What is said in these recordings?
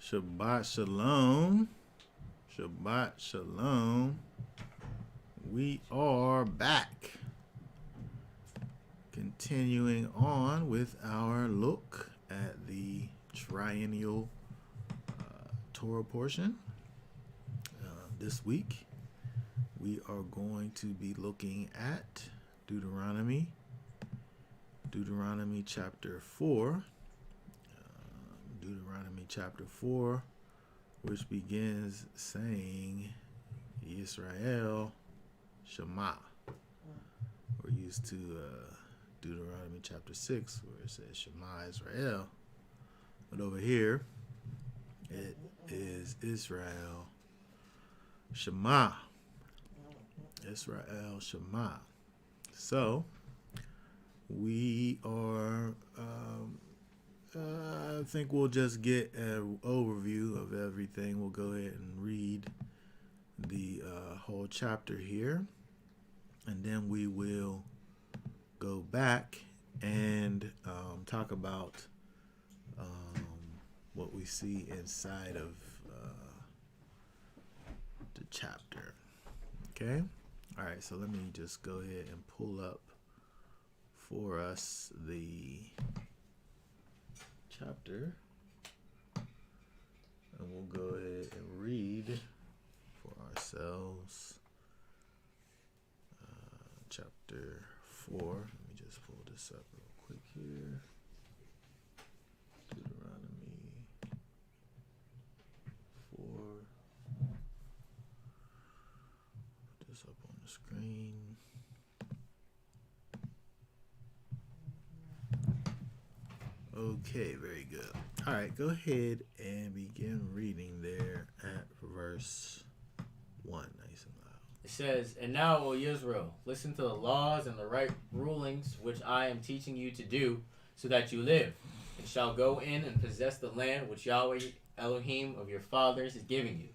Shabbat Shalom. Shabbat Shalom. We are back. Continuing on with our look at the triennial Torah portion. This week, we are going to be looking at Deuteronomy chapter 4. Deuteronomy chapter 4, which begins saying, Yisrael, Shema. We're used to Deuteronomy chapter 6, where it says Shema Israel. But over here, it is Israel, Shema. Israel, Shema. So, we are... I think we'll just get an overview of everything. We'll go ahead and read the whole chapter here, and then we will go back and talk about what we see inside of the chapter. Okay? All right, so let me just go ahead and pull up for us the chapter, and we'll go ahead and read for ourselves chapter 4. Let me just pull this up real quick here. Deuteronomy 4. Put this up on the screen. Okay, very good. All right, go ahead and begin reading there at verse 1. Nice and loud. It says, "And now, O Israel, listen to the laws and the right rulings which I am teaching you to do, so that you live, and shall go in and possess the land which Yahweh Elohim of your fathers is giving you.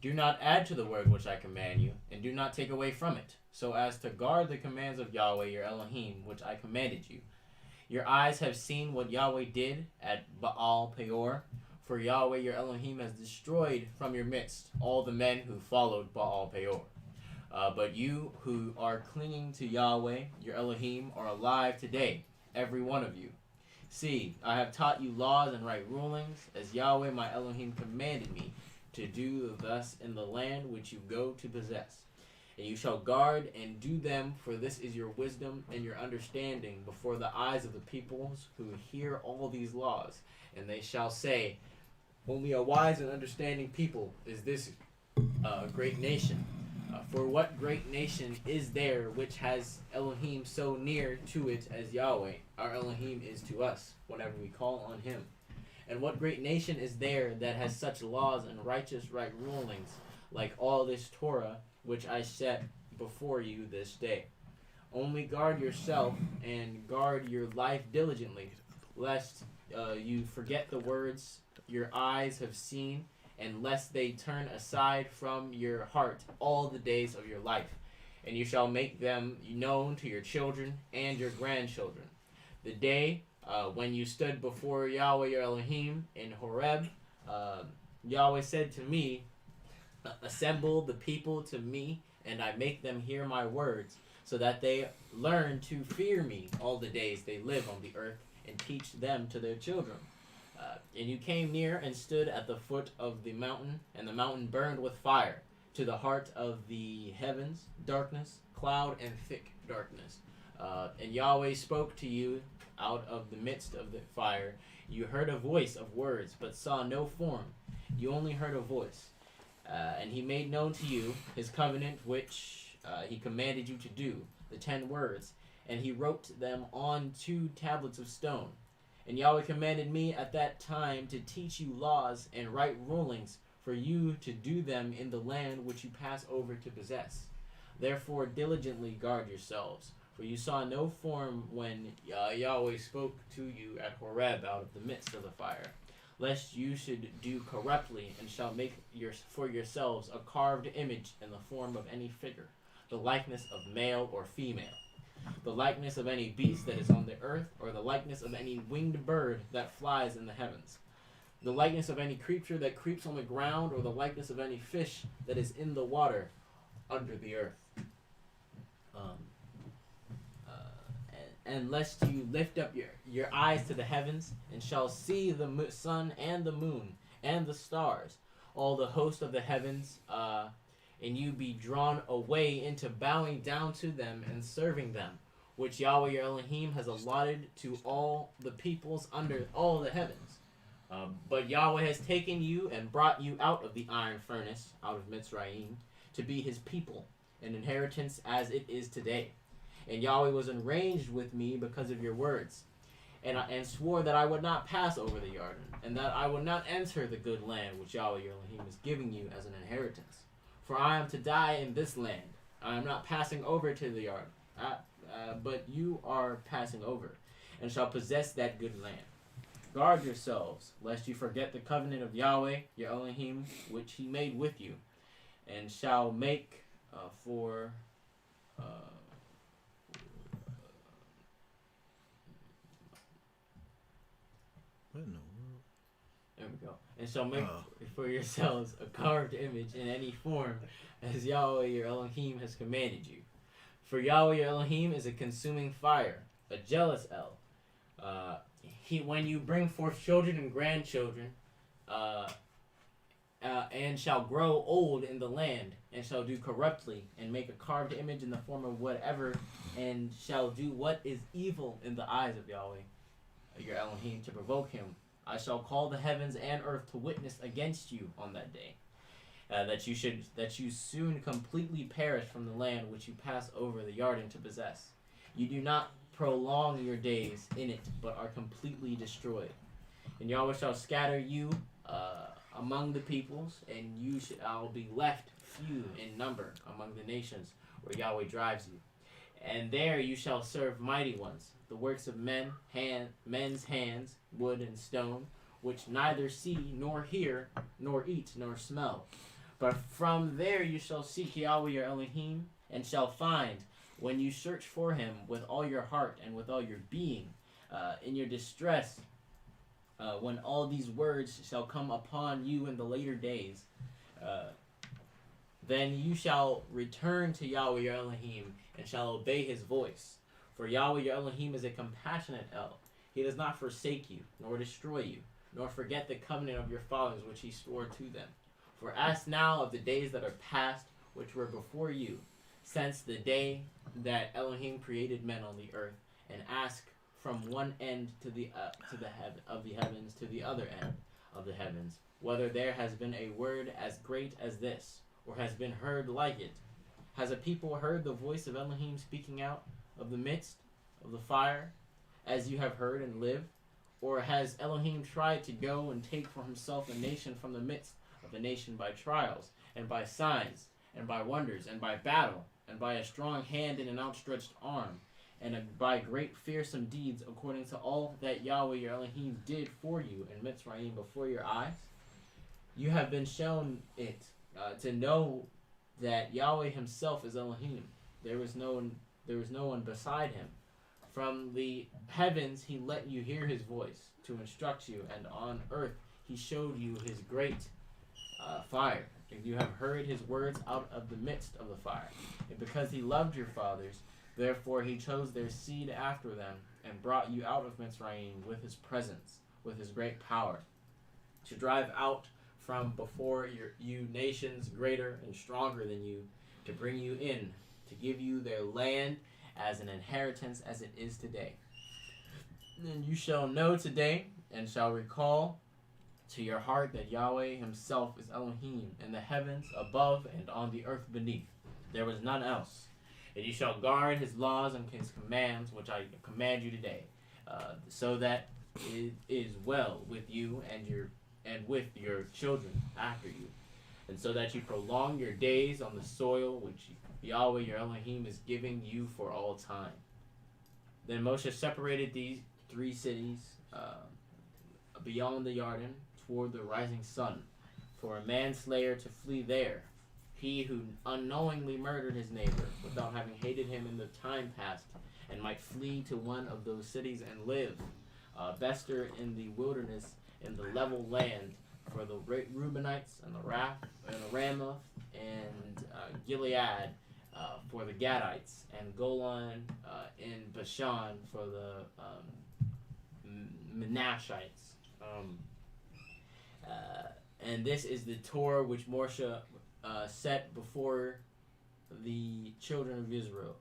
Do not add to the word which I command you, and do not take away from it, so as to guard the commands of Yahweh your Elohim which I commanded you. Your eyes have seen what Yahweh did at Baal Peor, for Yahweh your Elohim has destroyed from your midst all the men who followed Baal Peor. But you who are clinging to Yahweh your Elohim are alive today, every one of you. See, I have taught you laws and right rulings, as Yahweh my Elohim commanded me to do thus in the land which you go to possess. And you shall guard and do them, for this is your wisdom and your understanding before the eyes of the peoples who hear all these laws. And they shall say, only a wise and understanding people is this great nation. For what great nation is there which has Elohim so near to it as Yahweh, our Elohim, is to us, whenever we call on him? And what great nation is there that has such laws and righteous right rulings, like all this Torah, which I set before you this day? Only guard yourself and guard your life diligently, lest you forget the words your eyes have seen, and lest they turn aside from your heart all the days of your life. And you shall make them known to your children and your grandchildren. The day when you stood before Yahweh your Elohim in Horeb, Yahweh said to me, assemble the people to me, and I make them hear my words, so that they learn to fear me all the days they live on the earth, and teach them to their children. And you came near and stood at the foot of the mountain, and the mountain burned with fire, to the heart of the heavens, darkness, cloud, and thick darkness. And Yahweh spoke to you out of the midst of the fire. You heard a voice of words, but saw no form. You only heard a voice. And he made known to you his covenant which he commanded you to do, the 10 words, and he wrote them on 2 tablets of stone. And Yahweh commanded me at that time to teach you laws and right rulings, for you to do them in the land which you pass over to possess. Therefore diligently guard yourselves, for you saw no form when Yahweh spoke to you at Horeb out of the midst of the fire, lest you should do corruptly, and shall make for yourselves a carved image in the form of any figure, the likeness of male or female, the likeness of any beast that is on the earth, or the likeness of any winged bird that flies in the heavens. the likeness of any creature that creeps on the ground, or the likeness of any fish that is in the water under the earth. And lest you lift up your eyes to the heavens, and shall see the sun and the moon and the stars, all the host of the heavens, and you be drawn away into bowing down to them and serving them, which Yahweh your Elohim has allotted to all the peoples under all the heavens. But Yahweh has taken you and brought you out of the iron furnace, out of Mitzrayim, to be his people, an inheritance as it is today. And Yahweh was enraged with me because of your words, and swore that I would not pass over the Jordan, and that I would not enter the good land which Yahweh your Elohim is giving you as an inheritance. For I am to die in this land. I am not passing over to the Jordan, but you are passing over, and shall possess that good land. Guard yourselves, lest you forget the covenant of Yahweh your Elohim, which he made with you, and shall make for... What in the world? There we go. And shall make for yourselves a carved image in any form, as Yahweh your Elohim has commanded you. For Yahweh your Elohim is a consuming fire, a jealous El. When you bring forth children and grandchildren, and shall grow old in the land, and shall do corruptly, and make a carved image in the form of whatever, and shall do what is evil in the eyes of Yahweh your Elohim, to provoke him, I shall call the heavens and earth to witness against you on that day, that you soon completely perish from the land which you pass over the Jordan to possess. You do not prolong your days in it, but are completely destroyed. And Yahweh shall scatter you among the peoples, and you shall be left few in number among the nations where Yahweh drives you. And there you shall serve mighty ones, the works of men's hands, wood and stone, which neither see, nor hear, nor eat, nor smell. But from there you shall seek Yahweh your Elohim, and shall find, when you search for him with all your heart and with all your being, in your distress, when all these words shall come upon you in the later days, then you shall return to Yahweh your Elohim, and shall obey his voice. For Yahweh your Elohim is a compassionate El. He does not forsake you, nor destroy you, nor forget the covenant of your fathers which he swore to them. For ask now of the days that are past, which were before you, since the day that Elohim created men on the earth, and ask from one end to the heavens to the other end of the heavens, whether there has been a word as great as this, or has been heard like it. Has a people heard the voice of Elohim speaking out of the midst of the fire, as you have heard and lived? Or has Elohim tried to go and take for himself a nation from the midst of a nation by trials, and by signs, and by wonders, and by battle, and by a strong hand and an outstretched arm, and by great fearsome deeds, according to all that Yahweh your Elohim did for you in Mitzrayim before your eyes? You have been shown it, to know that Yahweh himself is Elohim. There is no one beside him. From the heavens he let you hear his voice to instruct you, and on earth he showed you his great fire. And you have heard his words out of the midst of the fire. And because he loved your fathers, therefore he chose their seed after them, and brought you out of Mitzrayim with his presence, with his great power, to drive out from before you nations greater and stronger than you, to bring you in, to give you their land as an inheritance as it is today. And you shall know today, and shall recall to your heart, that Yahweh himself is Elohim in the heavens above and on the earth beneath. There was none else. And you shall guard his laws and his commands, which I command you today, so that it is well with you and with your children after you, and so that you prolong your days on the soil which Yahweh your Elohim is giving you for all time. Then Moshe separated these 3 cities beyond the Jordan toward the rising sun, for a manslayer to flee there, he who unknowingly murdered his neighbor without having hated him in the time past, and might flee to one of those cities and live. Bester in the wilderness in the level land for the Reubenites and the Ramoth and Gilead for the Gadites, and Golan in Bashan for the Menashites. And this is the Torah which Moshe set before the children of Israel.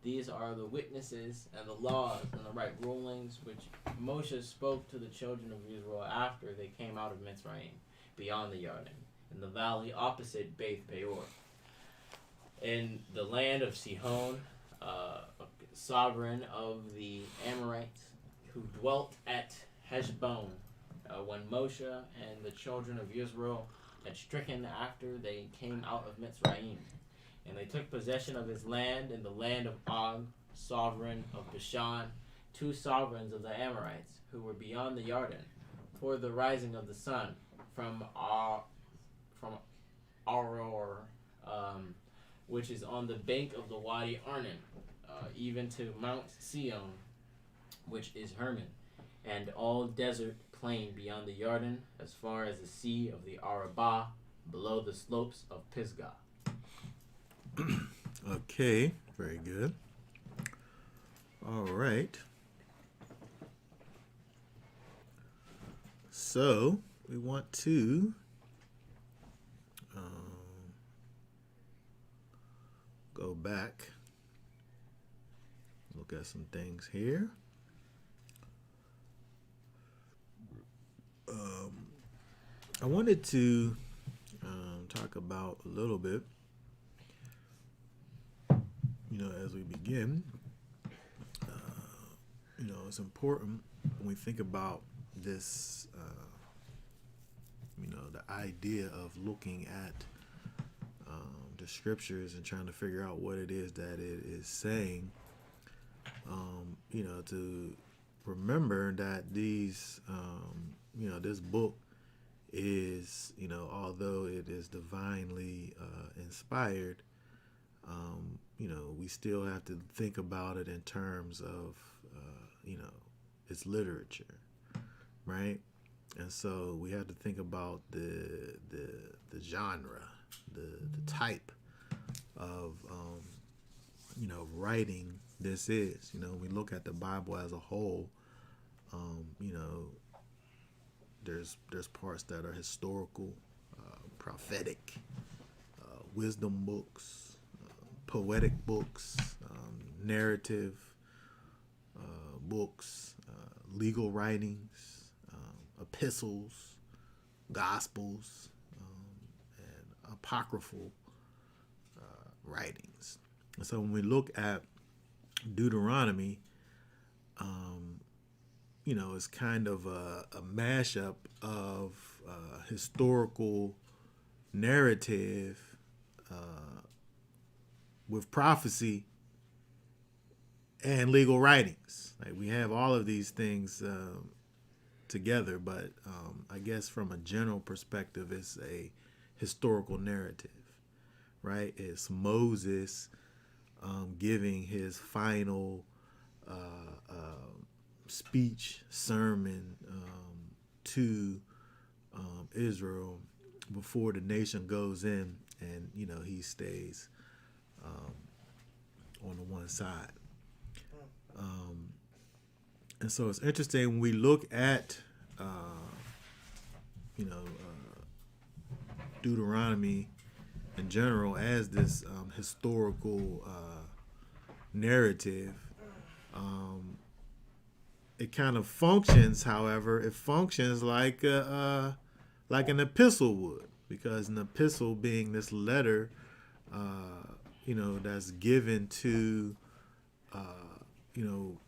These are the witnesses and the laws and the right rulings which Moshe spoke to the children of Israel after they came out of Mitzrayim, beyond the Jordan, in the valley opposite Beth Peor. In the land of Sihon, sovereign of the Amorites, who dwelt at Heshbon, when Moshe and the children of Israel had stricken after they came out of Mitzrayim. And they took possession of his land in the land of Og, sovereign of Bashan, two sovereigns of the Amorites, who were beyond the Jordan, toward the rising of the sun, from Aror, which is on the bank of the Wadi Arnon, even to Mount Sion, which is Hermon, and all desert plain beyond the Jordan, as far as the sea of the Arabah, below the slopes of Pisgah. Okay, very good. All right. So we want to go back, look at some things here. I wanted to talk about a little bit, as we begin, it's important when we think about this, the idea of looking at the scriptures and trying to figure out what it is that it is saying, to remember that these, this book is, although it is divinely inspired, we still have to think about it in terms of, its literature, right? And so we have to think about the genre, the type of, writing this is. We look at the Bible as a whole, there's parts that are historical, prophetic, wisdom books, poetic books, narrative books, legal writings, epistles, gospels, and apocryphal writings. And so when we look at Deuteronomy, it's kind of a mashup of historical narrative with prophecy and legal writings. Like, we have all of these things together, but I guess from a general perspective, it's a historical narrative, right? It's Moses giving his final speech, sermon to Israel before the nation goes in, and he stays on the one side. And so it's interesting when we look at Deuteronomy in general as this historical narrative. It kind of functions, however, like an epistle would, because an epistle being this letter, that's given to,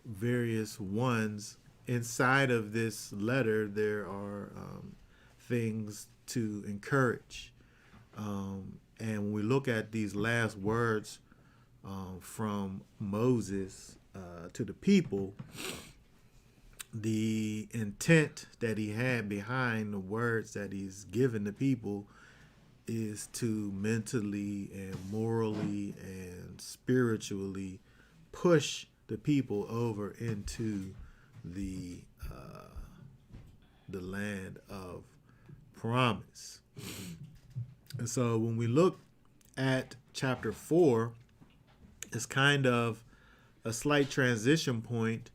various ones. Inside of this letter, there are things to encourage. And when we look at these last words from Moses to the people, the intent that he had behind the words that he's given the people is to mentally and morally and spiritually push the people over into the the land of promise. And so when we look at chapter 4, it's kind of a slight transition point,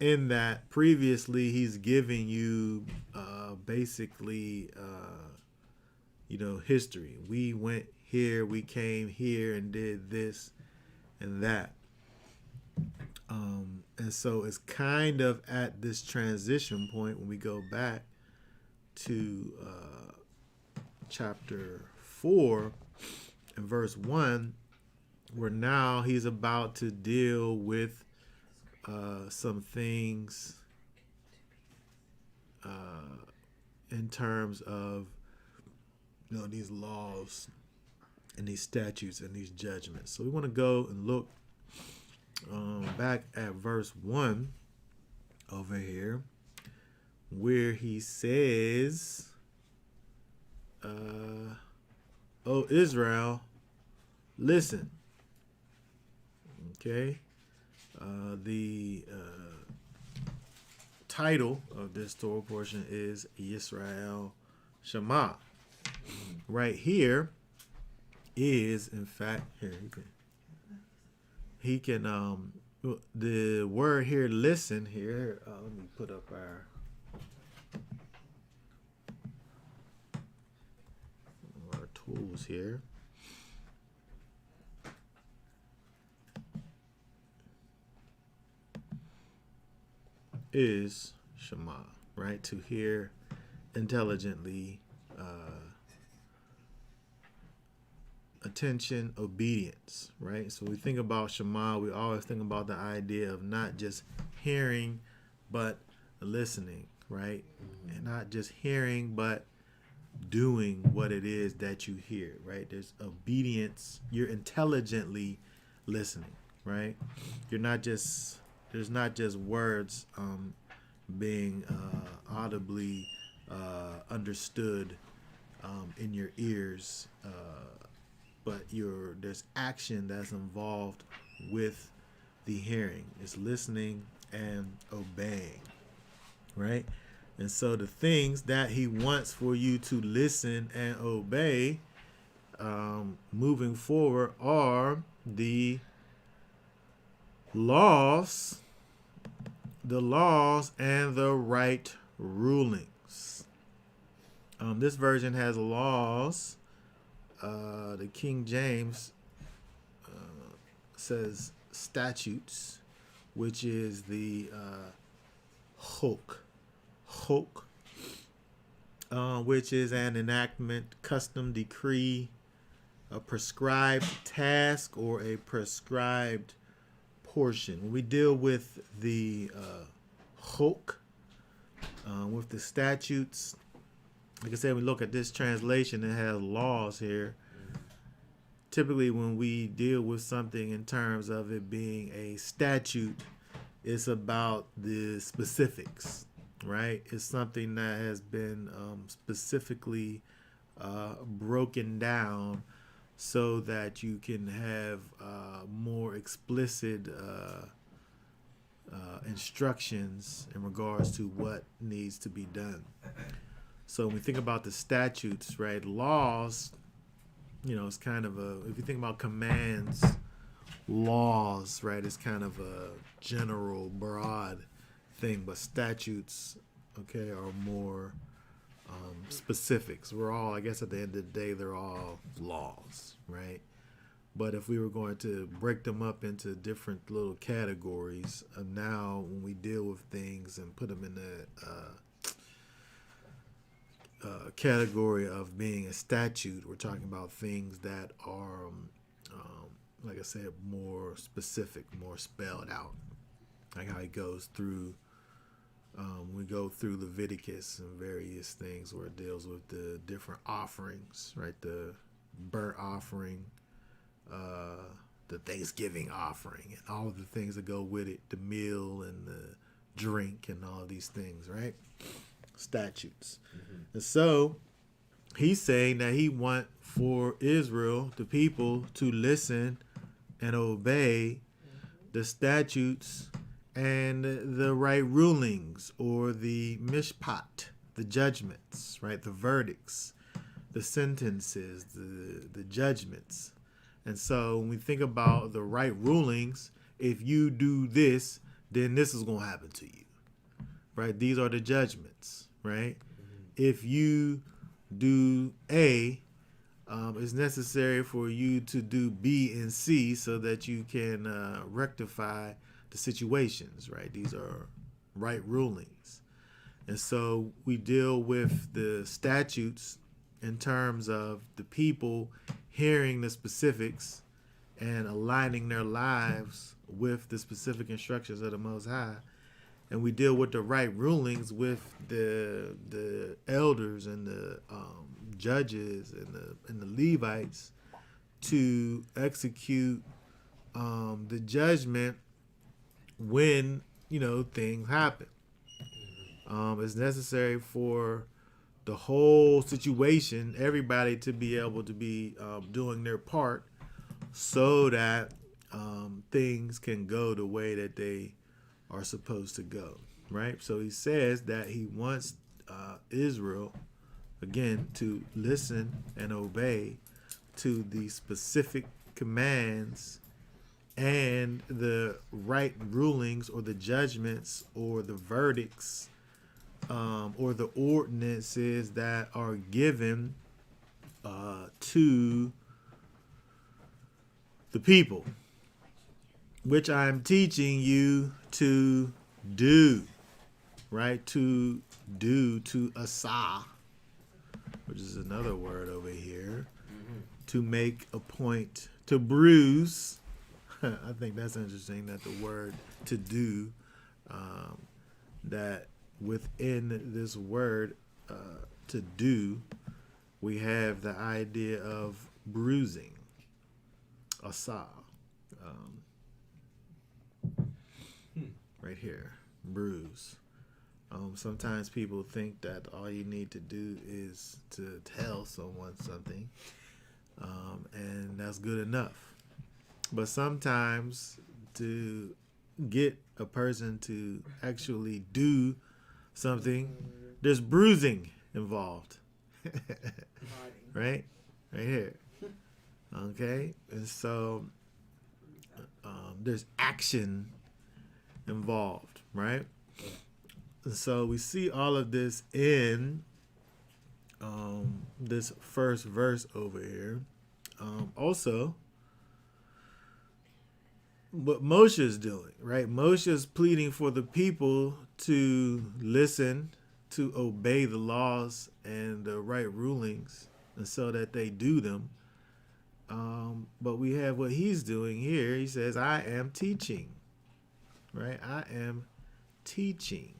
in that previously he's giving you basically history. We went here, we came here and did this and that. And so it's kind of at this transition point when we go back to chapter 4 and verse 1, where now he's about to deal with some things in terms of these laws and these statutes and these judgments. So we want to go and look back at verse 1 over here, where he says, "O Israel, listen." Okay. The title of this Torah portion is Yisrael Shema. Right here is, in fact, here he can the word here, listen here. Let me put up our tools here. Is Shema, right? To hear intelligently, attention, obedience, right? So we think about Shema, we always think about the idea of not just hearing, but listening, right? And not just hearing, but doing what it is that you hear, right? There's obedience. You're intelligently listening, right? There's not just words being audibly understood in your ears, but there's action that's involved with the hearing. It's listening and obeying, right? And so the things that he wants for you to listen and obey moving forward are the laws and the right rulings. This version has laws. The King James says statutes, which is the chok, which is an enactment, custom, decree, a prescribed task, or a prescribed portion. When we deal with the chok, with the statutes, like I said, we look at this translation, it has laws here. Typically, when we deal with something in terms of it being a statute, it's about the specifics, right? It's something that has been specifically broken down so that you can have more explicit instructions in regards to what needs to be done. So when we think about the statutes, right, laws, it's kind of if you think about commands, laws, right, it's kind of a general, broad thing, but statutes, okay, are more specifics. We're all, I guess at the end of the day, they're all laws, right? But if we were going to break them up into different little categories, now when we deal with things and put them in the category of being a statute, we're talking about things that are, like I said, more specific, more spelled out. Like how it goes through, we go through Leviticus and various things where it deals with the different offerings, right? The burnt offering, the Thanksgiving offering, and all of the things that go with it, the meal and the drink and all of these things, right? Statutes. And so he's saying that he wants for Israel, the people, to listen and obey the statutes and the right rulings, or the mishpat, the judgments, right? The verdicts, the sentences, the judgments. And so when we think about the right rulings, if you do this, then this is going to happen to you, right? These are the judgments, right? If you do A, it's necessary for you to do B and C so that you can rectify the situations, right? These are right rulings. And so we deal with the statutes in terms of the people hearing the specifics and aligning their lives with the specific instructions of the Most High. And we deal with the right rulings with the elders and the judges and the Levites to execute the judgment when things happen. It's necessary for the whole situation, everybody to be able to be doing their part so that things can go the way that they are supposed to go, right? So he says that he wants Israel, again, to listen and obey to the specific commands and the right rulings or the judgments or the verdicts or the ordinances that are given to the people, which I am teaching you to do, right? To do, to asa, which is another word over here, to make a point, to bruise. I think that's interesting that the word to do, that within this word to do, we have the idea of bruising, asa. Right here, bruise. Sometimes people think that all you need to do is to tell someone something, and that's good enough. But sometimes to get a person to actually do something, there's bruising involved. Right here. Okay, and so there's action involved, right? And so we see all of this in this first verse over here. Also, what Moshe is doing, right? Moshe is pleading for the people to listen, to obey the laws and the right rulings, and so that they do them. But we have what he's doing here. He says, I am teaching, right? I am teaching.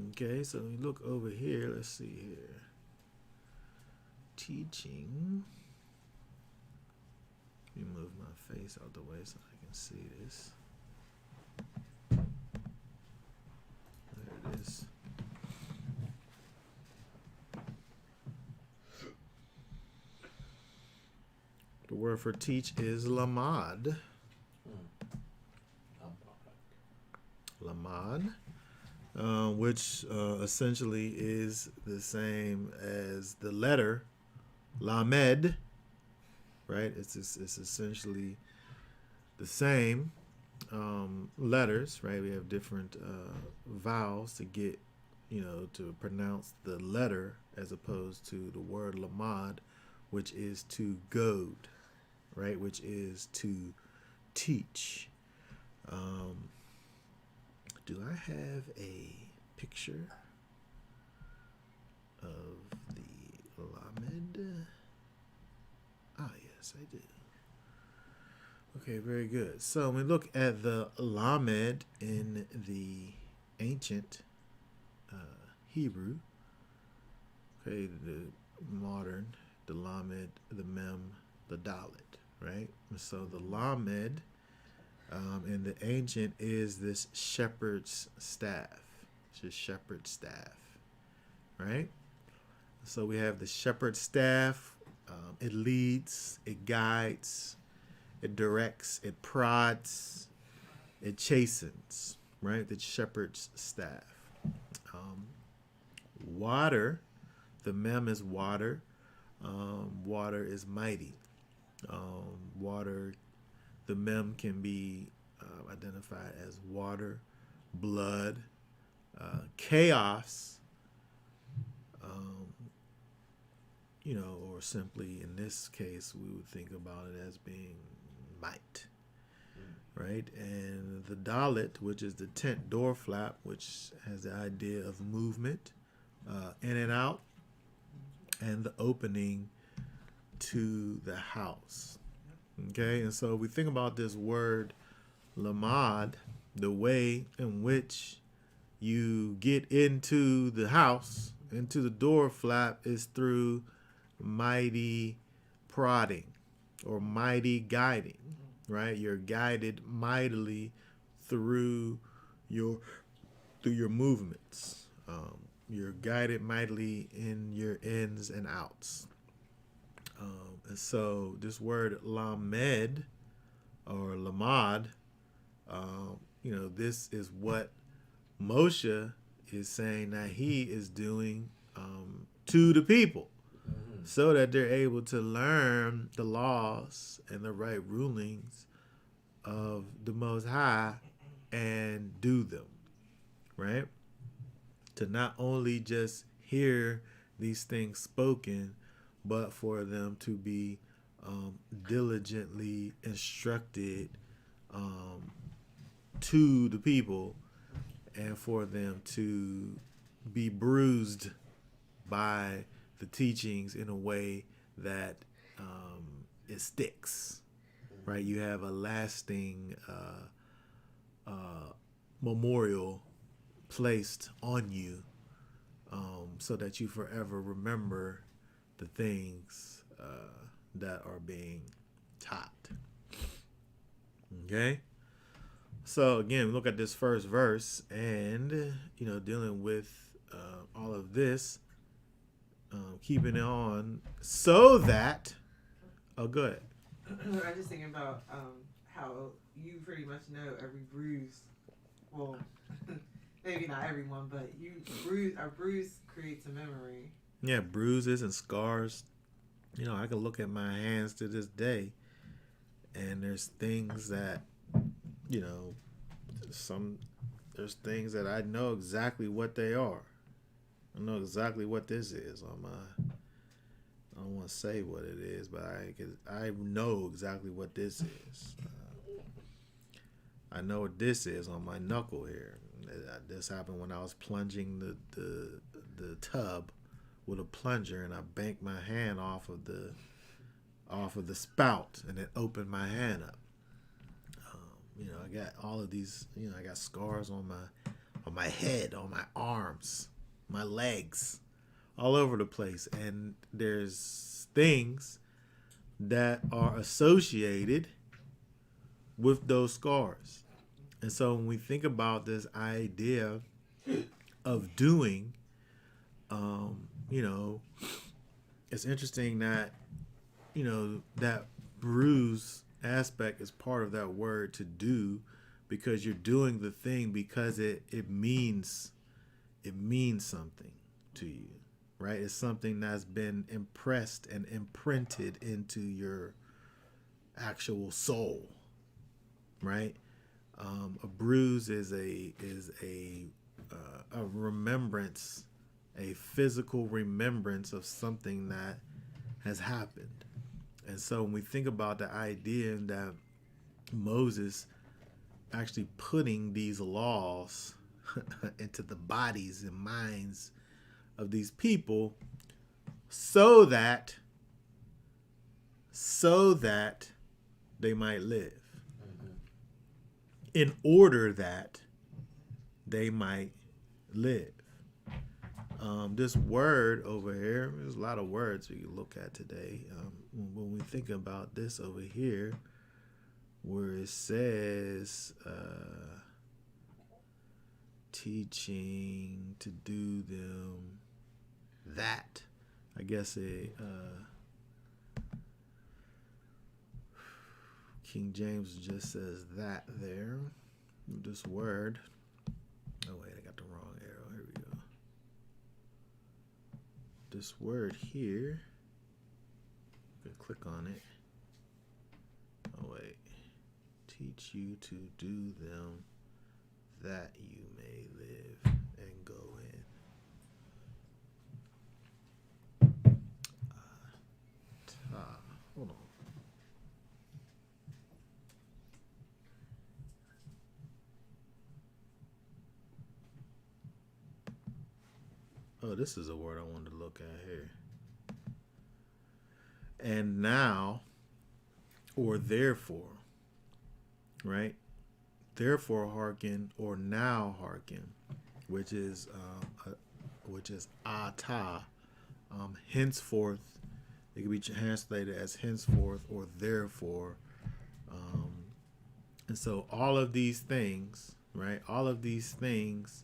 Okay, so we look over here. Let's see here. Teaching. Let me move my face out the way so I can see this. There it is. The word for teach is lamad. Lamad, which essentially is the same as the letter lamed, right? It's essentially the same letters, right? We have different vowels to get, to pronounce the letter as opposed to the word lamad, which is to goad, right? Which is to teach. Do I have a picture of the lamed? Ah, yes, I do. Okay, very good. So when we look at the lamed in the ancient Hebrew, okay, the modern, the lamed, the mem, the dalet, right? So the lamed in the ancient is this shepherd's staff. It's just shepherd's staff, right? So we have the shepherd's staff. It leads, it guides, it directs, it prods, it chastens, right? The shepherd's staff. Water, the mem is water. Water is mighty. Water, the mem can be identified as water, blood, chaos, or simply in this case, we would think about it as being might, right? And the dalet, which is the tent door flap, which has the idea of movement, in and out, and the opening to the house. Okay, and so we think about this word lamad, the way in which you get into the house, into the door flap, is through mighty prodding or mighty guiding, right? You're guided mightily through your movements. You're guided mightily in your ins and outs. And so this word lamed or lamad, this is what Moshe is saying that he is doing to the people, so that they're able to learn the laws and the right rulings of the Most High and do them, right? To not only just hear these things spoken, but for them to be diligently instructed to the people, and for them to be bruised by the teachings in a way that it sticks, right? You have a lasting memorial placed on you, so that you forever remember the things that are being taught. Okay? So again, we look at this first verse, and dealing with all of this, keeping it on, so that. Oh, good. I'm just thinking about how you pretty much know every bruise. Well, maybe not everyone, but a bruise creates a memory. Yeah, bruises and scars. I can look at my hands to this day, and there's things that, there's things that I know exactly what they are. I know exactly what this is on my. I don't want to say what it is, but I know exactly what this is. I know what this is on my knuckle here. This happened when I was plunging the tub with a plunger, and I banked my hand off of the spout, and it opened my hand up. I got all of these. I got scars on my head, on my arms, my legs, all over the place, and there's things that are associated with those scars. And so when we think about this idea of doing, it's interesting that, that bruise aspect is part of that word to do, because you're doing the thing because it means something to you, right? It's something that's been impressed and imprinted into your actual soul, right? A bruise is a remembrance, a physical remembrance of something that has happened. And so when we think about the idea that Moses actually putting these laws into the bodies and minds of these people, so that they might live, in order that they might live. This word over here, there's a lot of words we can look at today. When we think about this over here, where it says teaching to do them, that, I guess King James just says that there. this word. Oh wait, I got the wrong arrow. Here we go. This word here. You can click on it. Oh wait. Teach you to do them that you may live and go in. Hold on. Oh, this is a word I wanted to look at here. And now, or therefore, right? Therefore hearken, or now hearken, which is ata. Henceforth, it can be translated as henceforth or therefore. And so all of these things, right? All of these things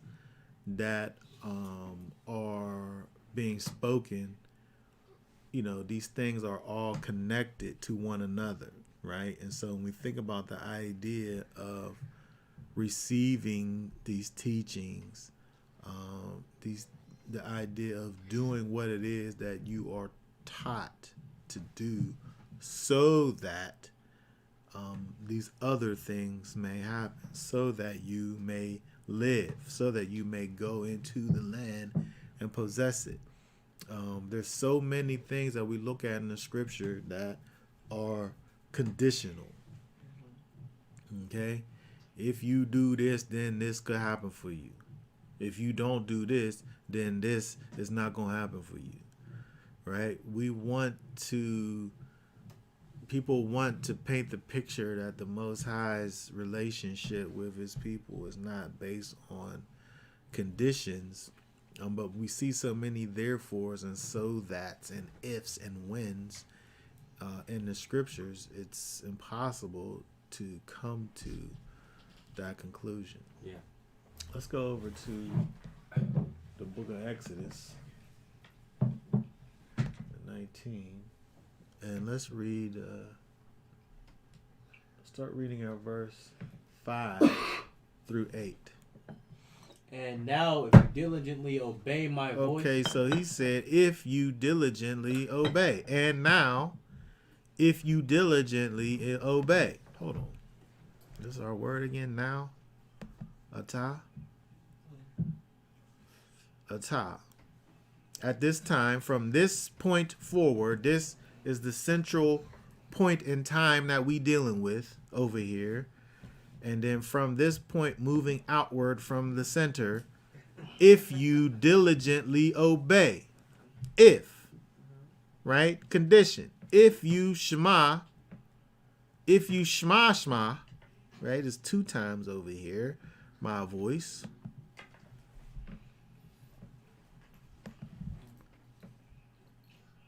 that are being spoken, you know, these things are all connected to one another, right? And so when we think about the idea of receiving these teachings, the idea of doing what it is that you are taught to do, so that these other things may happen, so that you may live, so that you may go into the land and possess it. There's so many things that we look at in the scripture that are conditional. Okay? If you do this, then this could happen for you. If you don't do this, then this is not going to happen for you. Right? People want to paint the picture that the Most High's relationship with his people is not based on conditions. But we see so many therefores and so that's and ifs and whens in the scriptures, it's impossible to come to that conclusion. Yeah. Let's go over to the book of Exodus 19. And let's read, start reading at verse 5 through 8. And now, if you diligently obey my voice. Okay, so he said, if you diligently obey. And now, if you diligently obey. Hold on. This is our word again now. Atah. Atah. At this time, from this point forward, this is the central point in time that we dealing with over here. And then from this point moving outward from the center, if you diligently obey. If, right? Condition. If you shema, right? It's 2 times over here. My voice.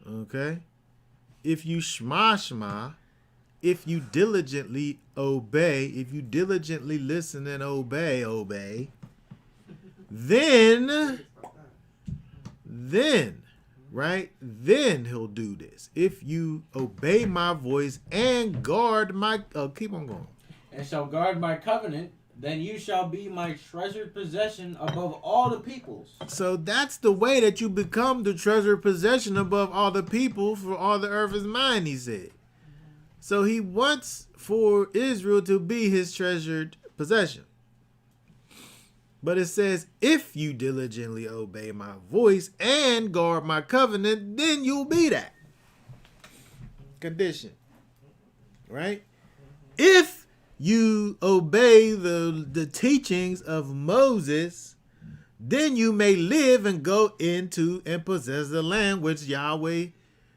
Okay. If you shema, if you diligently obey, if you diligently listen and obey, then, right? Then he'll do this. If you obey my voice and guard my, keep on going. And shall guard my covenant, then you shall be my treasured possession above all the peoples. So that's the way that you become the treasured possession above all the people, for all the earth is mine, he said. So he wants for Israel to be his treasured possession. But it says, if you diligently obey my voice and guard my covenant, then you'll be that. Condition. Right? If you obey the teachings of Moses, then you may live and go into and possess the land which Yahweh,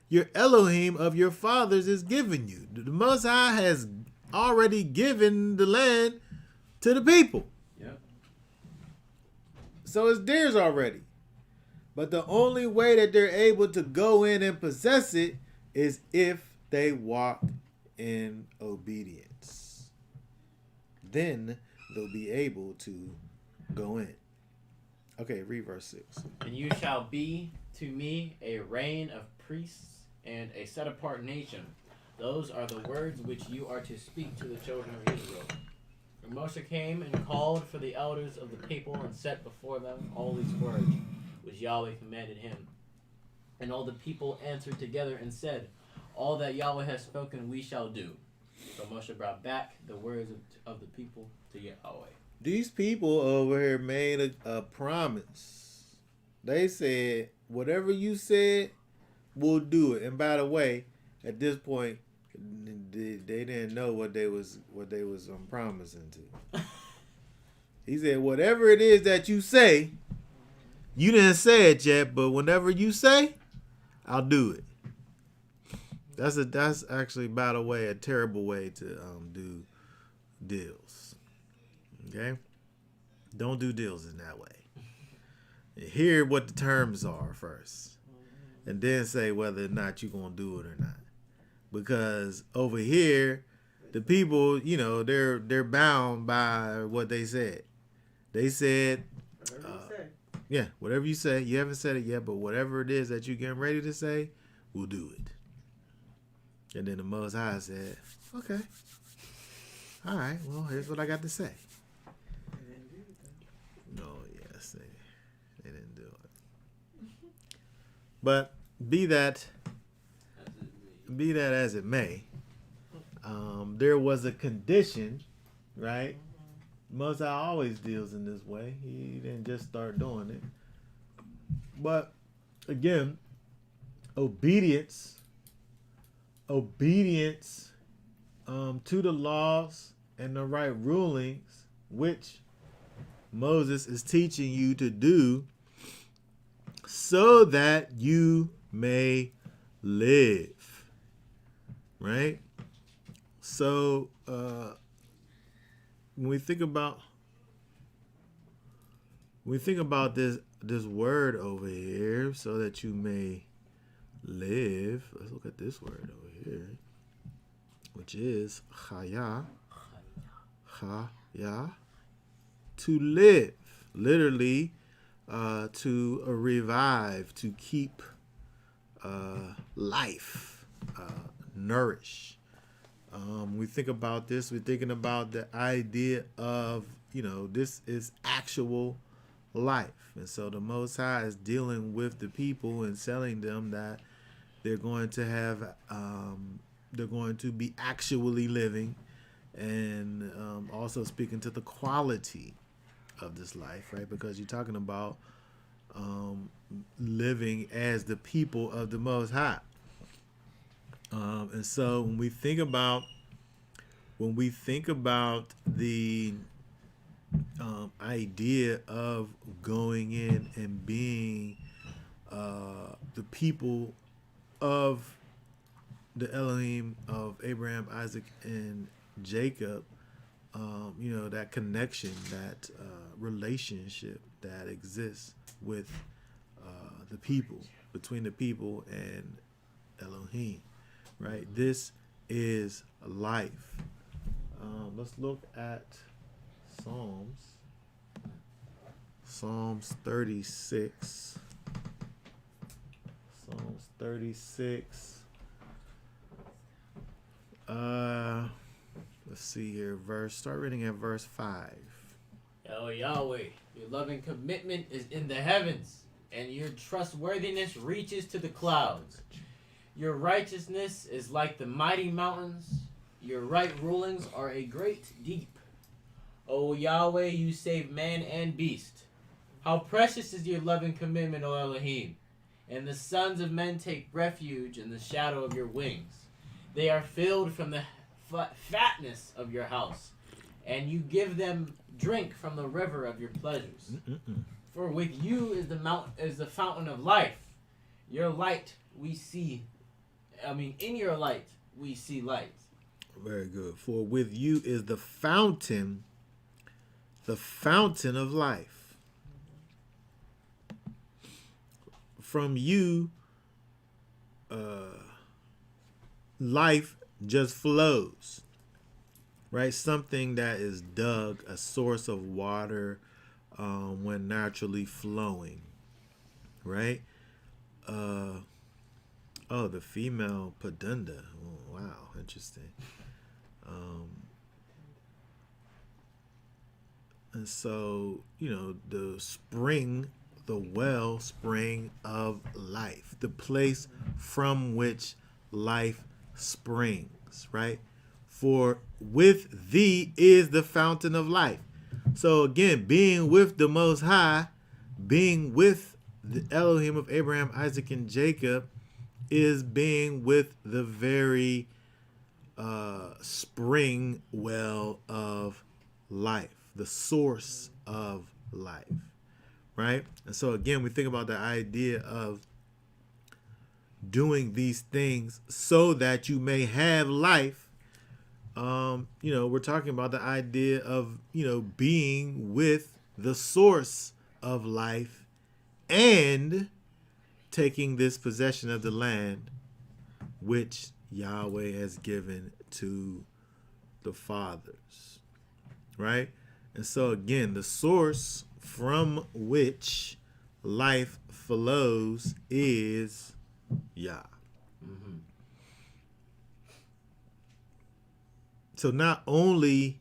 your Elohim of your fathers, is giving you. The Most High has already given the land to the people. Yep. So it's theirs already. But the only way that they're able to go in and possess it is if they walk in obedience. Then they'll be able to go in. Okay, read verse 6. And you shall be to me a reign of priests and a set-apart nation. Those are the words which you are to speak to the children of Israel. Moshe came and called for the elders of the people and set before them all these words which Yahweh commanded him. And all the people answered together and said, all that Yahweh has spoken we shall do. So Moshe brought back the words of the people to Yahweh. These people over here made a promise. They said, whatever you said, we'll do it. And by the way, at this point, they didn't know what they was promising to. He said, whatever it is that you say, you didn't say it yet, but whenever you say, I'll do it. That's actually, by the way, a terrible way to do deals. Okay? Don't do deals in that way. Hear what the terms are first, and then say whether or not you're gonna do it or not. Because over here, the people, they're bound by what they said. They said, yeah, whatever you say. You haven't said it yet, but whatever it is that you're getting ready to say, we'll do it. And then the Most High said, okay. All right, well, here's what I got to say. No, yes, they didn't do it. But be that as it may, there was a condition, right? Most High always deals in this way. He didn't just start doing it. But again, obedience to the laws and the right rulings, which Moses is teaching you to do, so that you may live. Right? So when we think about this word over here, so that you may live. Let's look at this word over here, which is chaya. Chaya, to live, literally, to revive, to keep life, nourish. We think about this. We're thinking about the idea of, this is actual life. And so the Most High is dealing with the people and telling them that they're going to have, they're going to be actually living, and also speaking to the quality of this life, right? Because you're talking about living as the people of the Most High. And so when we think about the idea of going in and being the people of the Elohim of Abraham, Isaac, and Jacob, that connection, that relationship that exists with the people, between the people and Elohim, right? This is life. Let's look at Psalms 36. Psalms 36. Let's see here. Start reading at verse 5. Oh, Yahweh, your loving commitment is in the heavens, and your trustworthiness reaches to the clouds. Your righteousness is like the mighty mountains. Your right rulings are a great deep. O Yahweh, you save man and beast. How precious is your loving commitment, O Elohim. And the sons of men take refuge in the shadow of your wings. They are filled from the fatness of your house, and you give them drink from the river of your pleasures. For with you is the fountain of life. Your light we see. In your light we see light. Very good. For with you is the fountain of life. From you, life just flows, right? Something that is dug, a source of water, when naturally flowing, right? The female Padunda. Oh, wow, interesting. And so, the spring, the wellspring of life, the place from which life springs, right? For with thee is the fountain of life. So again, being with the Most High, being with the Elohim of Abraham, Isaac, and Jacob, is being with the very spring well of life, the source of life, right? And so again, we think about the idea of doing these things so that you may have life. We're talking about the idea of, being with the source of life and taking this possession of the land which Yahweh has given to the fathers, right? And so again, the source from which life flows is Yah. Mm-hmm. So not only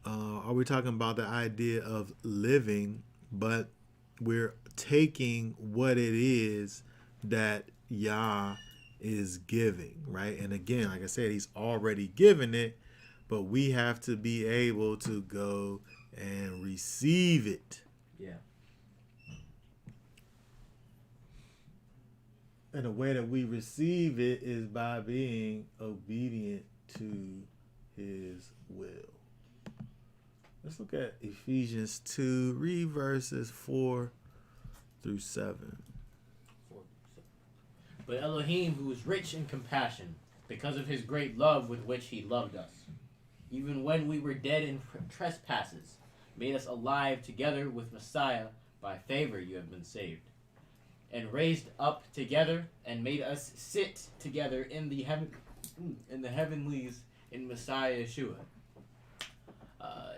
are we talking about the idea of living, but we're taking what it is that Yah is giving, right? And again, like I said, he's already given it, but we have to be able to go and receive it. Yeah. And the way that we receive it is by being obedient to his will. Let's look at Ephesians 2, read verses 4 through 7. But Elohim, who is rich in compassion, because of his great love with which he loved us, even when we were dead in trespasses, made us alive together with Messiah. By favor you have been saved, and raised up together, and made us sit together in the heavenlies in Messiah Yeshua,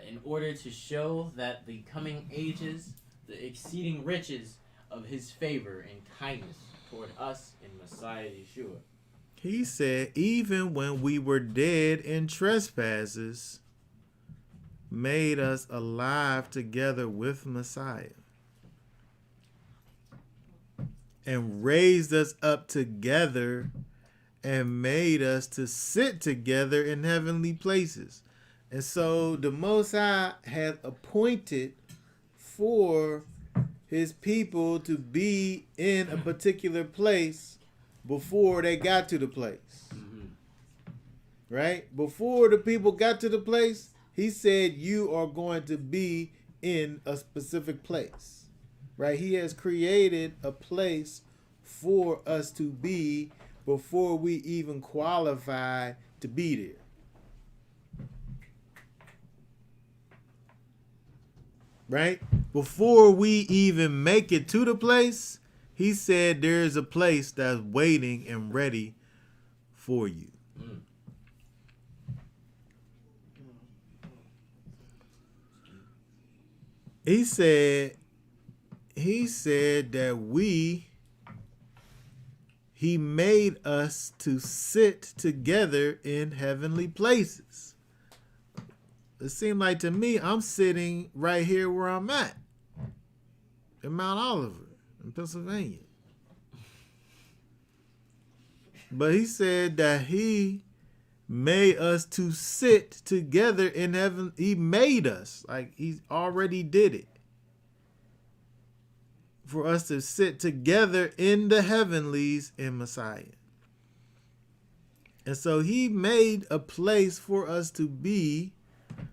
in order to show that the coming ages, the exceeding riches of his favor and kindness toward us in Messiah Yeshua. He said, even when we were dead in trespasses, made us alive together with Messiah, and raised us up together and made us to sit together in heavenly places. And so the Most High had appointed for his people to be in a particular place before they got to the place. Mm-hmm. Right? Before the people got to the place, he said, you are going to be in a specific place. Right? He has created a place for us to be before we even qualify to be there. Right? Before we even make it to the place, he said there is a place that's waiting and ready for you. Mm. He said that he made us to sit together in heavenly places. It seemed like to me, I'm sitting right here where I'm at, in Mount Oliver, in Pennsylvania. But he said that he made us to sit together in heaven. He made us, like he already did it, for us to sit together in the heavenlies in Messiah. And so he made a place for us to be,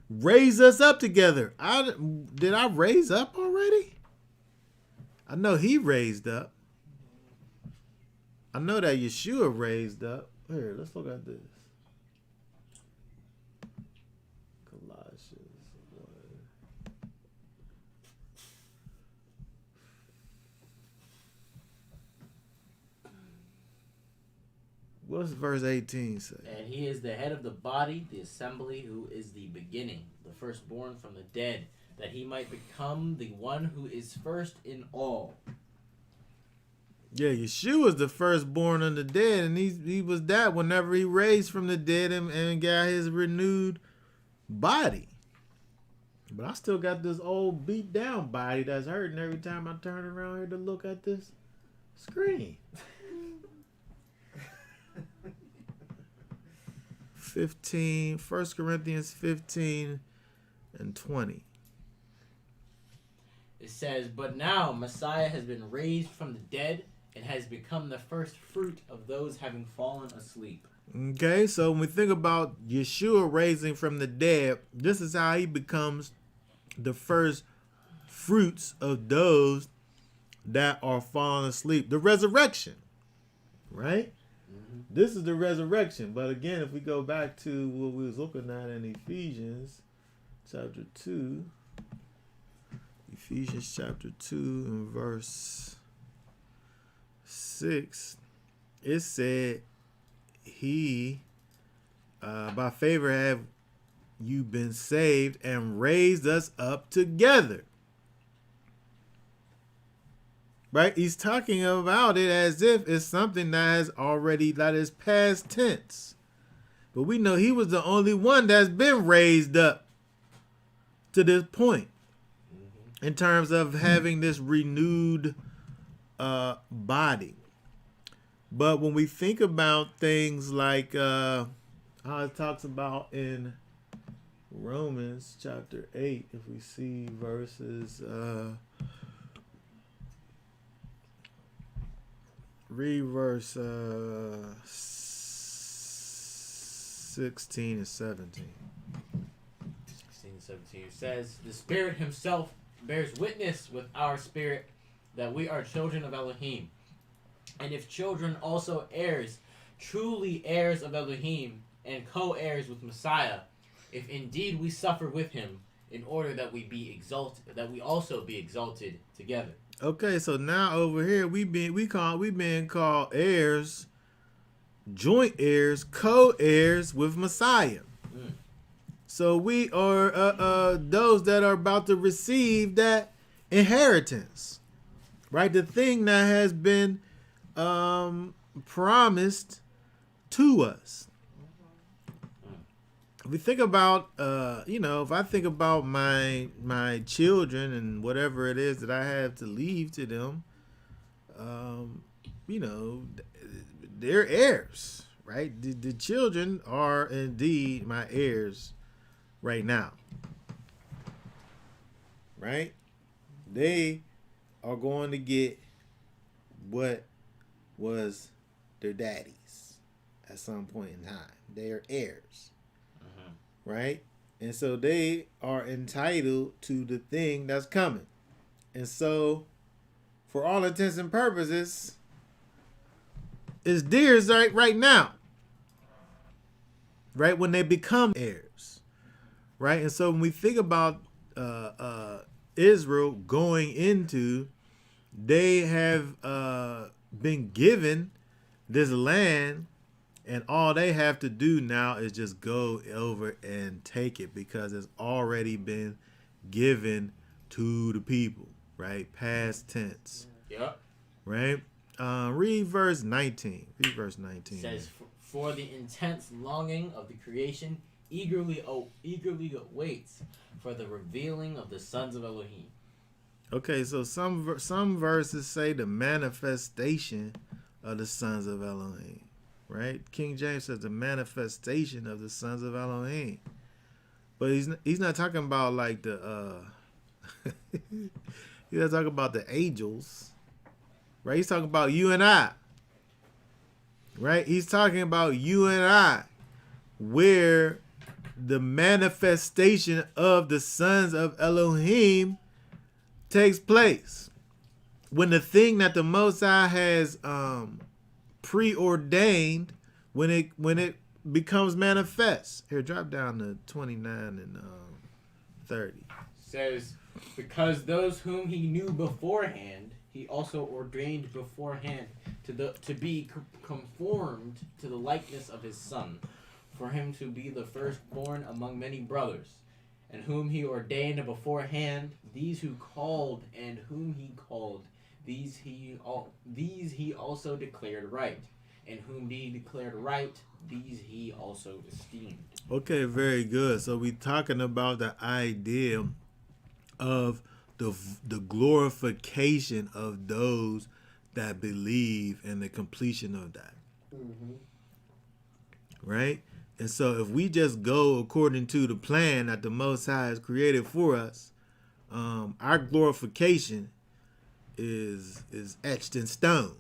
raise us up together. Did I raise up already? I know he raised up. I know that Yeshua raised up. Here, let's look at this. Colossians 1. What's verse 18 say? And he is the head of the body, the assembly, who is the beginning, the firstborn from the dead, that he might become the one who is first in all. Yeah, Yeshua is the firstborn of the dead, and he was that whenever he raised from the dead and got his renewed body. But I still got this old beat down body that's hurting every time I turn around here to look at this screen. 1 Corinthians 15 and 20. It says, but now Messiah has been raised from the dead and has become the first fruit of those having fallen asleep. Okay, so when we think about Yeshua raising from the dead, this is how he becomes the first fruits of those that are falling asleep. The resurrection, right? Mm-hmm. This is the resurrection. But again, if we go back to what we was looking at in Ephesians chapter 2, Ephesians chapter 2 and verse 6, it said, he, by favor have you been saved and raised us up together. Right? He's talking about it as if it's something that is past tense. But we know he was the only one that's been raised up to this point in terms of having this renewed body. But when we think about things like how it talks about in Romans chapter 8, if we see verses, read verse 16 and 17. 16 and 17. It says, the Spirit himself bears witness with our spirit that we are children of Elohim. And if children, also heirs, truly heirs of Elohim, and co-heirs with Messiah, if indeed we suffer with him, in order that we be exalted, that we also be exalted together. Okay, so now over here we being called heirs, joint heirs, co-heirs with Messiah. So we are those that are about to receive that inheritance, right? The thing that has been promised to us. If we think about, if I think about my children and whatever it is that I have to leave to them, they're heirs, right? The children are indeed my heirs right now, right? They are going to get what was their daddy's at some point in time. They are heirs, right? And so they are entitled to the thing that's coming. And so, for all intents and purposes, it's theirs right now, right? When they become heirs, right? And so when we think about Israel going into, they have been given this land, and all they have to do now is just go over and take it because it's already been given to the people, right? Past tense. Yep. Right? Read verse 19. Read verse 19. It says, for the intense longing of the creation eagerly waits for the revealing of the sons of Elohim. Okay, so some verses say the manifestation of the sons of Elohim, right? King James says the manifestation of the sons of Elohim, but he's not talking about like the he's not talking about the angels, right? He's talking about you and I, right? He's talking about you and I, where the manifestation of the sons of Elohim takes place. When the thing that the Most High has preordained, when it becomes manifest. Here, drop down to 29 and 30. Says, because those whom he knew beforehand, he also ordained beforehand to be conformed to the likeness of his Son, for him to be the firstborn among many brothers. And whom he ordained beforehand, these who called, and whom he called, these he also declared right. And whom he declared right, these he also esteemed. Okay, very good. So we're talking about the idea of the glorification of those that believe in the completion of that. Mm-hmm. Right? And so if we just go according to the plan that the Most High has created for us, our glorification is etched in stone.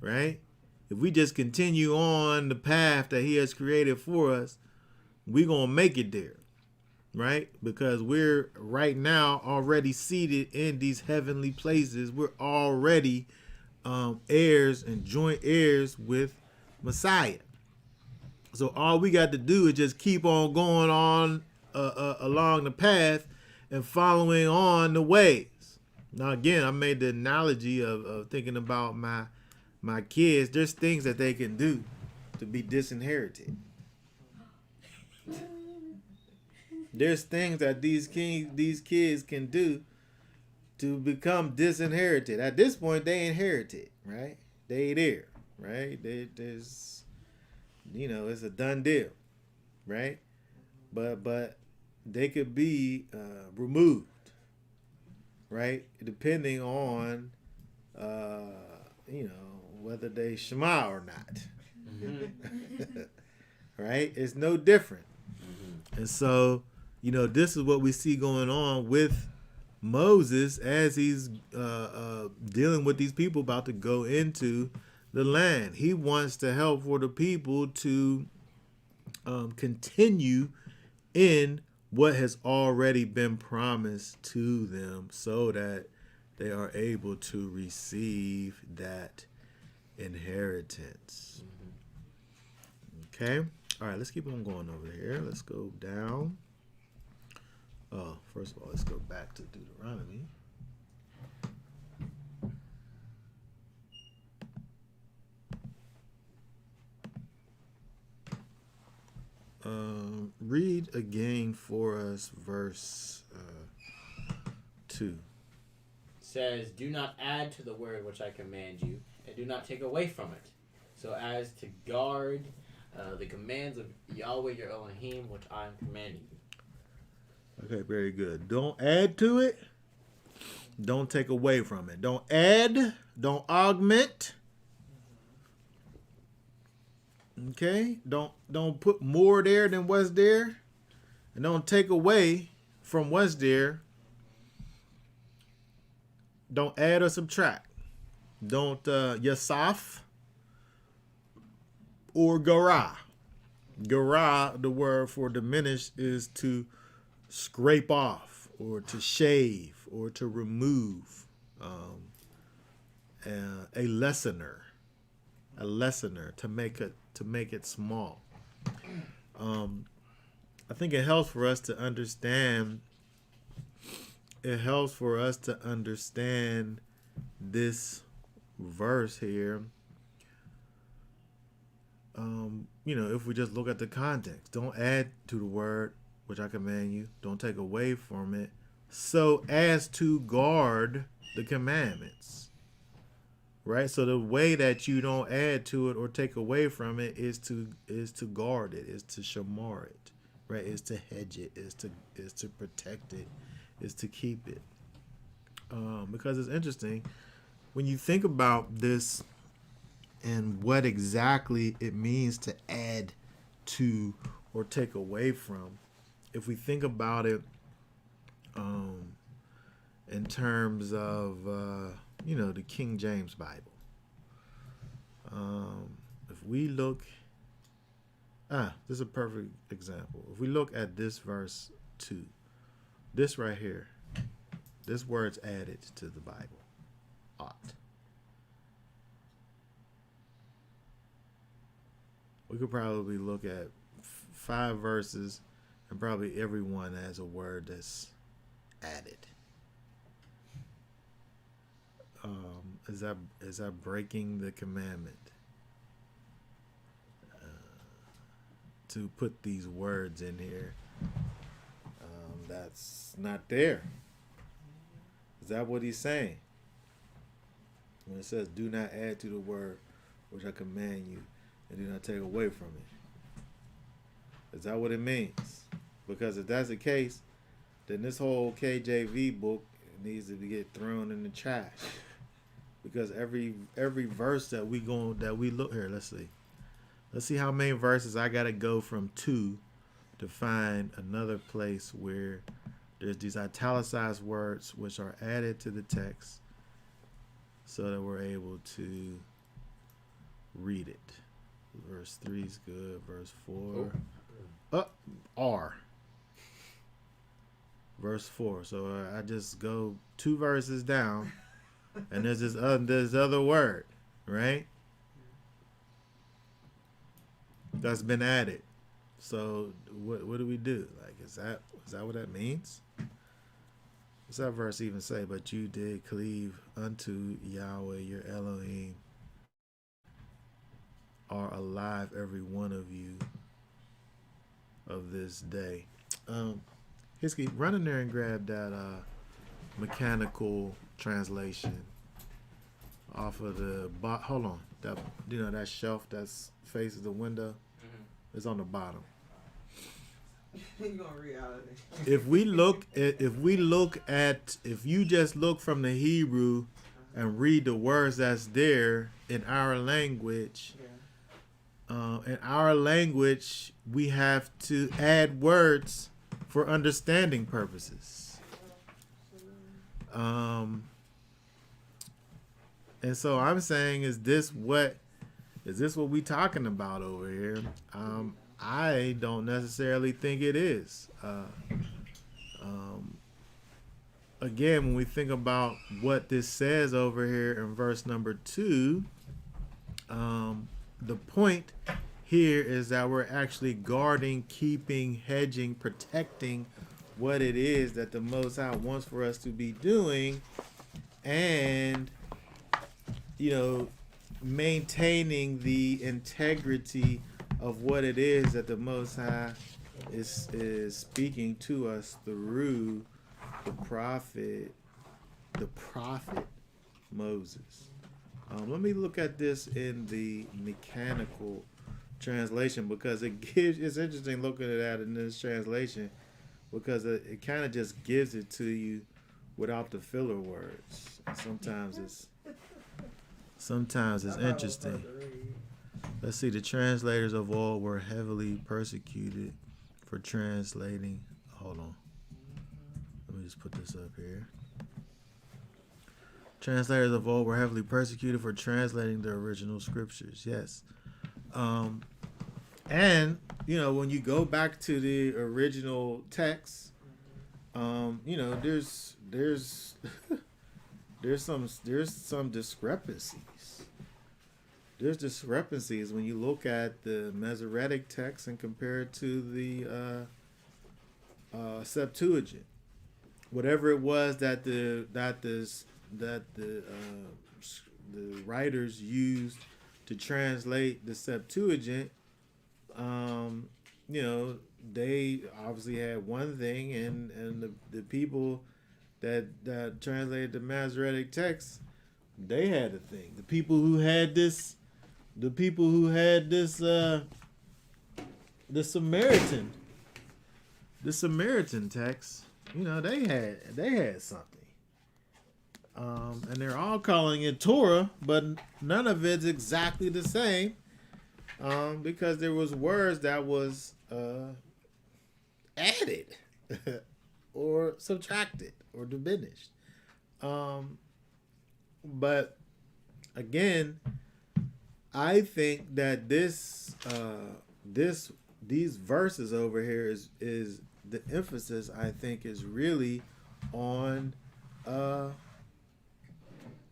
Right? If we just continue on the path that he has created for us, we're going to make it there. Right? Because we're right now already seated in these heavenly places. We're already heirs and joint heirs with Messiah. So all we got to do is just keep on going on along the path and following on the ways. Now, again, I made the analogy of thinking about my kids. There's things that they can do to be disinherited. There's things that these kids can do to become disinherited. At this point, they inherited, right? They there, right? There's, it's a done deal, right? But they could be removed, right? Depending on, whether they Shema or not, right? It's no different. And so, this is what we see going on with Moses as he's dealing with these people about to go into the land. He wants to help for the people to continue in what has already been promised to them so that they are able to receive that inheritance. Okay? All right, let's keep on going over here. Let's go down. First of all, let's go back to Deuteronomy. Read again for us verse 2. Says, do not add to the word which I command you, and do not take away from it, so as to guard the commands of Yahweh your Elohim, which I am commanding you. Okay, very good. Don't add to it. Don't take away from it. Don't add. Don't augment. Okay? Don't put more there than what's there. And don't take away from what's there. Don't add or subtract. Don't yasaf or gara. Gara, the word for diminish, is to scrape off or to shave or to remove. A lessener to make it small. I think it helps for us to understand. It helps for us to understand this verse here. If we just look at the context, don't add to the word which I command you. Don't take away from it, so as to guard the commandments. Right? So the way that you don't add to it or take away from it is to guard it, is to shamar it, right? Is to hedge it, is to protect it, is to keep it. Because it's interesting when you think about this and what exactly it means to add to or take away from. If we think about it in terms of the King James Bible, if we look, this is a perfect example. If we look at this verse 2, this right here, this word's added to the Bible, ought. We could probably look at 5 verses and probably everyone has a word that's added. Is that breaking the commandment to put these words in here that's not there? Is that what he's saying when it says do not add to the word which I command you and do not take away from it? Is that what it means? Because if that's the case, then this whole KJV book needs to get thrown in the trash. Because every verse that we look here, let's see how many verses I gotta go from 2 to find another place where there's these italicized words which are added to the text so that we're able to read it. Verse 3 is good. Verse 4. R. Verse 4. So I just go 2 verses down, and there's this other word, right? That's been added. So what do we do? Like, is that what that means? What's that verse even say? But you did cleave unto Yahweh your Elohim, are alive every one of you of this day. Hiskey, run in there and grab that mechanical translation off of the hold on, that that shelf that's faces the window. It's on the bottom. You're gonna read out of it. If you just look from the Hebrew and read the words that's there in our language, we have to add words for understanding purposes. And so I'm saying, is this what we talking about over here? I don't necessarily think it is. Again, when we think about what this says over here in verse number 2, the point here is that we're actually guarding, keeping, hedging, protecting what it is that the Most High wants for us to be doing, and maintaining the integrity of what it is that the Most High is speaking to us through the prophet Moses. Let me look at this in the mechanical translation, because it's interesting looking at that in this translation, because it kind of just gives it to you without the filler words. Sometimes it's interesting. Let's see. The translators of old were heavily persecuted for translating. Hold on. Let me just put this up here. Translators of old were heavily persecuted for translating the original scriptures. Yes. And when you go back to the original text, there's some discrepancies. There's discrepancies when you look at the Masoretic text and compare it to the Septuagint. Whatever it was that the writers used to translate the Septuagint, they obviously had one thing, and the people that translated the Masoretic text, they had a thing. The people who had this the Samaritan text, they had something. And they're all calling it Torah, but none of it's exactly the same, because there was words that was added or subtracted or diminished. But again, I think that these verses over here is the emphasis, I think, is really on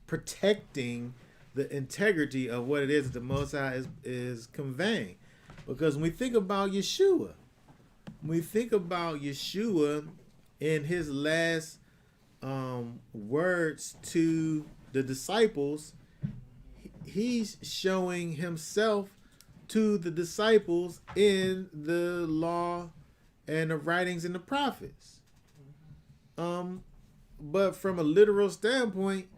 protecting the integrity of what it is that the Most High is conveying. Because when we think about Yeshua, in his last words to the disciples, he's showing himself to the disciples in the law and the writings and the prophets. But from a literal standpoint,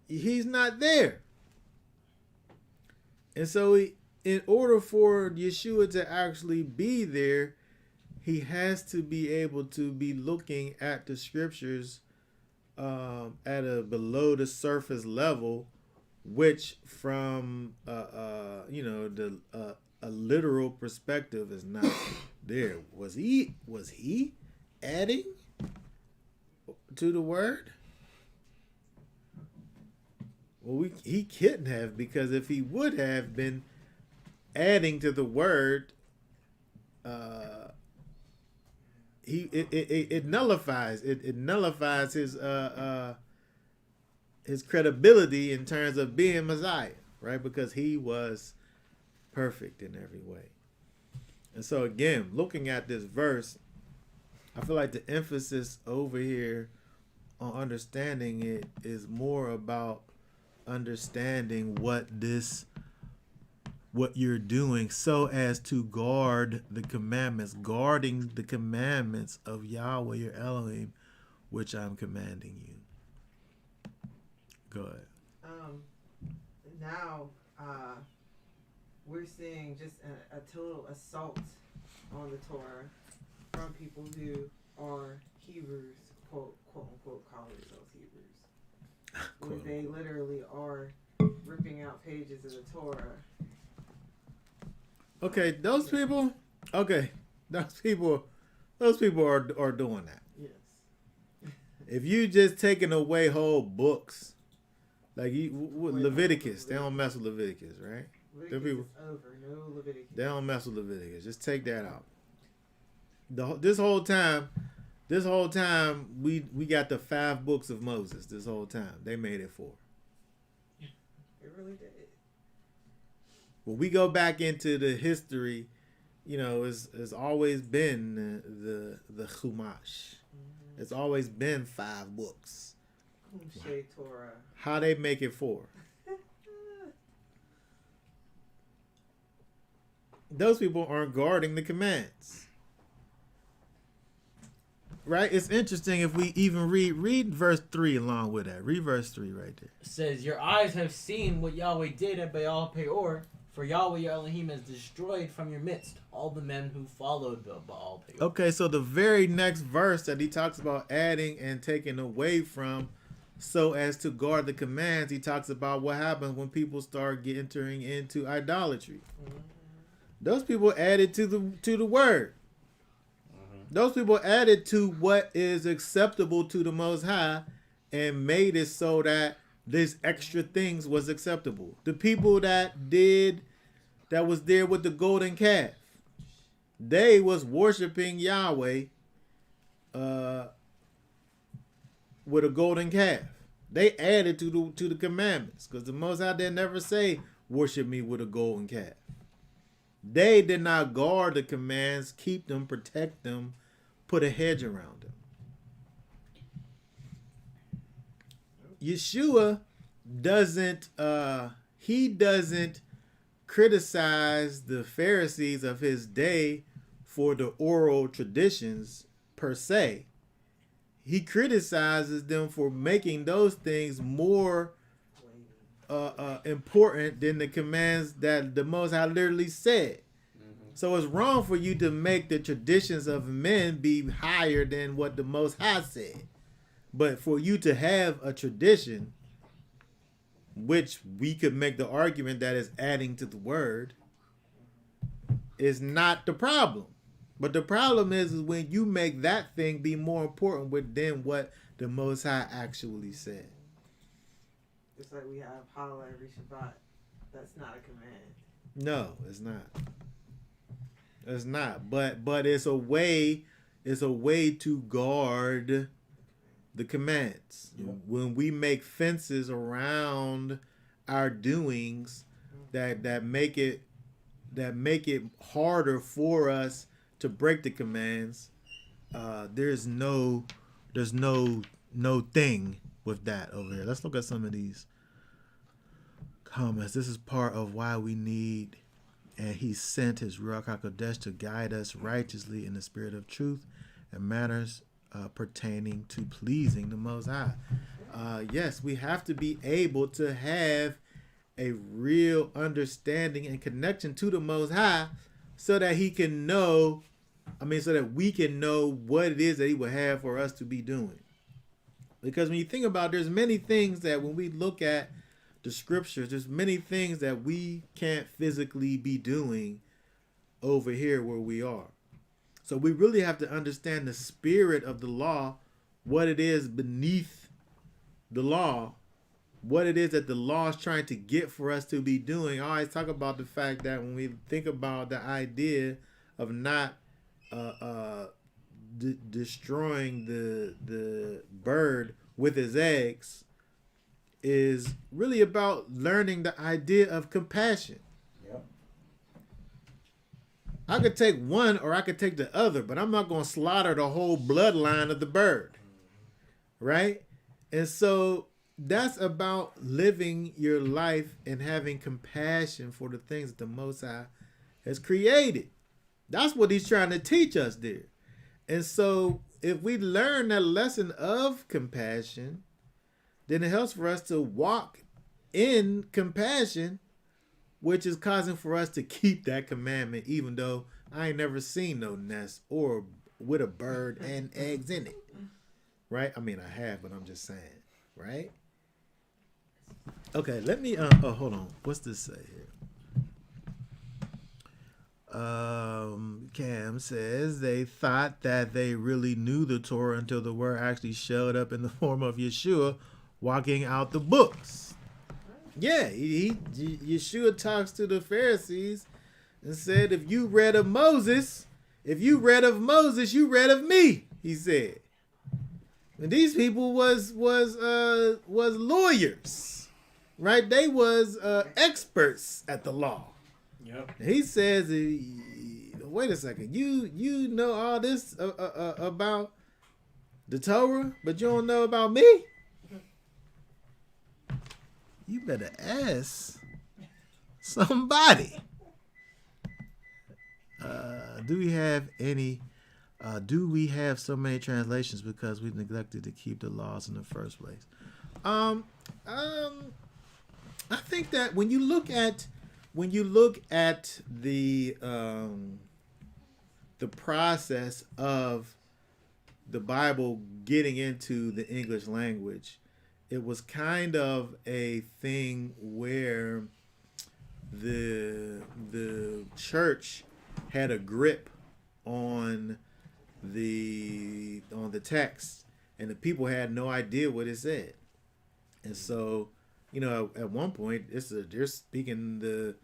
he's not there. And so in order for Yeshua to actually be there, he has to be able to be looking at the scriptures at a below the surface level, which from the a literal perspective is not there. Was he adding to the word? Well, he couldn't have, because if he would have been adding to the word, it nullifies his credibility in terms of being Messiah, right? Because he was perfect in every way. And so again, looking at this verse, I feel like the emphasis over here on understanding it is more about understanding what you're doing so as to guard the commandments, guarding the commandments of Yahweh your Elohim, which I'm commanding you. Go ahead. Now we're seeing just a total assault on the Torah from people who are Hebrews, quote unquote, call themselves Hebrews. Where they literally are ripping out pages of the Torah. Okay, those people are doing that. Yes. If you just taking away whole books, like Leviticus, they don't mess with Leviticus, right? Leviticus is over. No Leviticus. They don't mess with Leviticus. Just take that out. This whole time, we got the 5 books of Moses. This whole time, they made it 4. It really did. When we go back into the history, it's always been the Chumash. Mm-hmm. It's always been 5 books. Torah. How they make it 4? Those people aren't guarding the commands. Right? It's interesting if we even read verse 3 along with that. Read verse 3 right there. It says, your eyes have seen what Yahweh did at Baal Peor, for Yahweh your Elohim has destroyed from your midst all the men who followed Baal Peor. Okay, so the very next verse that he talks about adding and taking away from so as to guard the commands, he talks about what happens when people start entering into idolatry. Mm-hmm. Those people added to the word. Mm-hmm. Those people added to what is acceptable to the Most High and made it so that this extra things was acceptable. The people that was there with the golden calf, they was worshiping Yahweh with a golden calf. They added to the commandments, because the Most High didn't never say worship me with a golden calf. They did not guard the commands, keep them, protect them, put a hedge around them. Yeshua doesn't criticize the Pharisees of his day for the oral traditions per se. He criticizes them for making those things more important than the commands that the Most High literally said. Mm-hmm. So it's wrong for you to make the traditions of men be higher than what the Most High said. But for you to have a tradition, which we could make the argument that is adding to the word, is not the problem. But the problem is when you make that thing be more important than what the Most High actually said. It's like we have Halal every Shabbat. That's not a command. No, it's not. It's not. But it's a way to guard the commands. Yeah. When we make fences around our doings that make it harder for us to break the commands, there's no thing with that over here. Let's look at some of these comments. This is part of why we need, and he sent his Ruach HaKodesh to guide us righteously in the spirit of truth and matters pertaining to pleasing the Most High. Yes, we have to be able to have a real understanding and connection to the Most High so that he can know so that we can know what it is that he would have for us to be doing. Because when you think about it, there's many things that when we look at the scriptures, there's many things that we can't physically be doing over here where we are. So we really have to understand the spirit of the law, what it is beneath the law, what it is that the law is trying to get for us to be doing. I always talk about the fact that when we think about the idea of not destroying the bird with his eggs, is really about learning the idea of compassion. Yep. I could take one or I could take the other, but I'm not going to slaughter the whole bloodline of the bird. Right? And so that's about living your life and having compassion for the things that the Most High has created. That's what he's trying to teach us there. And so if we learn that lesson of compassion, then it helps for us to walk in compassion, which is causing for us to keep that commandment, even though I ain't never seen no nest or with a bird and eggs in it. Right? I mean, I have, but I'm just saying. Right? Okay, let me, hold on. What's this say here? Cam says they thought that they really knew the Torah until the word actually showed up in the form of Yeshua walking out the books. Yeah, Yeshua talks to the Pharisees and said, if you read of Moses, you read of me, he said. And these people was lawyers, right? They was experts at the law. Yep. He says, wait a second, you know all this about the Torah, but you don't know about me? You better ask somebody. Do we have so many translations because we neglected to keep the laws in the first place? I think that when you look at the process of the Bible getting into the English language, it was kind of a thing where the church had a grip on the text, and the people had no idea what it said. And so, at one point, they're speaking the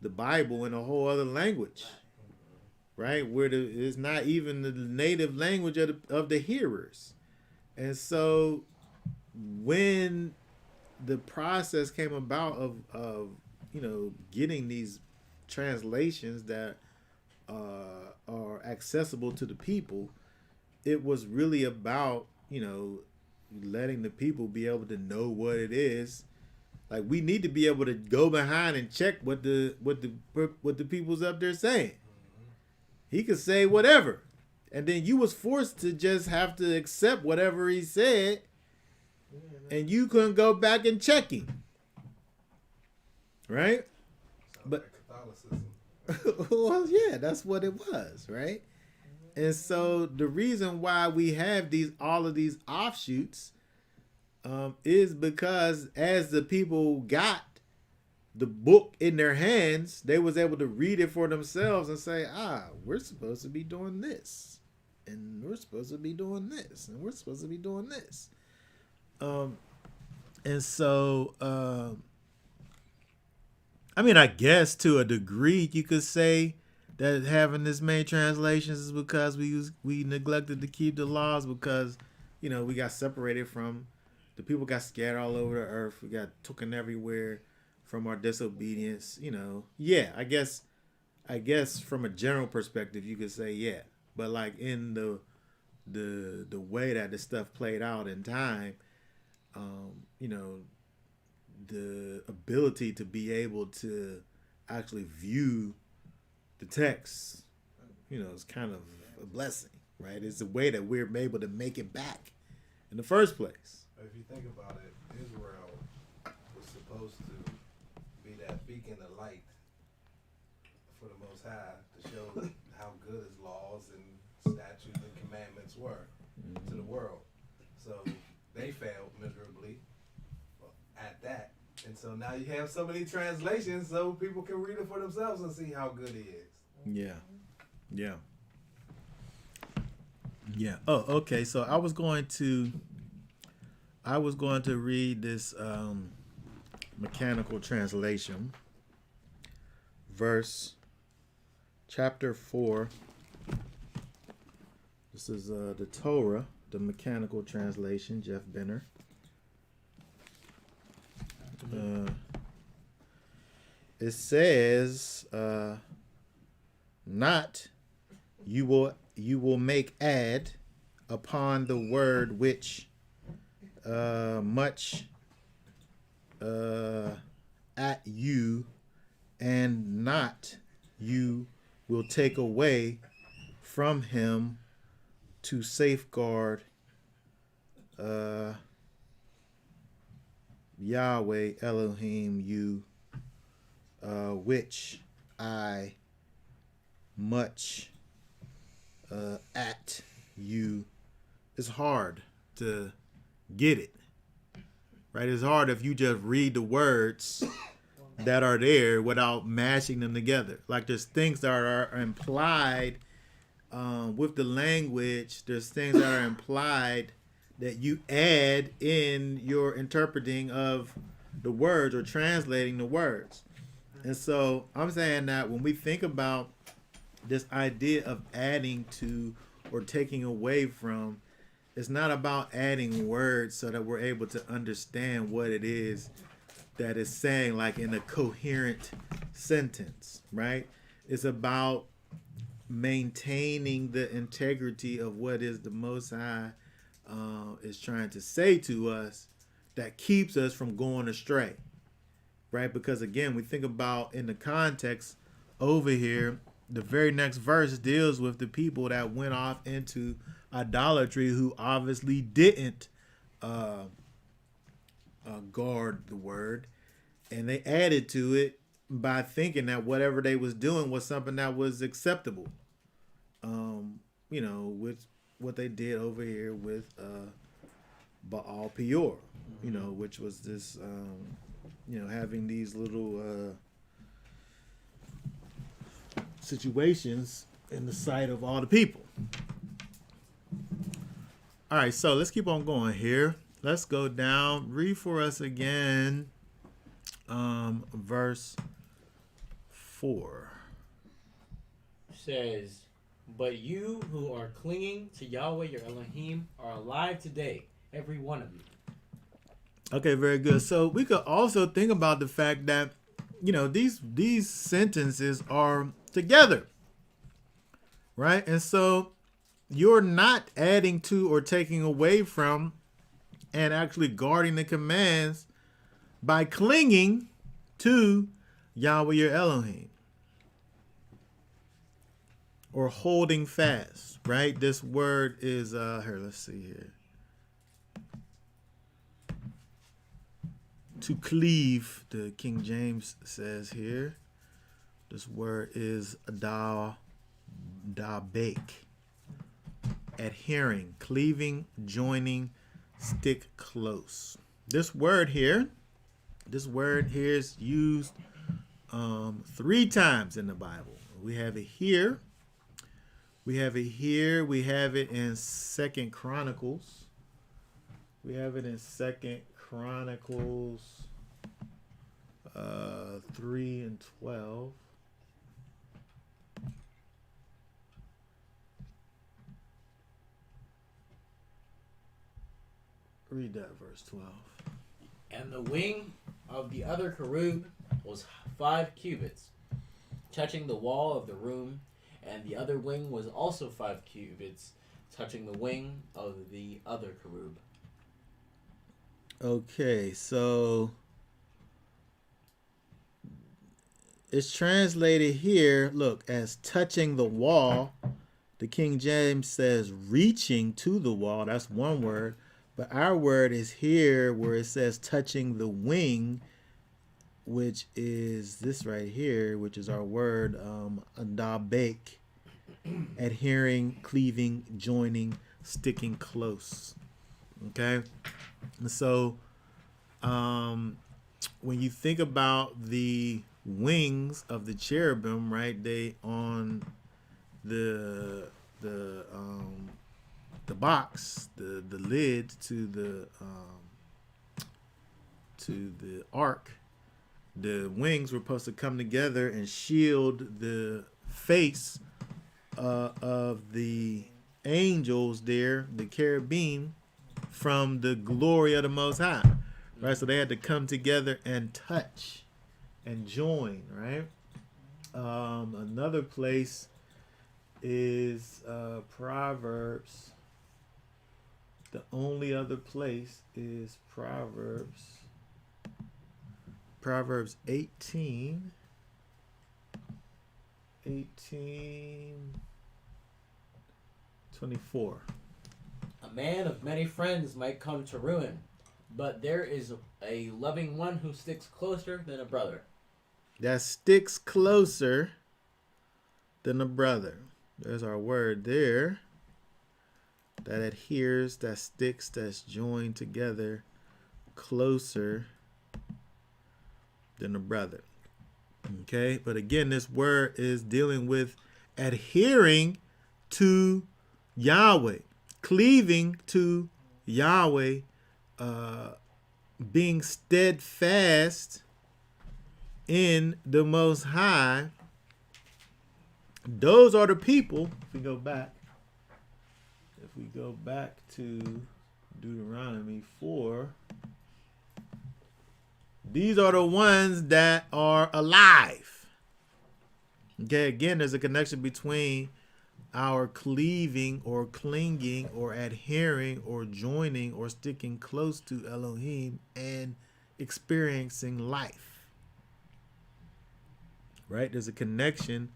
Bible in a whole other language, right? Where it's not even the native language of the hearers. And so when the process came about of getting these translations that are accessible to the people, it was really about letting the people be able to know what it is. Like, we need to be able to go behind and check what the people's up there saying. He could say whatever, and then you was forced to just have to accept whatever he said, and you couldn't go back and check him. Right? But Catholicism. well, yeah, that's what it was, right? And so the reason why we have all of these offshoots is because as the people got the book in their hands, they was able to read it for themselves and say, we're supposed to be doing this, and we're supposed to be doing this, and we're supposed to be doing this. And so, I guess to a degree you could say that having this many translations is because we neglected to keep the laws, because we got separated from the people, got scattered all over the earth, we got taken everywhere from our disobedience. Yeah, I guess from a general perspective you could say yeah, but like in the way that the stuff played out in time, the ability to be able to actually view the text, is kind of a blessing, right? It's the way that we're able to make it back in the first place. If you think about it, Israel was supposed to be that beacon of light for the Most High to show how good his laws and statutes and commandments were to the world. So they failed miserably at that. And so now you have so many translations so people can read it for themselves and see how good he is. Yeah. Yeah. Yeah. Oh, okay. So I was going to read this mechanical translation. Chapter 4. This is the Torah, the mechanical translation, Jeff Benner. It says, not you will make add upon the word which much at you, and not you will take away from him to safeguard Yahweh Elohim you, which I much at you. It's hard to get it, right? It's hard if you just read the words that are there without mashing them together. Like there's things that are implied with the language. There's things that are implied that you add in your interpreting of the words or translating the words. And so I'm saying that when we think about this idea of adding to or taking away from, it's not about adding words so that we're able to understand what it is that it's saying, like in a coherent sentence, right? It's about maintaining the integrity of what is the Most High is trying to say to us, that keeps us from going astray, right? Because again, we think about in the context over here, the very next verse deals with the people that went off into idolatry, who obviously didn't guard the word, and they added to it by thinking that whatever they was doing was something that was acceptable. With what they did over here with Baal Peor, which was this, having these little situations in the sight of all the people. All right, so let's keep on going here. Let's go down. Read for us again, verse 4. Says, but you who are clinging to Yahweh your Elohim are alive today, every one of you. Okay, very good. So we could also think about the fact that, these sentences are together, right? And so you're not adding to or taking away from and actually guarding the commands by clinging to Yahweh your Elohim, or holding fast, right? This word is here, let's see here. To cleave, the King James says here. This word is dabek. Adhering, cleaving, joining, stick close. This word here is used 3 times in the Bible. We have it here. We have it in 2 Chronicles. We have it in 2 Chronicles 3 and 12. Read that verse 12. And the wing of the other cherub was 5 cubits, touching the wall of the room, and the other wing was also 5 cubits, touching the wing of the other cherub. Okay, so it's translated here, look, as touching the wall. The King James says reaching to the wall. That's one word. But our word is here where it says touching the wing, which is this right here, which is our word, dabek. adhering, cleaving, joining, sticking close. Okay? And so when you think about the wings of the cherubim, right, they on the box, the lid to the ark, the wings were supposed to come together and shield the face of the angels there, the cherubim, from the glory of the Most High, right? So they had to come together and touch and join, right? Another place is Proverbs. The only other place is Proverbs 18, 24. A man of many friends might come to ruin, but there is a loving one who sticks closer than a brother. That sticks closer than a brother. There's our word there. That adheres, that sticks, that's joined together closer than a brother. Okay, but again, this word is dealing with adhering to Yahweh, cleaving to Yahweh, being steadfast in the Most High. Those are the people. If we go back to Deuteronomy 4, these are the ones that are alive. Okay, again, there's a connection between our cleaving or clinging or adhering or joining or sticking close to Elohim and experiencing life. Right? There's a connection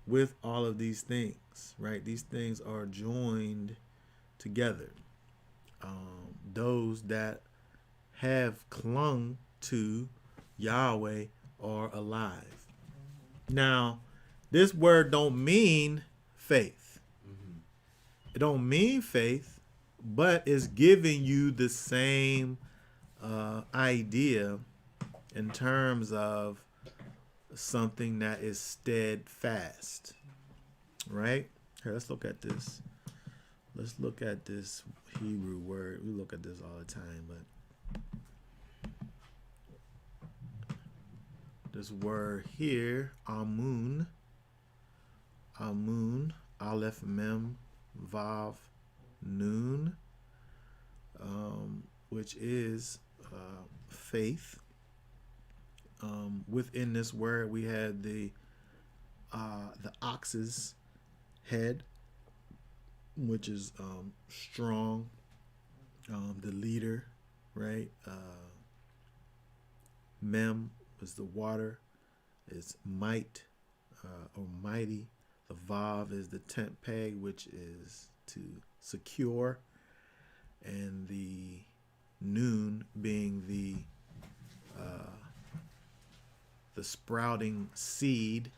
with all of these things, right? These things are joined together. Those that have clung to Yahweh are alive. Now, this word don't mean faith. It don't mean faith, but it's giving you the same idea in terms of something that is steadfast, right? Here, let's look at this. Let's look at this Hebrew word. We look at this all the time, but this word here, amun, aleph, mem, vav, nun, which is faith. Within this word, we had the ox's head, which is strong, the leader, right? Mem is the water, is might or mighty. The vav is the tent peg, which is to secure, and the nun being the sprouting seed,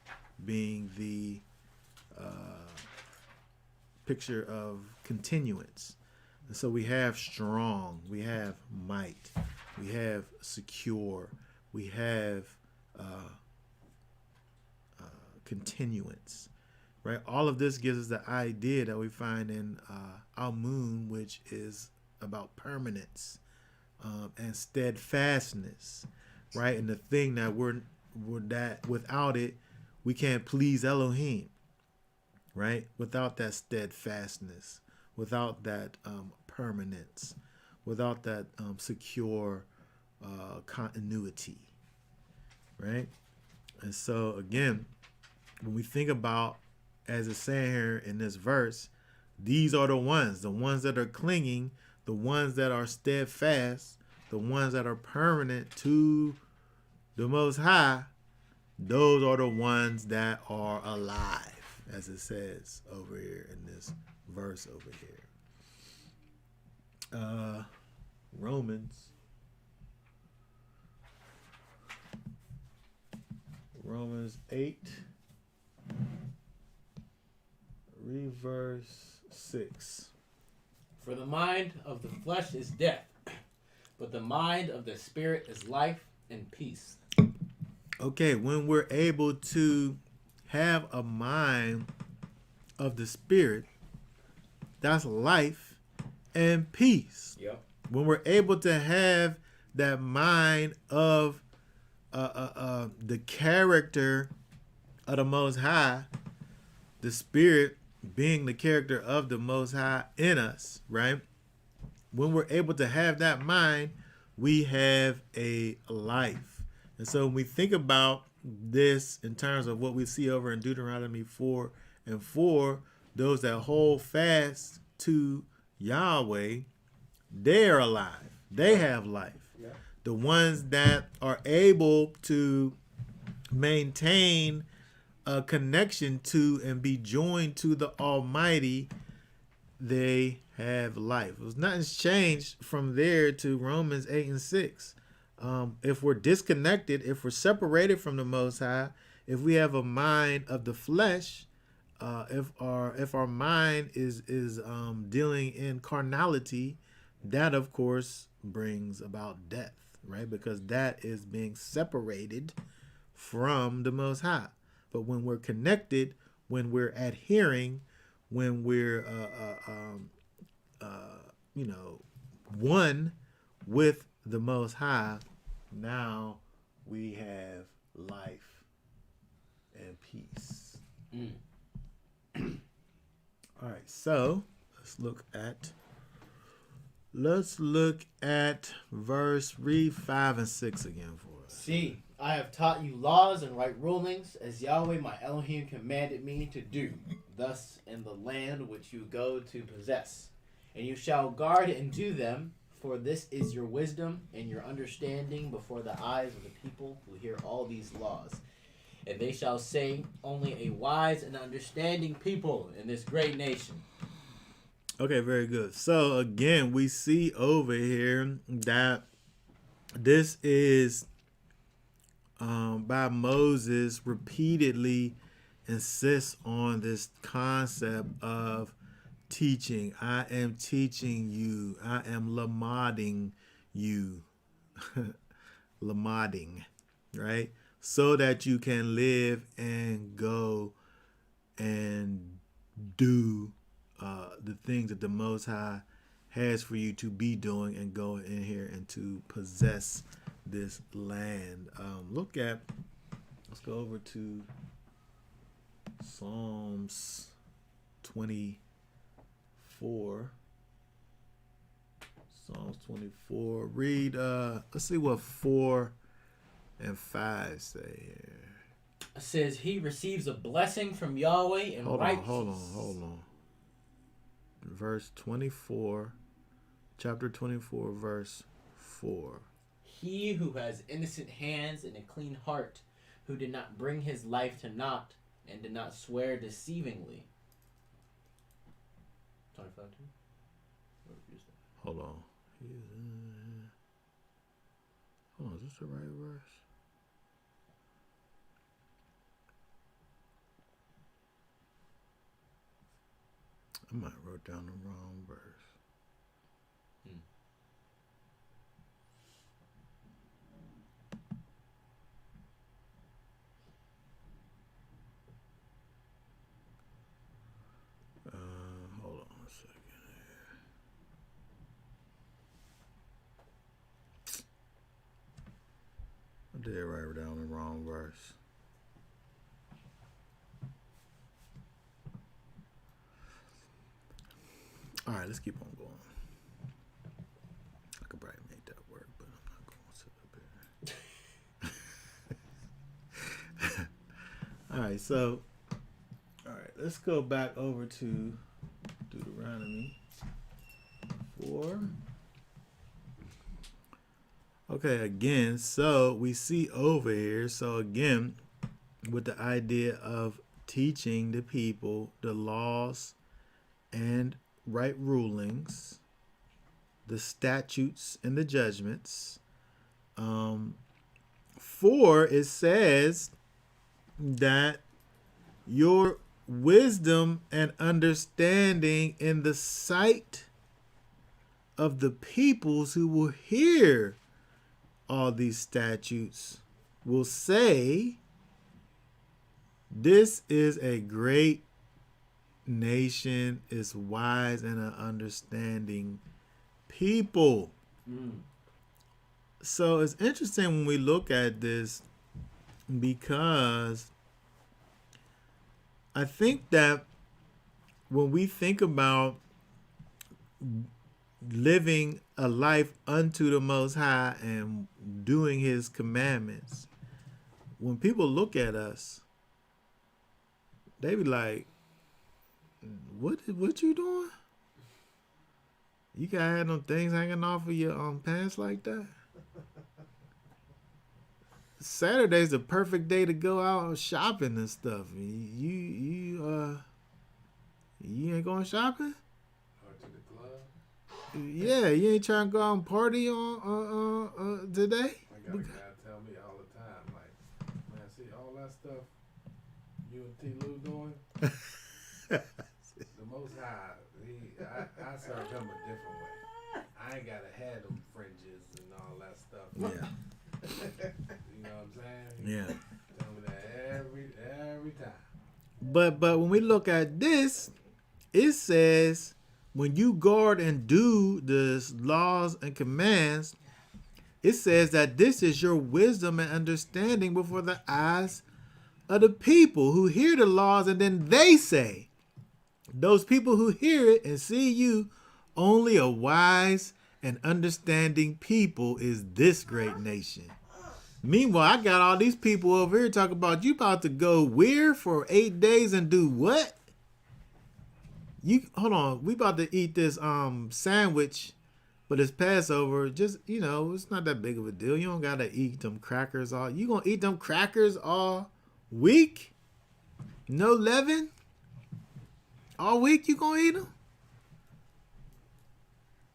being the picture of continuance. And so we have strong, we have might, we have secure, we have continuance, right? All of this gives us the idea that we find in Amun, which is about permanence and steadfastness, right? And the thing that we're that without it, we can't please Elohim, right? Without that steadfastness, without that permanence, without that secure continuity, right? And so again, when we think about, as it's saying here in this verse, these are the ones that are clinging, the ones that are steadfast, the ones that are permanent to the Most High. Those are the ones that are alive, as it says over here in this verse over here. Romans 8. verse 6. For the mind of the flesh is death, but the mind of the spirit is life and peace. Okay, when we're able to have a mind of the spirit, that's life and peace. Yep. When we're able to have that mind of the character of the Most High, the Spirit being the character of the Most High in us, right? When we're able to have that mind, we have a life. And so when we think about this in terms of what we see over in Deuteronomy 4 and 4, those that hold fast to Yahweh, they are alive. They have life. Yeah. The ones that are able to maintain a connection to and be joined to the Almighty, they have life. Nothing's changed from there to Romans 8 and 6. If we're disconnected, if we're separated from the Most High, if we have a mind of the flesh, if our mind is dealing in carnality, that of course brings about death, right? Because that is being separated from the Most High. But when we're connected, when we're adhering, when we're one with the Most High, now we have life and peace. All right, so let's look at read 5 and 6 again for us. See, I have taught you laws and right rulings, as Yahweh my Elohim commanded me to do, thus in the land which you go to possess. And you shall guard and do them, for this is your wisdom and your understanding before the eyes of the people who hear all these laws. And they shall say, only a wise and understanding people in this great nation. Okay, very good. So again, we see over here that this is by Moses repeatedly insists on this concept of teaching. I am teaching you. I am lamading you. Lamading, right? So that you can live and go and do the things that the Most High has for you to be doing and go in here and to possess this land. Let's go over to Psalms 24. Psalms 24. Read, let's see what 4 and 5 say here. It says, he receives a blessing from Yahweh and righteousness. Hold on. Verse 24, chapter 24, verse 4. He who has innocent hands and a clean heart, who did not bring his life to naught and did not swear deceivingly. 25 too? Hold on. Hold on, is this the right verse? I might have wrote down the wrong verse. Hold on a second here. I did write down the wrong verse. All right, let's keep on going. I could probably make that work, but I'm not going to sit up here. All right, so, let's go back over to Deuteronomy 4. Okay, again, so we see over here, so again, with the idea of teaching the people the laws and right rulings, the statutes and the judgments. 4, it says that your wisdom and understanding in the sight of the peoples who will hear all these statutes, will say, this is a great nation, is wise and an understanding people. So it's interesting when we look at this, because I think that when we think about living a life unto the Most High and doing His commandments, when people look at us, they be like, what you doing? You gotta have them things hanging off of your pants like that? Saturday's the perfect day to go out shopping and stuff. You ain't going shopping? Or to the club. Yeah, you ain't trying to go out and party on today? I got a guy tell me all the time, like, man, see all that stuff you and T. Lou doing? The Most High, I serve him a different way. I ain't gotta have them fringes and all that stuff. Yeah. You know what I'm saying? Yeah. Tell me that every time. But when we look at this, it says when you guard and do the laws and commands, it says that this is your wisdom and understanding before the eyes of the people who hear the laws, and then they say, those people who hear it and see you, only a wise and understanding people is this great nation. Meanwhile, I got all these people over here talking about you about to go where for 8 days and do what? You hold on, we about to eat this sandwich, but it's Passover. Just, it's not that big of a deal. You don't gotta eat them crackers all. You gonna eat them crackers all week? No leaven? All week you gonna eat them?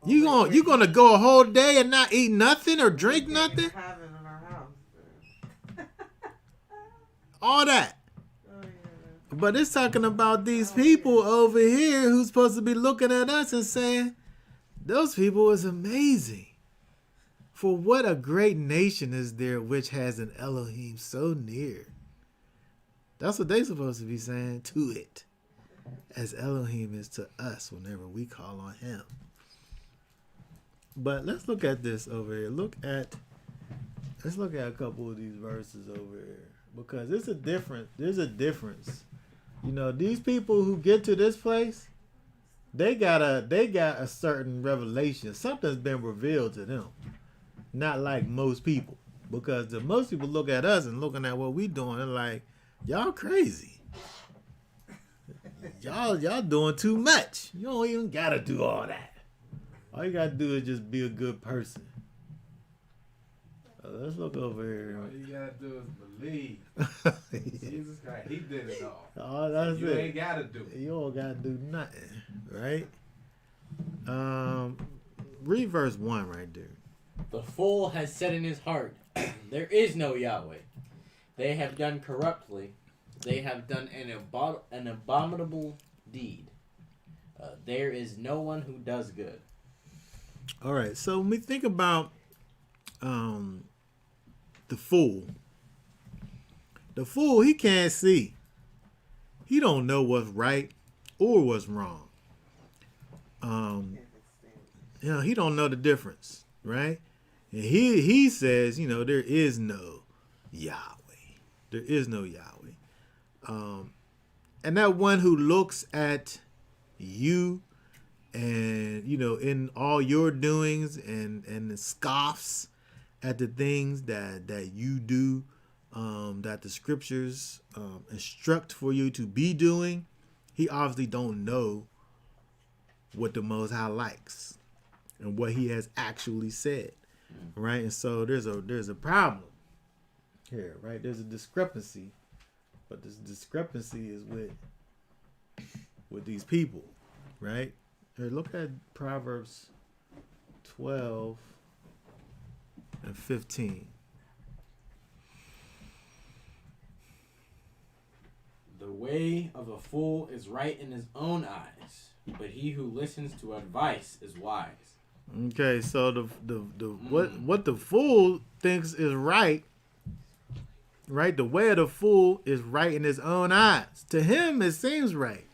You gonna go a whole day and not eat nothing or drink nothing? Having in our house. All that. Oh, yeah. But it's talking about these people over here who's supposed to be looking at us and saying, those people is amazing. For what a great nation is there which has an Elohim so near. That's what they supposed to be saying to it, as Elohim is to us whenever we call on Him. But let's look at this over here. Let's look at a couple of these verses over here, because there's a difference. These people who get to this place, they got a certain revelation. Something's been revealed to them. Not like most people. Because most people look at us and looking at what we doing, they're like, y'all crazy. Y'all doing too much. You don't even gotta do all that. All you gotta do is just be a good person. Let's look over here. All you gotta do is believe. Jesus Christ, He did it all. Oh, that's you it. ain't gotta do it. You don't gotta do nothing, right? Read verse 1 right there. The fool has said in his heart, there is no Yahweh. They have done corruptly. They have done an abominable deed. There is no one who does good. All right, so when we think about the fool, he can't see. He don't know what's right or what's wrong. He don't know the difference, right? And he says, there is no Yahweh. There is no Yahweh. And that one who looks at you and, in all your doings and scoffs at the things that you do, that the scriptures instruct for you to be doing, he obviously don't know what the Most High likes and what He has actually said, right? And so there's a problem here, right? There's a discrepancy, but this discrepancy is with these people, right? Here, look at Proverbs 12 and 15. The way of a fool is right in his own eyes, but he who listens to advice is wise. Okay, so what the fool thinks is right, the way of the fool is right in his own eyes. To him, it seems right.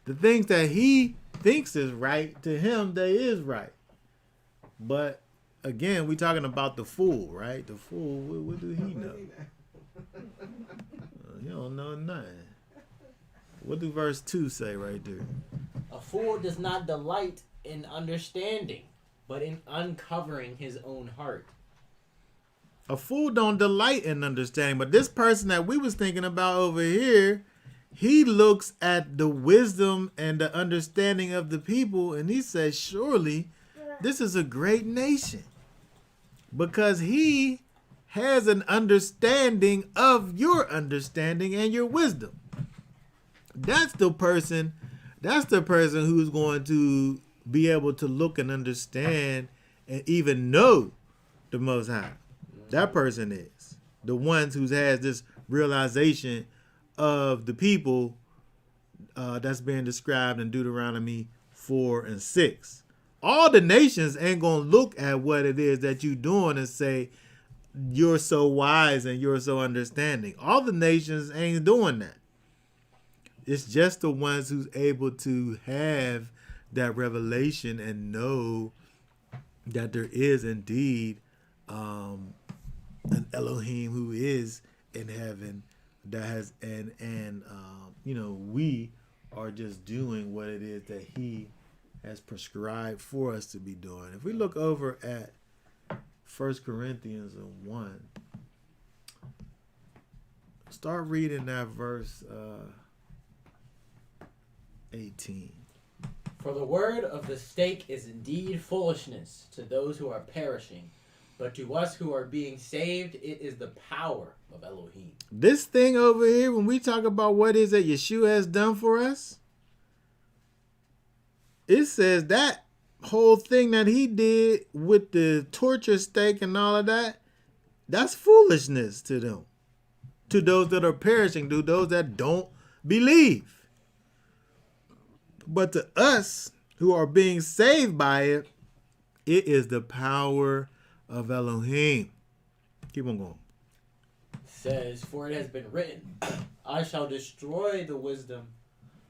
The things that he thinks is right, to him, they is right. But again, we talking about the fool, right? The fool, what do he know? He don't know nothing. What do verse 2 say right there? A fool does not delight in understanding, but in uncovering his own heart. A fool don't delight in understanding, but this person that we was thinking about over here, he looks at the wisdom and the understanding of the people, and he says, surely this is a great nation, because he has an understanding of your understanding and your wisdom. That's the person who's going to be able to look and understand and even know the Most High. That person is the ones who has this realization of the people that's being described in Deuteronomy 4 and 6. All the nations ain't going to look at what it is that you're doing and say, you're so wise and you're so understanding. All the nations ain't doing that. It's just the ones who's able to have that revelation and know that there is indeed an Elohim who is in heaven, that has we are just doing what it is that he has prescribed for us to be doing. If we look over at 1 Corinthians 1, start reading that verse 18. For the word of the stake is indeed foolishness to those who are perishing, but to us who are being saved, it is the power of Elohim. This thing over here, when we talk about what is it Yeshua has done for us, it says that whole thing that he did with the torture stake and all of that, that's foolishness to them, to those that are perishing, to those that don't believe. But to us who are being saved by it, it is the power of Elohim. Keep on going. Says, for it has been written, I shall destroy the wisdom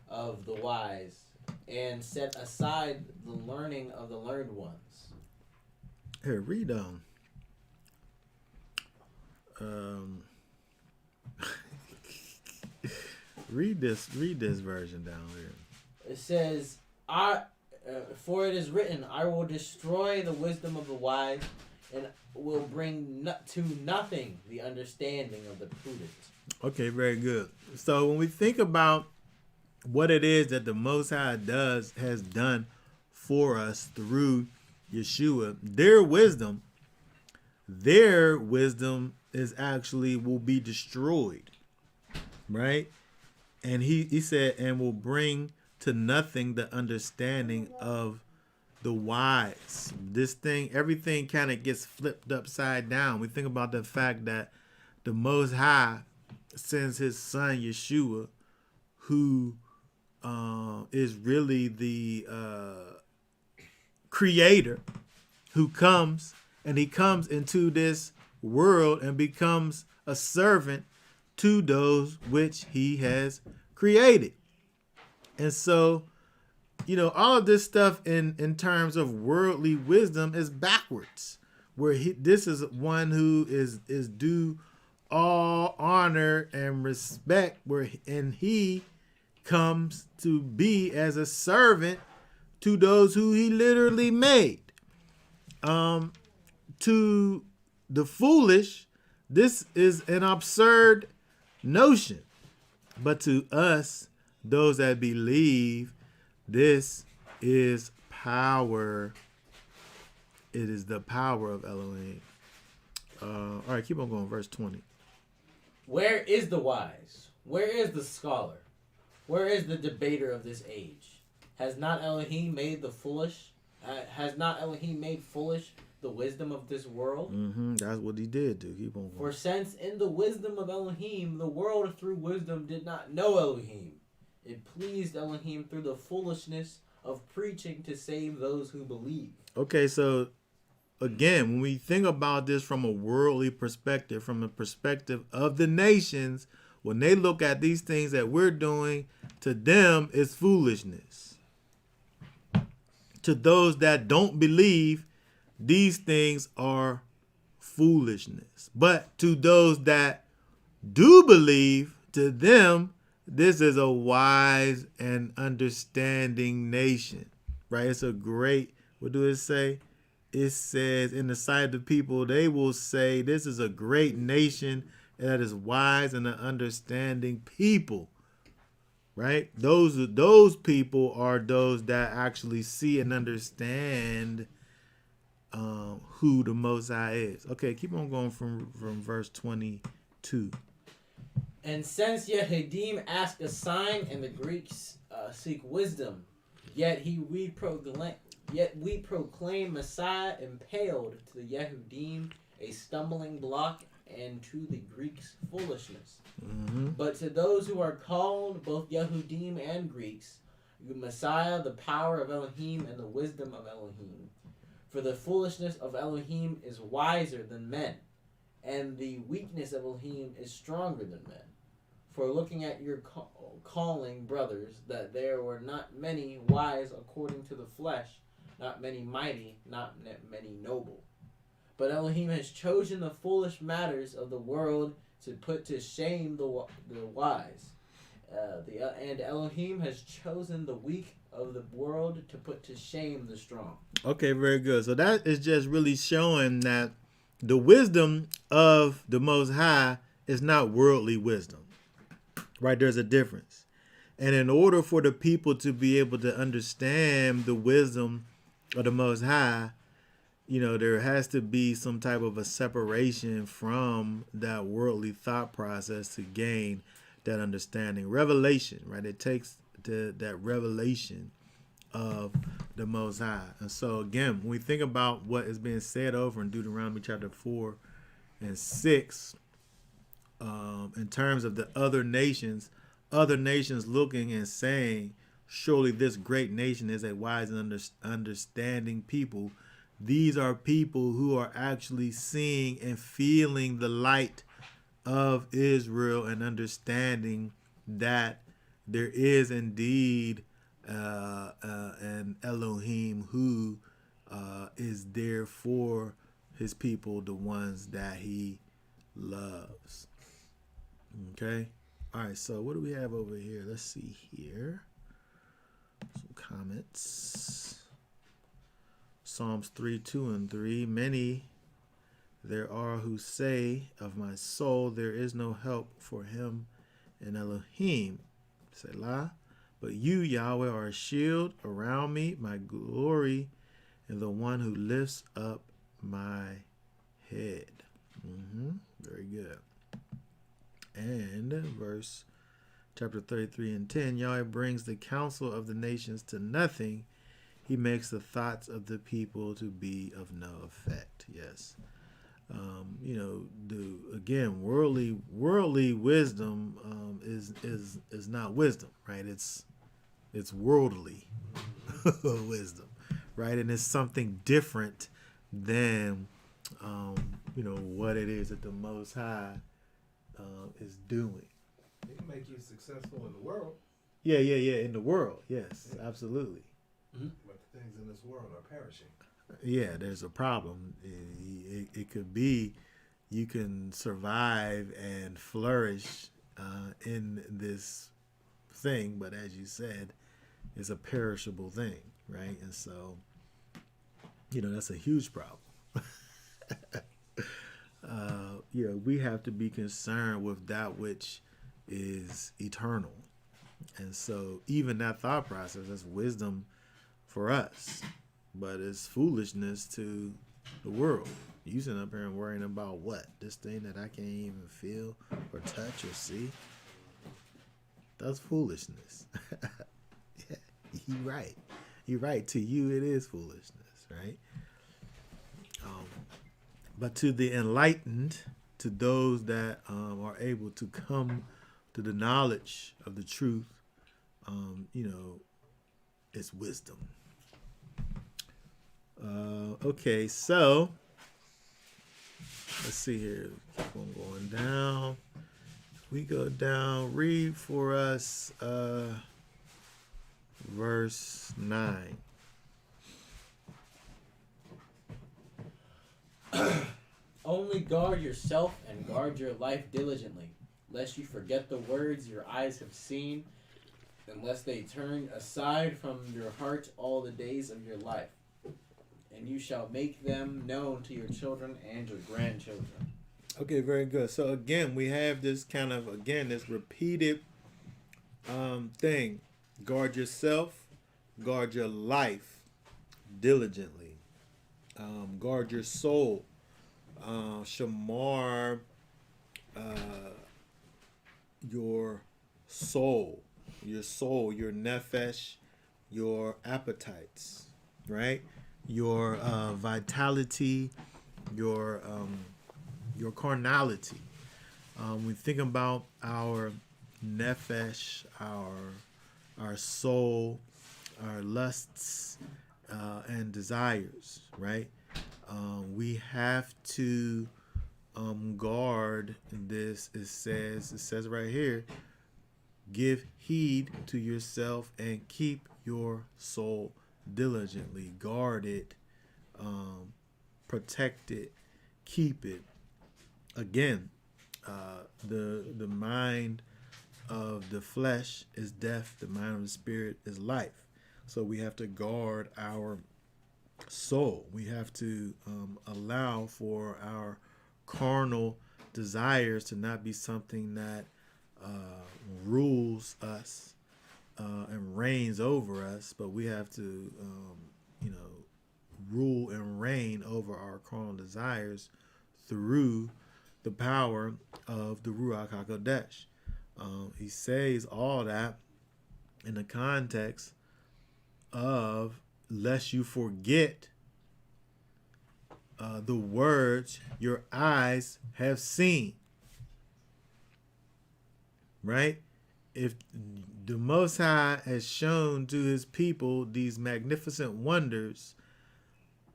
of the wise and set aside the learning of the learned ones. Here, read read this version down here. It says, for it is written, I will destroy the wisdom of the wise and will bring to nothing the understanding of the prudent. Okay, very good. So when we think about what it is that the Most High has done for us through Yeshua, their wisdom is actually will be destroyed, right? And he said, and will bring to nothing the understanding of the wise. This thing, everything kind of gets flipped upside down. We think about the fact that the Most High sends his son Yeshua, who is really the creator, who comes into this world and becomes a servant to those which he has created. And so, all of this stuff in terms of worldly wisdom is backwards, where this is one who is due all honor and respect, and he comes to be as a servant to those who he literally made. To the foolish, this is an absurd notion, but to us, those that believe, this is power. It is the power of Elohim. All right, keep on going. Verse 20. Where is the wise? Where is the scholar? Where is the debater of this age? Has not Elohim made foolish the wisdom of this world? That's what he did do. Keep on going. For since in the wisdom of Elohim, the world through wisdom did not know Elohim, it pleased Elohim through the foolishness of preaching to save those who believe. Okay, so again, when we think about this from a worldly perspective, from the perspective of the nations, when they look at these things that we're doing, to them it's foolishness. To those that don't believe, these things are foolishness. But to those that do believe, to them, this is a wise and understanding nation, right? It's a great, what do it say? It says, in the sight of the people, they will say, this is a great nation that is wise and an understanding people, right? Those people are those that actually see and understand who the Most High is. Okay, keep on going from verse 22. And since Yehudim ask a sign and the Greeks seek wisdom, yet we proclaim Messiah impaled to the Yehudim a stumbling block and to the Greeks foolishness. Mm-hmm. But to those who are called, both Yehudim and Greeks, the Messiah, the power of Elohim and the wisdom of Elohim. For the foolishness of Elohim is wiser than men, and the weakness of Elohim is stronger than men. For looking at your calling, brothers, that there were not many wise according to the flesh, not many mighty, not many noble. But Elohim has chosen the foolish matters of the world to put to shame the wise. And Elohim has chosen the weak of the world to put to shame the strong. Okay, very good. So that is just really showing that the wisdom of the Most High is not worldly wisdom, right? There's a difference. And in order for the people to be able to understand the wisdom of the Most High, there has to be some type of a separation from that worldly thought process to gain that understanding. Revelation, right? It takes that revelation of the Most High. And so again, when we think about what is being said over in Deuteronomy chapter 4 and 6, in terms of the other nations looking and saying, surely this great nation is a wise and understanding people. These are people who are actually seeing and feeling the light of Israel and understanding that there is indeed an Elohim who is there for his people, the ones that he loves. Okay. All right. So what do we have over here? Let's see here. Some comments. Psalms 3, 2, and 3. Many there are who say of my soul, there is no help for him in Elohim. Selah. But you, Yahweh, are a shield around me, my glory, and the one who lifts up my head. Very good. And verse chapter 33 and 10, Yahweh brings the counsel of the nations to nothing. He makes the thoughts of the people to be of no effect. Yes. Worldly wisdom is not wisdom, right? It's worldly wisdom, right? And it's something different than what it is that the Most High is doing. It can make you successful in the world. Yeah. In the world, yes, absolutely. But the things in this world are perishing. Yeah, there's a problem. It could be you can survive and flourish in this thing, but as you said, it's a perishable thing, right? And so, that's a huge problem. We have to be concerned with that which is eternal. And so even that thought process is wisdom for us, but it's foolishness to the world. You sitting up here and worrying about what? This thing that I can't even feel or touch or see? That's foolishness. Yeah, you're right. You're right. To you, it is foolishness, right? But to the enlightened, to those that are able to come to the knowledge of the truth, it's wisdom. Okay, so let's see here. Keep on going down. We go down. Read for us verse 9. Only guard yourself and guard your life diligently, lest you forget the words your eyes have seen, unless they turn aside from your heart all the days of your life. And you shall make them known to your children and your grandchildren. Okay, very good. So again, we have this kind of, this repeated thing. Guard yourself, guard your life diligently. Guard your soul. Shamar your soul, your nefesh, your appetites, right? Your vitality, your carnality. We think about our nefesh, our soul, our lusts and desires, right? We have to guard this. It says right here, give heed to yourself and keep your soul diligently. Guard it, protect it, keep it. Again, the mind of the flesh is death. The mind of the spirit is life. So we have to guard our soul. We have to allow for our carnal desires to not be something that rules us and reigns over us, but we have to, rule and reign over our carnal desires through the power of the Ruach HaKodesh. He says all that in the context of lest you forget the words your eyes have seen. Right? If the Most High has shown to his people these magnificent wonders,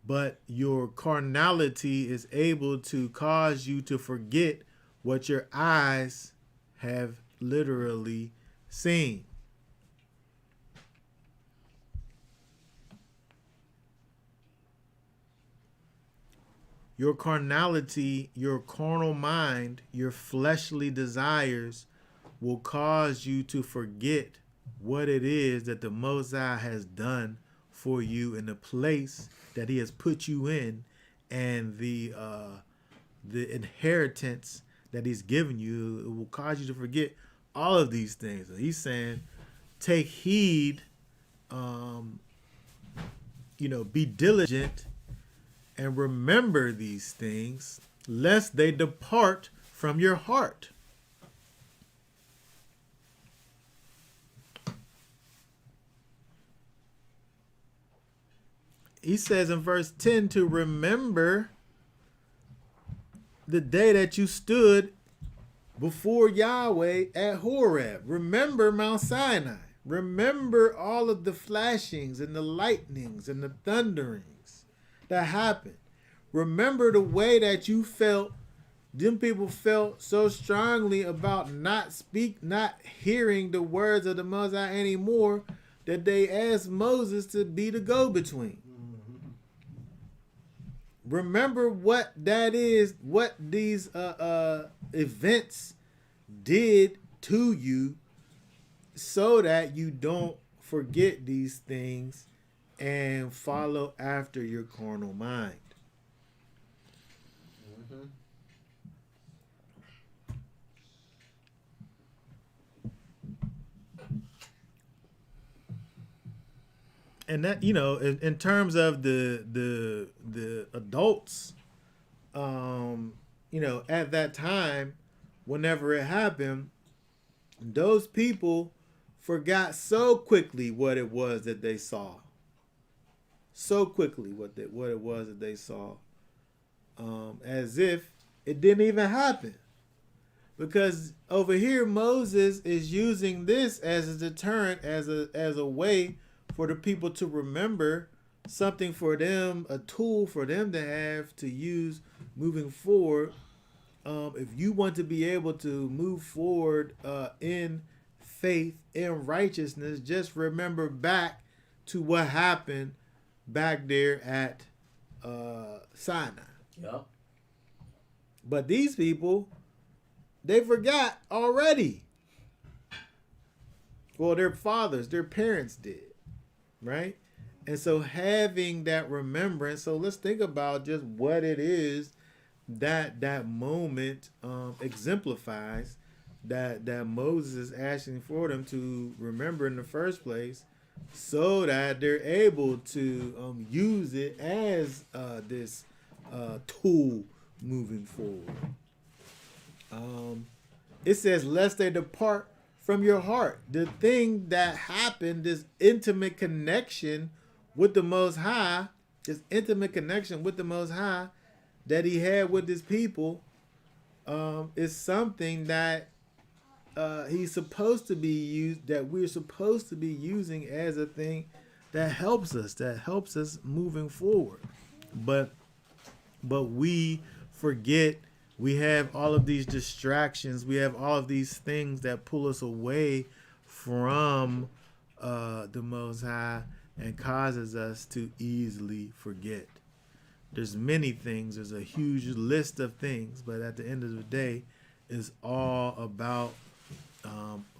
but your carnality is able to cause you to forget what your eyes have literally seen. Your carnality, your carnal mind, your fleshly desires will cause you to forget what it is that the Most High has done for you in the place that he has put you in, and the inheritance that he's given you. It will cause you to forget all of these things. And he's saying, take heed, be diligent and remember these things, lest they depart from your heart. He says in verse 10 to remember the day that you stood before Yahweh at Horeb. Remember Mount Sinai. Remember all of the flashings and the lightnings and the thunderings that happened. Remember the way that you felt. Them people felt so strongly about not hearing the words of the Most High anymore, that they asked Moses to be the go-between. Remember what that is, what these events did to you, so that you don't forget these things and follow after your carnal mind. Mm-hmm. And that, in terms of the adults, at that time, whenever it happened, those people forgot so quickly what it was that they saw. So quickly what it was that they saw, as if it didn't even happen. Because over here Moses is using this as a deterrent, as a way for the people to remember something for them, a tool for them to have to use moving forward. If you want to be able to move forward in faith, in righteousness, just remember back to what happened back there at Sinai. Yep. But these people, they forgot already. Well, their fathers, their parents did, right? And so having that remembrance, so let's think about just what it is that moment exemplifies, that Moses is asking for them to remember in the first place, so that they're able to use it as this tool moving forward. It says, lest they depart from your heart. The thing that happened, this intimate connection with the Most High, this intimate connection with the Most High that he had with his people, is something that he's supposed to be used, that we're supposed to be using as a thing that helps us moving forward. But we forget. We have all of these distractions. We have all of these things that pull us away from the Most High and causes us to easily forget. There's many things. There's a huge list of things, but at the end of the day, it's all about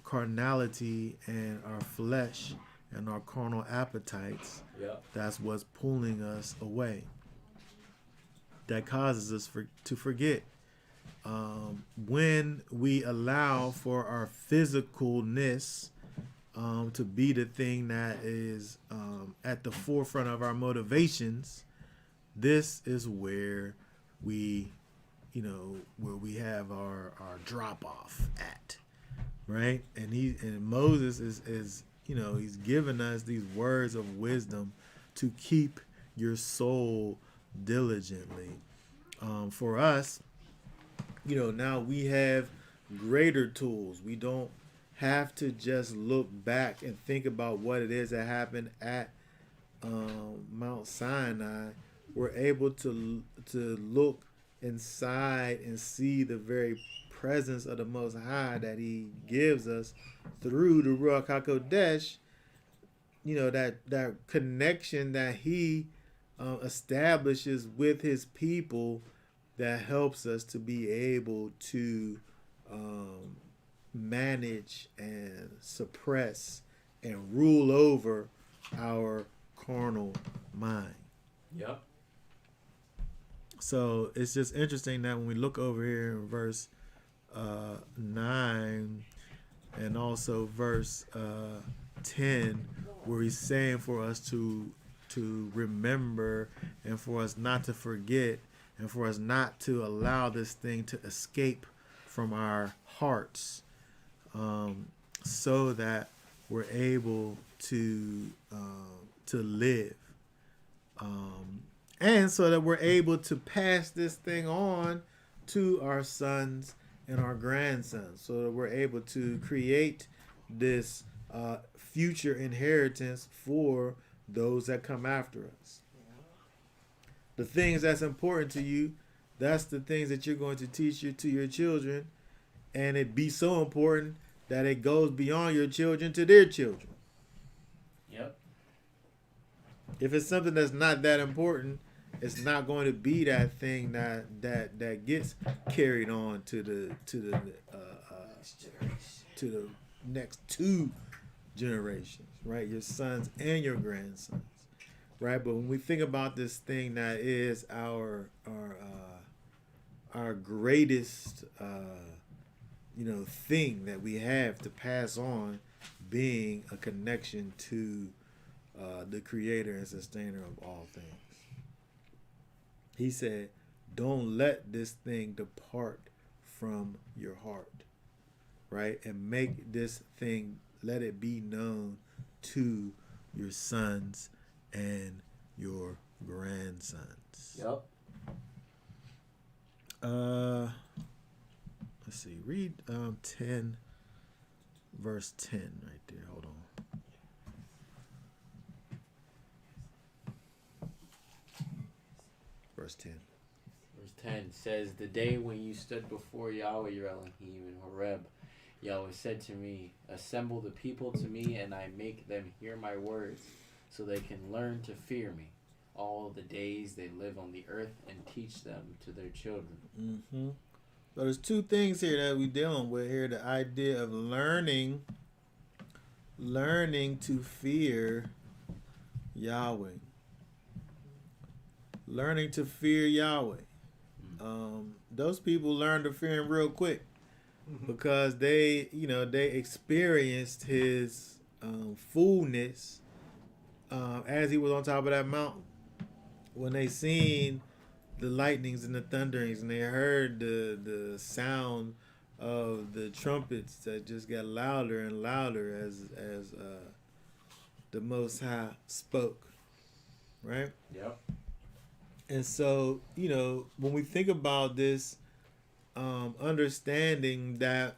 carnality and our flesh and our carnal appetites. Yep. That's what's pulling us away. That causes us to forget. When we allow for our physicalness to be the thing that is at the forefront of our motivations, this is where we have our drop off at, right? And Moses is he's given us these words of wisdom to keep your soul diligently. For us, now we have greater tools. We don't have to just look back and think about what it is that happened at Mount Sinai. We're able to look inside and see the very presence of the Most High that he gives us through the Ruach HaKodesh. That connection that he establishes with his people, that helps us to be able to manage and suppress and rule over our carnal mind. Yep. So it's just interesting that when we look over here in verse 9 and also verse 10, where he's saying for us to remember and for us not to forget and for us not to allow this thing to escape from our hearts, so that we're able to live, and so that we're able to pass this thing on to our sons and our grandsons, so that we're able to create this future inheritance for those that come after us. The things that's important to you, that's the things that you're going to teach to your children, and it be so important that it goes beyond your children to their children. Yep. If it's something that's not that important, it's not going to be that thing that gets carried on to the next two generations, right? Your sons and your grandsons, right? But when we think about this thing that is our greatest thing that we have to pass on, being a connection to the creator and sustainer of all things. He said, don't let this thing depart from your heart, right? And make this thing, let it be known to your sons and your grandsons. Yep. let's see. Read 10, verse 10 right there. Hold on. Verse 10. Verse 10 says, "The day when you stood before Yahweh your Elohim in Horeb, Yahweh said to me, assemble the people to me, and I make them hear my words, so they can learn to fear me all the days they live on the earth, and teach them to their children." Mm-hmm. So there's two things here that we're dealing with here. The idea of learning to fear Yahweh. Learning to fear Yahweh. Those people learned to fear him real quick because they experienced his fullness as he was on top of that mountain. When they seen the lightnings and the thunderings, and they heard the sound of the trumpets that just got louder and louder as the Most High spoke, right? Yep. And so, when we think about this, understanding that,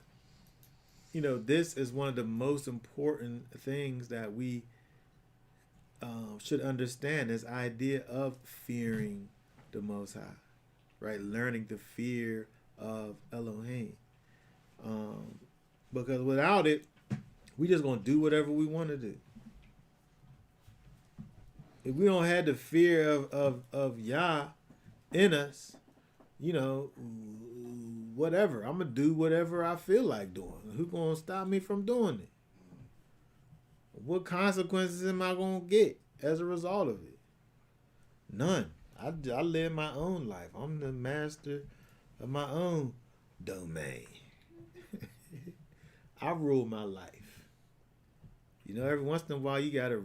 this is one of the most important things that we should understand, this idea of fearing the Most High, right? Learning the fear of Elohim. Because without it, we just going to do whatever we want to do. If we don't have the fear of Yah in us, whatever. I'm going to do whatever I feel like doing. Who's going to stop me from doing it? What consequences am I going to get as a result of it? None. I live my own life. I'm the master of my own domain. I rule my life. Every once in a while you gotta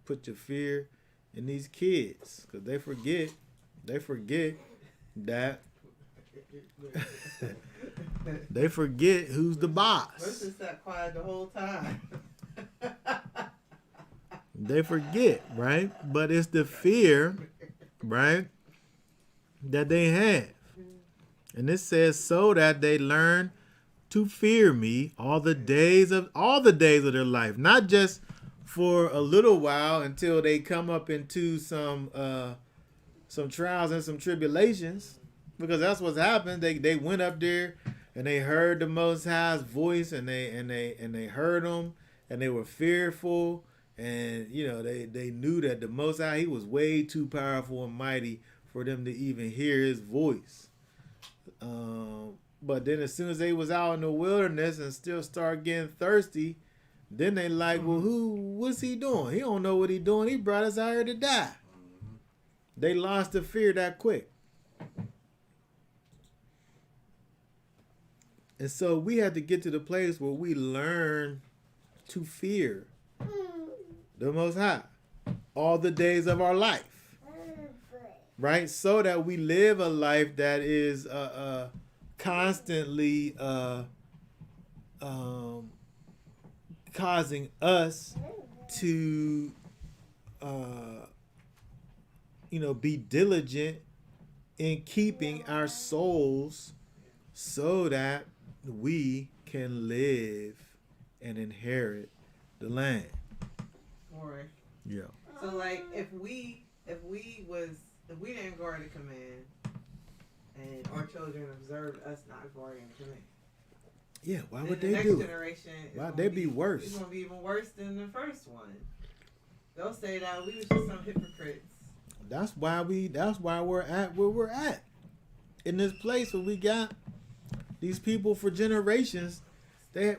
put your fear in these kids, because they forget that they forget who's the boss. Let's just sat quiet the whole time. They forget, right? But it's the fear, right, that they have. And it says, so that they learn to fear me all the days of their life, not just for a little while until they come up into some trials and some tribulations, because that's what's happened. They went up there and they heard the Most High's voice, and they heard him, and they were fearful, and they knew that the Most High, he was way too powerful and mighty for them to even hear his voice. But then as soon as they was out in the wilderness and still start getting thirsty, then they like, well, what's he doing? He don't know what he doing. He brought us out here to die. They lost the fear that quick. And so we had to get to the place where we learn to fear the Most High all the days of our life. Right? So that we live a life that is constantly causing us to be diligent in keeping our souls so that we can live and inherit the land. Right. Yeah. So like if we didn't guard the command, and our children observed us not guarding the command. Yeah, why would the they next do it? Generation Why'd they be worse? It's going to be even worse than the first one. They'll say that we was just some hypocrites. That's why we're at where we're at. In this place where we got these people for generations.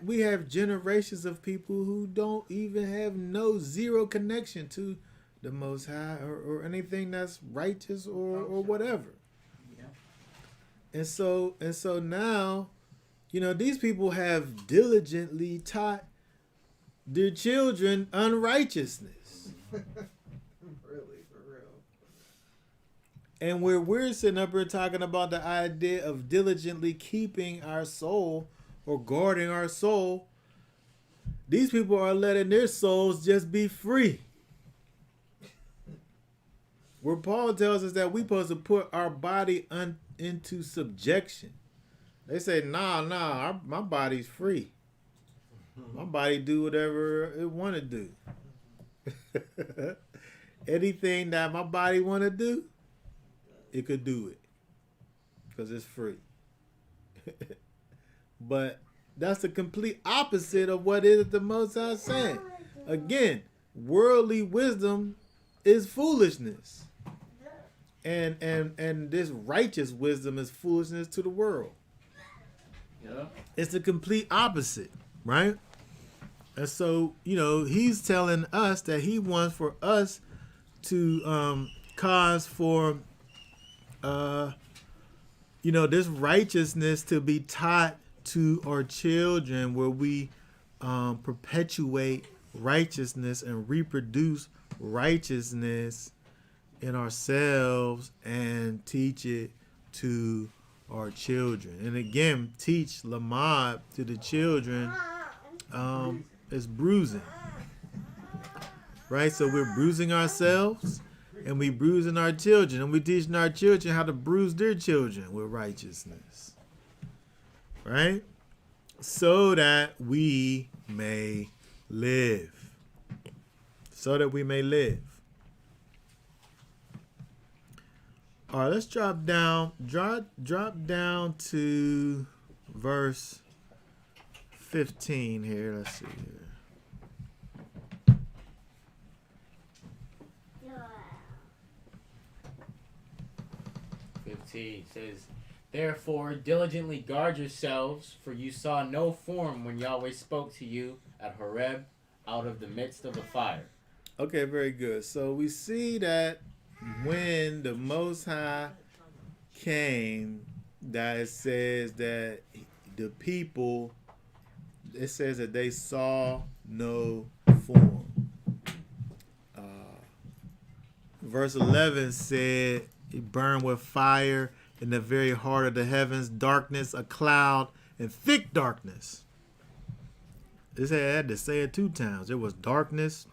We have generations of people who don't even have zero connection to the Most High or anything that's righteous or whatever. And so now, these people have diligently taught their children unrighteousness. Really, for real. And where we're sitting up here talking about the idea of diligently keeping our soul or guarding our soul, these people are letting their souls just be free. Where Paul tells us that we're supposed to put our body into subjection. They say, nah, my body's free. My body do whatever it want to do. Anything that my body want to do, it could do it. Because it's free. But that's the complete opposite of what is the Most High saying. Again, worldly wisdom is foolishness. And this righteous wisdom is foolishness to the world. Yeah. It's the complete opposite, right? And so, he's telling us that he wants for us to cause for, this righteousness to be taught to our children, where we perpetuate righteousness and reproduce righteousness in ourselves and teach it to our children. And again, teach lamad to the children is bruising, right? So we're bruising ourselves and we bruising our children, and we teaching our children how to bruise their children with righteousness, right? So that we may live. So that we may live. All right, let's drop down to verse 15 here. Let's see here. 15 says, "Therefore diligently guard yourselves, for you saw no form when Yahweh spoke to you at Horeb out of the midst of the fire." Okay, very good. So we see that when the Most High came, that it says that the people, it says that they saw no form. Verse 11 said, "He burned with fire in the very heart of the heavens, darkness, a cloud, and thick darkness." This had to say it 2 times. There was darkness,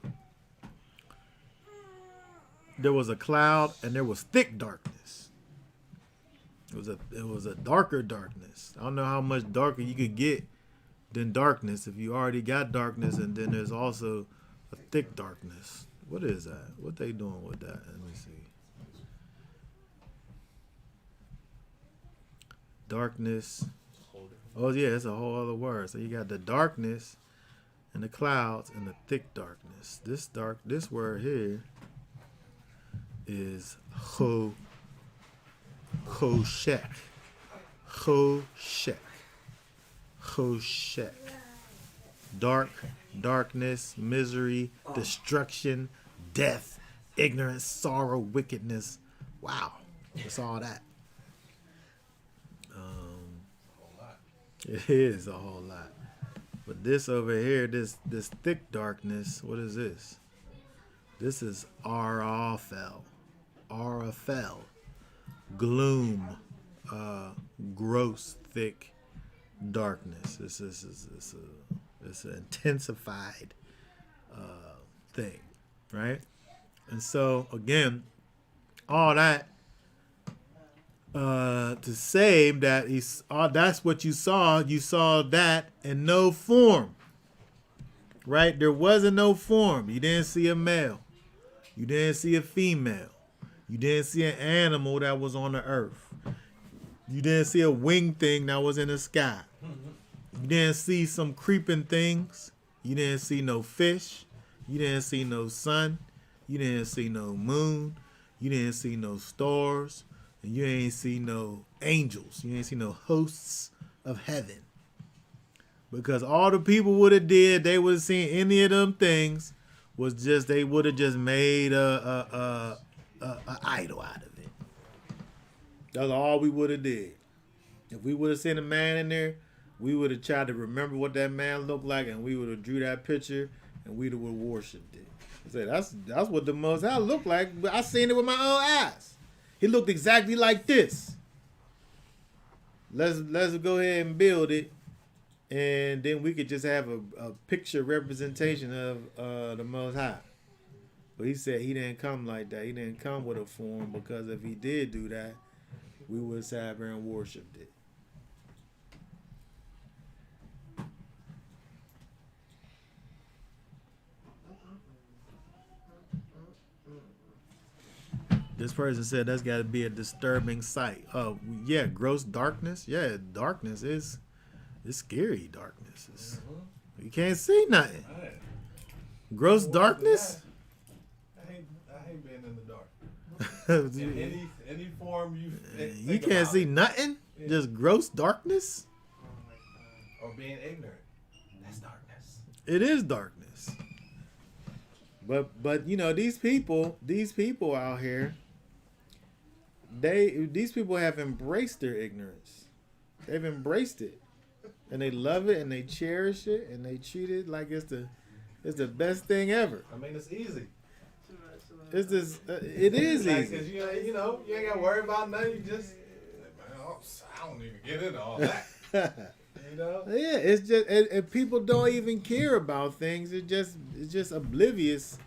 there was a cloud, and there was thick darkness. It was a darker darkness. I don't know how much darker you could get than darkness if you already got darkness, and then there's also a thick darkness. What is that? What they doing with that? Let me see. Darkness. Oh yeah, it's a whole other word. So you got the darkness and the clouds and the thick darkness. This word here is choshek. Darkness, misery, destruction, death, ignorance, sorrow, wickedness. Wow, it's all that. It is a whole lot. But this over here, this thick darkness, what is this? This is Arafel. Gloom, gross, thick darkness. It's an intensified thing, right? And so again, all that to say that that's what you saw. You saw that in no form, right? There wasn't no form. You didn't see a male. You didn't see a female. You didn't see an animal that was on the earth. You didn't see a winged thing that was in the sky. You didn't see some creeping things. You didn't see no fish. You didn't see no sun. You didn't see no moon. You didn't see no stars. And you ain't see no angels. You ain't see no hosts of heaven. Because all the people would have did, they would have seen any of them things, was just they would have just made a idol out of it. That's all we would have did. If we would have seen a man in there, we would have tried to remember what that man looked like, and we would have drew that picture, and we would have worshipped it. I said, that's what the Most High looked like, but I seen it with my own eyes. He looked exactly like this. Let's go ahead and build it, and then we could just have a picture representation of the Most High. But he said he didn't come like that. He didn't come with a form, because if he did do that, we would have sat here and worshipped it. This person said that's got to be a disturbing sight. Oh, yeah, gross darkness. Yeah, darkness is it's scary. Darkness is you can't see nothing. Right. Gross Well, darkness. I hate being in the dark. In any form you think You can't about see it. nothing. Yeah. Just gross darkness. Oh my God. Or being ignorant. That's darkness. It is darkness. But you know these people out here. These people have embraced their ignorance. They've embraced it, and they love it, and they cherish it, and they treat it like it's the best thing ever. I mean, it's easy. It's just it is Like, easy. 'cause you know, you ain't got to worry about nothing. You just, man, I don't even get into all that. You know? Yeah, it's just and people don't even care about things. It's just oblivious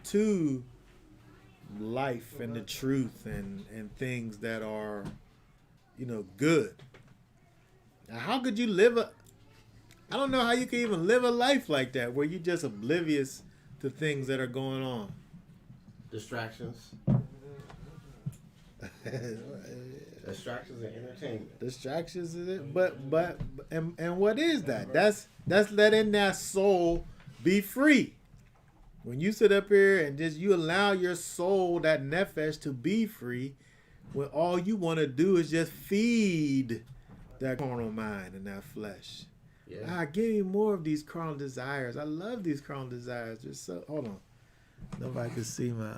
to life and the truth and things that are, you know, good. Now, how could you live I don't know how you can even live a life like that where you're just oblivious to things that are going on. Distractions. Distractions and entertainment. Distractions is it? But and what is that? That's letting that soul be free. When you sit up here and just you allow your soul, that nefesh, to be free, when all you want to do is just feed that carnal mind and that flesh. Yeah. Give me more of these carnal desires. I love these carnal desires. They're so hold on. Nobody can see my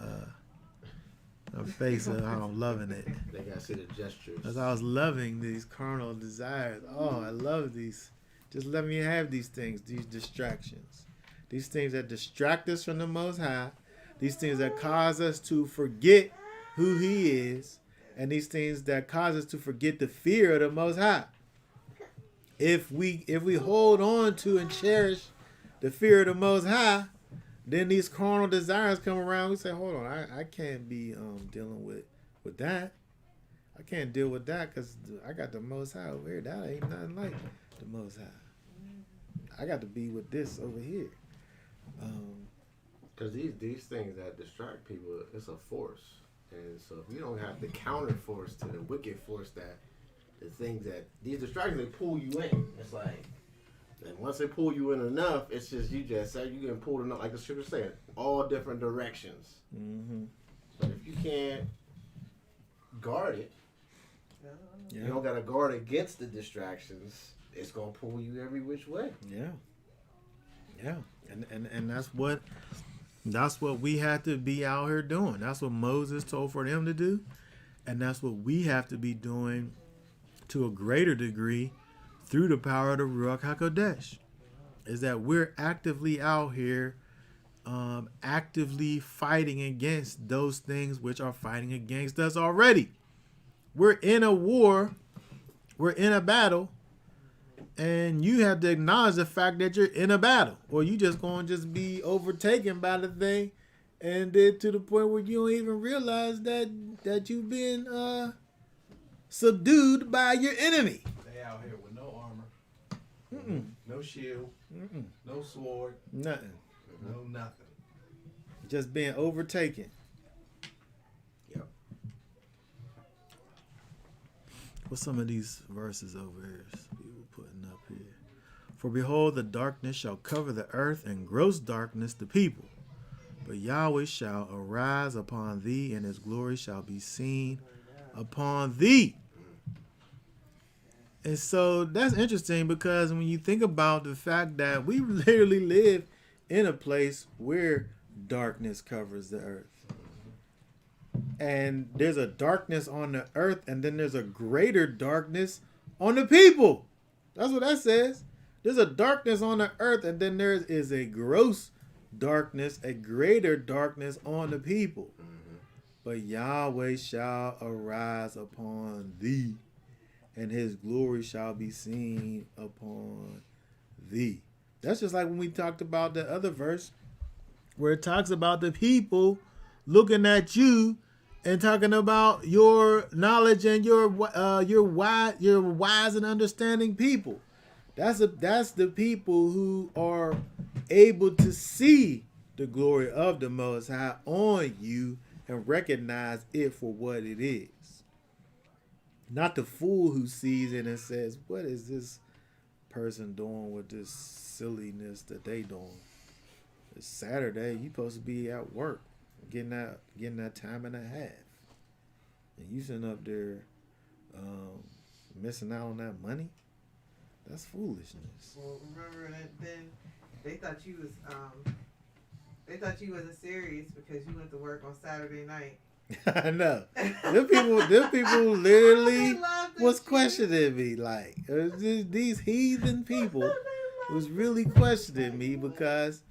face of how I'm loving it. They gotta see the gestures. As I was loving these carnal desires. Oh, I love these. Just let me have these things, these distractions. These things that distract us from the Most High. These things that cause us to forget who He is. And these things that cause us to forget the fear of the Most High. If we hold on to and cherish the fear of the Most High, then these carnal desires come around. We say, hold on, I can't be dealing with that. I can't deal with that because I got the Most High over here. That ain't nothing like the Most High. I got to be with this over here. Because these things that distract people, it's a force. And so if you don't have the counter force to the wicked force that the things that these distractions, they pull you in. It's like, and once they pull you in enough, it's just you getting pulled in, like the scripture said, all different directions. Mm-hmm. But if you can't guard it, Yeah. you don't got to guard against the distractions. It's gonna pull you every which way. Yeah. And that's what we have to be out here doing. That's what Moses told for them to do. And that's what we have to be doing to a greater degree through the power of the Ruach HaKodesh. Is that we're actively out here, actively fighting against those things which are fighting against us already. We're in a war. We're in a battle. And you have to acknowledge the fact that you're in a battle, or you just going to just be overtaken by the thing, and then to the point where you don't even realize that you've been subdued by your enemy. They out here with no armor, no shield, Mm-mm. no sword, Nothing. no nothing. Just being overtaken. Yep. What's some of these verses over here? People putting up here. For behold, the darkness shall cover the earth, and gross darkness the people. But Yahweh shall arise upon thee, and his glory shall be seen upon thee. And so that's interesting, because when you think about the fact that we literally live in a place where darkness covers the earth. And there's a darkness on the earth, and then there's a greater darkness on the people. That's what that says. There's a darkness on the earth, and then there is a gross darkness, a greater darkness on the people. But Yahweh shall arise upon thee, and his glory shall be seen upon thee. That's just like when we talked about the other verse where it talks about the people looking at you and talking about your knowledge and your wise and understanding people. That's the people who are able to see the glory of the Most High on you and recognize it for what it is. Not the fool who sees it and says, what is this person doing with this silliness that they doing? It's Saturday. You supposed to be at work, getting that time and a half. And you sitting up there missing out on that money? That's foolishness. Well, remember that then they thought you wasn't serious because you went to work on Saturday night. I know. Them people literally was questioning me. Like, these heathen people was really questioning me because,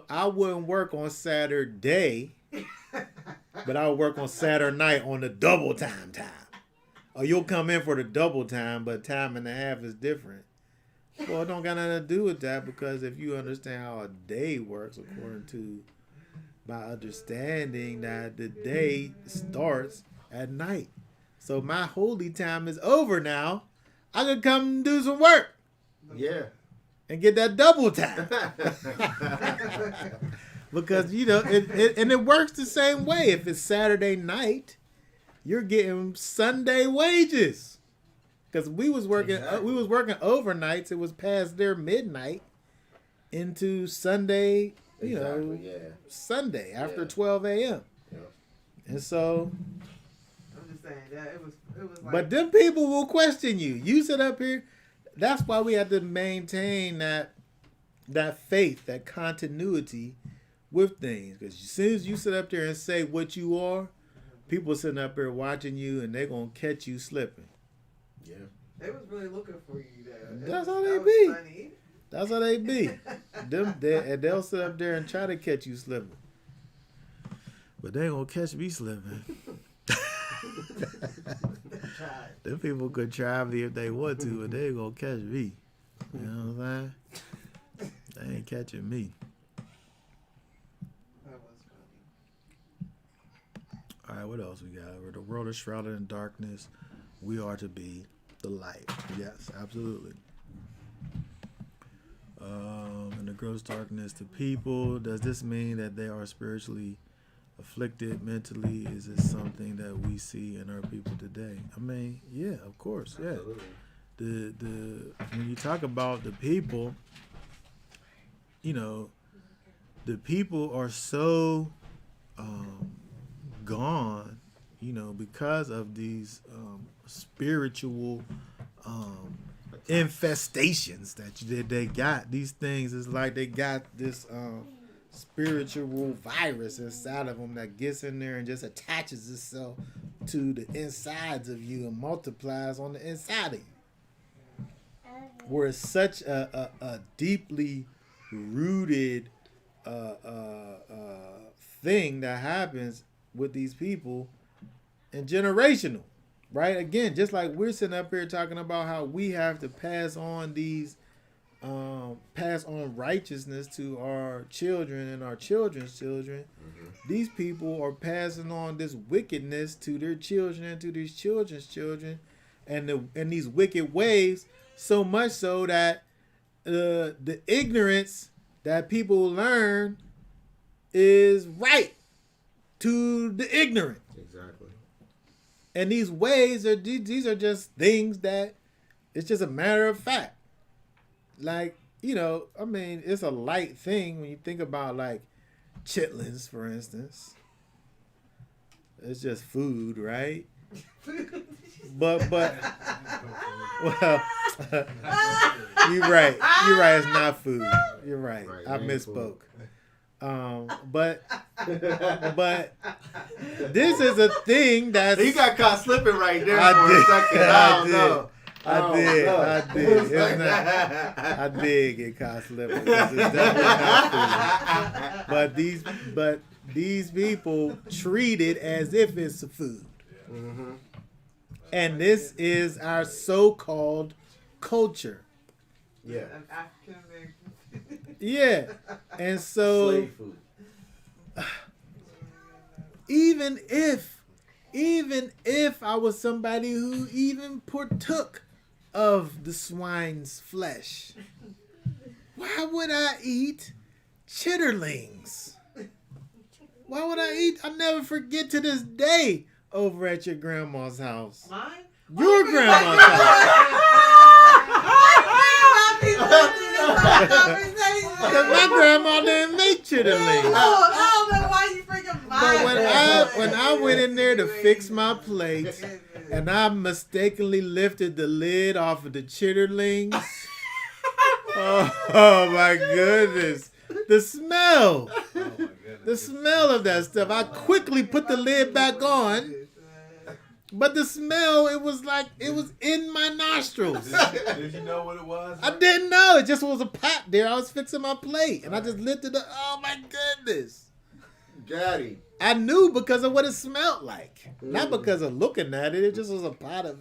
I wouldn't work on Saturday, but I would work on Saturday night on the double time. Or you'll come in for the double time, but time and a half is different. Well, it don't got nothing to do with that, because if you understand how a day works according to my understanding that the day starts at night. So my holy time is over now. I can come and do some work. Yeah. And get that double time. Because, it works the same way. If it's Saturday night, you're getting Sunday wages. Because we was working overnights. It was past their midnight into Sunday, Sunday after 12 a.m. Yeah. And so, I'm just saying that it was like. but them people will question you. You sit up here. That's why we have to maintain that faith, that continuity with things. Because as soon as you sit up there and say what you are, people sitting up there watching you, and they're gonna catch you slipping. Yeah. They was really looking for you there. That's how they be. Funny. That's how they be. They'll sit up there and try to catch you slipping. But they ain't gonna catch me slipping. Them people could try me if they want to, but they ain't gonna catch me. You know what I'm saying? They ain't catching me. That was funny. All right, what else we got? Where the world is shrouded in darkness, we are to be the light. Yes, absolutely. In the gross darkness to people, does this mean that they are spiritually afflicted mentally? Is it something that we see in our people today? I mean, yeah, of course, yeah. The when you talk about the people, the people are so gone, because of these spiritual infestations that they got. These things is like they got this spiritual virus inside of them that gets in there and just attaches itself to the insides of you and multiplies on the inside of you. Where it's such a deeply rooted thing that happens with these people, and generational. Right? Again, just like we're sitting up here talking about how we have to pass on righteousness to our children and our children's children. Mm-hmm. These people are passing on this wickedness to their children and to these children's children, and these wicked ways, so much so that the ignorance that people learn is right to the ignorant. Exactly. And these ways these are just things that it's just a matter of fact. Like, it's a light thing when you think about like chitlins, for instance. It's just food, right? but well, you're right. It's not food. You're right. I misspoke. But this is a thing that you got caught slipping right there. I for did. a second. I did. I did get caught slipping. It's definitely not food. But these people treat it as if it's a food. Mm-hmm. And this is our so-called culture. Yeah. An African American. Yeah. And so slave food. Even if I was somebody who even partook of the swine's flesh, why would I eat chitterlings? Why would I eat? I never forget to this day over at your grandma's house. Mine? Your grandma's house. Because my grandma didn't make chitterlings. I don't know why you freaking But when I went in there to fix my plate and I mistakenly lifted the lid off of the chitterlings, oh my goodness. The smell. The smell of that stuff. I quickly put the lid back on. But the smell, it was like, it was in my nostrils. Did you know what it was? I didn't know. It just was a pot there. I was fixing my plate. And I just lifted it. Oh my goodness. Daddy. I knew because of what it smelled like. Not because of looking at it. It just was a pot of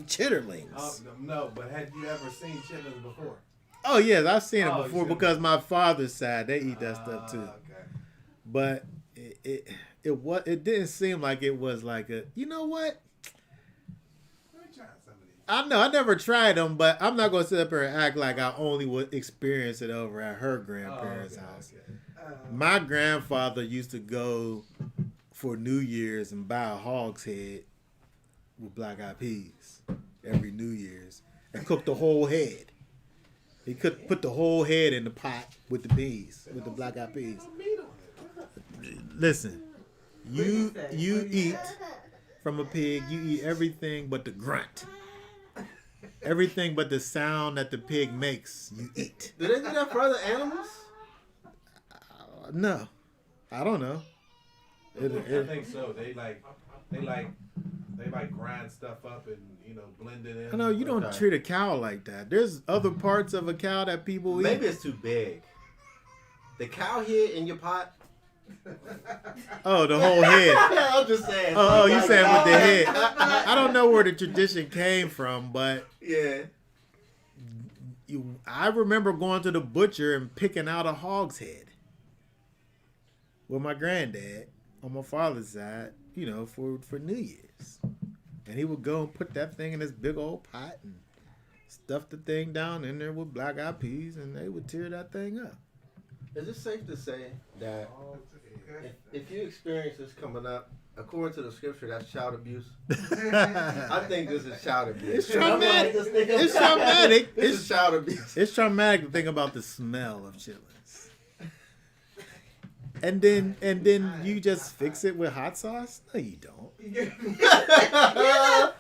chitterlings. No, but had you ever seen chitlins before? Oh, yes. I've seen it Oh, before you because my father's side, they eat that stuff too. Okay. But it didn't seem like it was like a, you know what? Let me try some of these. I know I never tried them, but I'm not gonna sit up here and act like I only would experience it over at her grandparents' house. Okay. My grandfather used to go for New Year's and buy a hog's head with black eyed peas every New Year's and cook the whole head. He could put the whole head in the pot with the peas, with the black eyed peas. Listen, you eat from a pig, you eat everything but the grunt. Everything but the sound that the pig makes, you eat. Do they do that for other animals? No, I don't know. I think so. They grind stuff up and blend it in. I know you don't treat a cow like that. There's other parts of a cow that people eat. Maybe it's too big. The cow head in your pot. Oh, the whole head. I'm just saying. Oh, you saying with the head. I don't know where the tradition came from, but yeah. I remember going to the butcher and picking out a hog's head with my granddad on my father's side, for New Year's. And he would go and put that thing in this big old pot and stuff the thing down in there with black eyed peas, and they would tear that thing up. Is it safe to say that if you experience this coming up, according to the scripture, that's child abuse? I think this is child abuse. It's traumatic. It's traumatic. This is child abuse. It's traumatic to think about the smell of chitlins. And then you just fix it with hot sauce? No, you don't.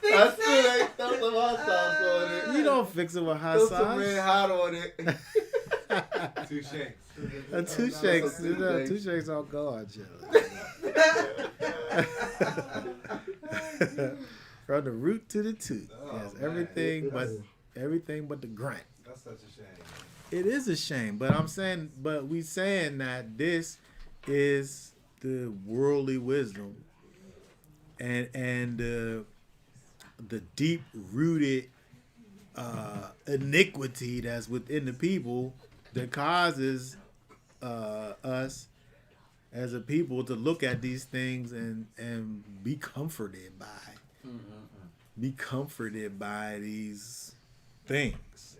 That's good. Throw some hot sauce on it. You don't fix it with hot Throw sauce. some red hot on it. 2 shakes. 2 shakes. 2 shakes don't go on chitlins. From the root to the tooth. Yes, everything but the grunt. That's such a shame. It is a shame, but we saying that this is the worldly wisdom and the deep rooted iniquity that's within the people that causes us as a people to look at these things and be comforted by. Mm-hmm. Be comforted by these things.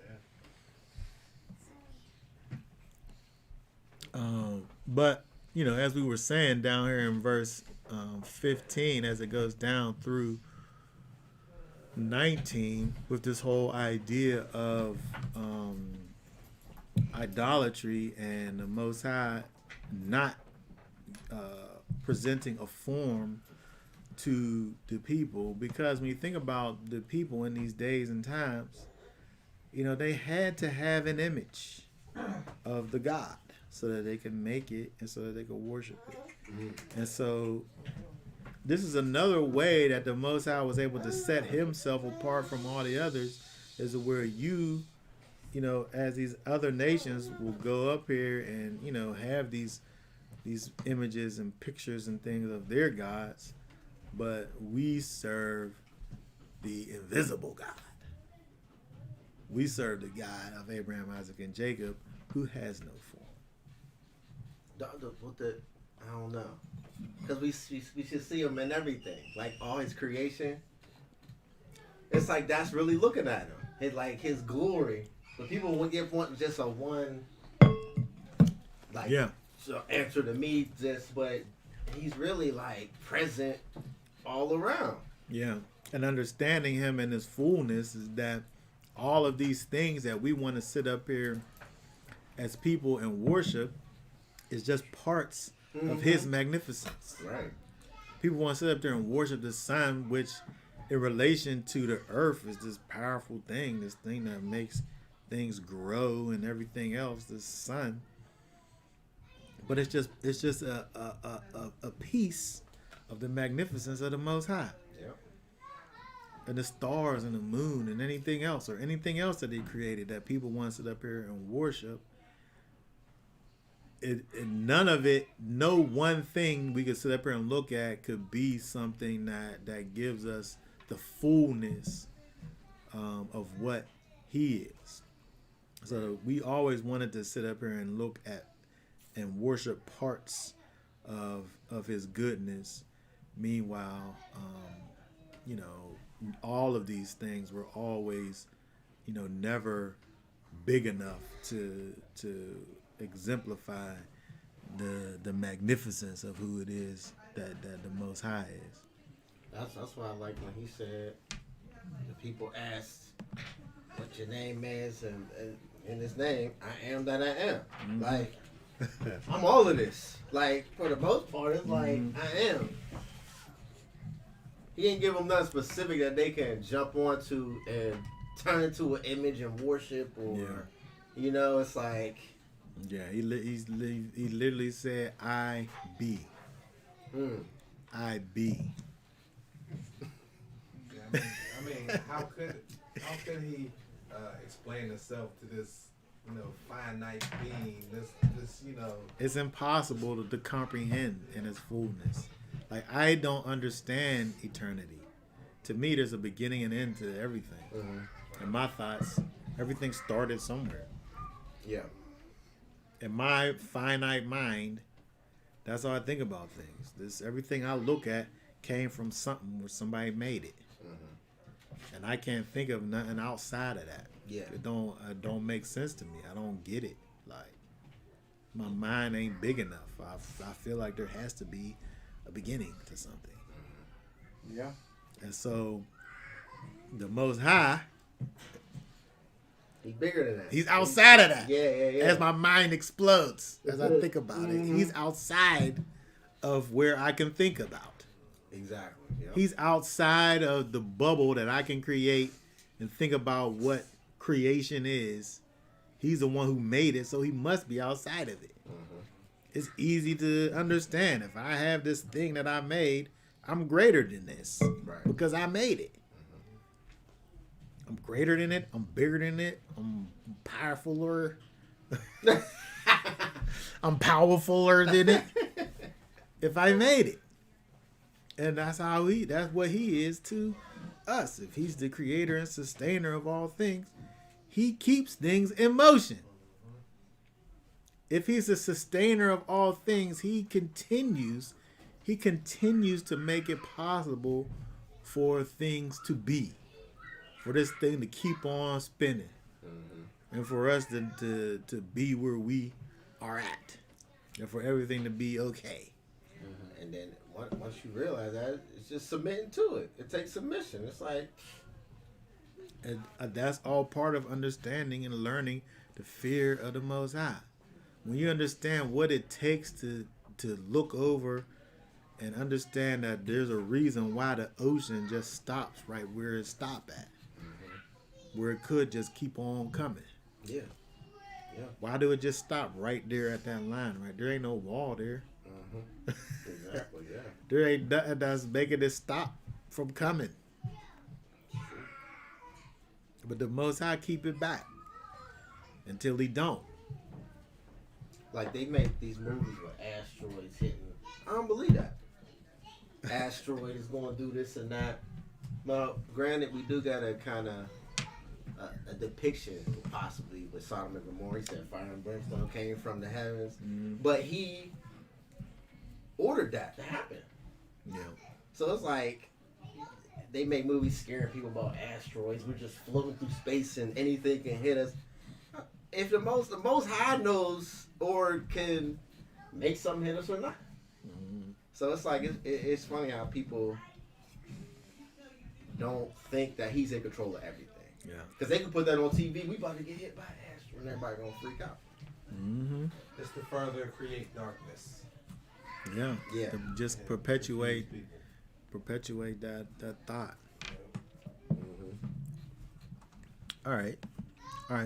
But as we were saying down here in verse 15, as it goes down through 19, with this whole idea of idolatry and the Most High not presenting a form to the people, because when you think about the people in these days and times, they had to have an image of the God so that they can make it and so that they can worship it. And so this is another way that the Most High was able to set himself apart from all the others, is where you as these other nations will go up here and, have these images and pictures and things of their gods, but we serve the invisible God. We serve the God of Abraham, Isaac, and Jacob, who has no form. I don't know. Because we should see him in everything. Like all his creation. It's like that's really looking at him. It's like his glory. But people would want just a one. Like, yeah. answer to me just, but he's really like present all around. Yeah. And understanding him in his fullness is that all of these things that we want to sit up here as people and worship is just parts of his magnificence. Right. People want to sit up there and worship the sun, which in relation to the earth is this powerful thing, this thing that makes things grow and everything else, the sun. But it's just a piece of the magnificence of the Most High. Yep. And the stars and the moon and anything else, or anything else that he created that people want to sit up here and worship. None of it, no one thing we could sit up here and look at could be something that gives us the fullness of what he is. So we always wanted to sit up here and look at and worship parts of his goodness. Meanwhile, all of these things were always, never big enough to exemplify the magnificence of who it is that the Most High is. That's why I like when he said, the people asked what your name is, and in his name, I am that I am. Mm-hmm. Like, I'm all of this. Like, for the most part, it's like, I am. He didn't give them nothing specific that they can jump onto and turn into an image and worship, or, it's like... Yeah, he literally said, I be. I be. Yeah, I mean, how could he explain himself to this, finite being? This. It's impossible to comprehend in its fullness. Like, I don't understand eternity. To me, there's a beginning and end to everything. Mm-hmm. In my thoughts, everything started somewhere. Yeah. In my finite mind, that's how I think about things. Everything I look at came from something where somebody made it. Mm-hmm. And I can't think of nothing outside of that. Yeah. It don't make sense to me. I don't get it. Like, my mind ain't big enough. I feel like there has to be a beginning to something. Yeah. And so the Most High, he's bigger than that. He's outside of that. Yeah. As my mind explodes, as I think about it, he's outside of where I can think about. Exactly. Yep. He's outside of the bubble that I can create and think about what creation is. He's the one who made it, so he must be outside of it. Mm-hmm. It's easy to understand. If I have this thing that I made, I'm greater than this, right, because I made it. I'm greater than it. I'm bigger than it. I'm powerfuler. I'm powerfuler than it. If I made it. And that's what he is to us. If he's the creator and sustainer of all things, he keeps things in motion. If he's the sustainer of all things, he continues to make it possible for things to be. For this thing to keep on spinning. Mm-hmm. And for us to be where we are at. And for everything to be okay. Mm-hmm. And then once you realize that, it's just submitting to it. It takes submission. It's like... And that's all part of understanding and learning the fear of the Most High. When you understand what it takes to look over and understand that there's a reason why the ocean just stops right where it stopped at. Where it could just keep on coming. Yeah. Why do it just stop right there at that line? Right, there ain't no wall there. Mm-hmm. Exactly. Yeah. There ain't nothing that's making it stop from coming. But the Most High keep it back until he don't. Like, they make these movies with asteroids hitting. I don't believe that. Asteroid is going to do this and that. Well, granted, we do got a kind of a depiction, possibly, with Sodom and Gomorrah. He said fire and brimstone came from the heavens. Mm-hmm. But he ordered that to happen. Yeah. So it's like, they make movies scaring people about asteroids. We're just floating through space and anything can hit us. If the most High knows or can make something hit us or not. Mm-hmm. So it's like it's funny how people don't think that he's in control of everything. Yeah. Because they can put that on TV. We about to get hit by an asteroid, and everybody gonna freak out. Mm-hmm. It's to further create darkness. Yeah. Yeah. To just And perpetuate confuse people. that thought. Mm-hmm. All right.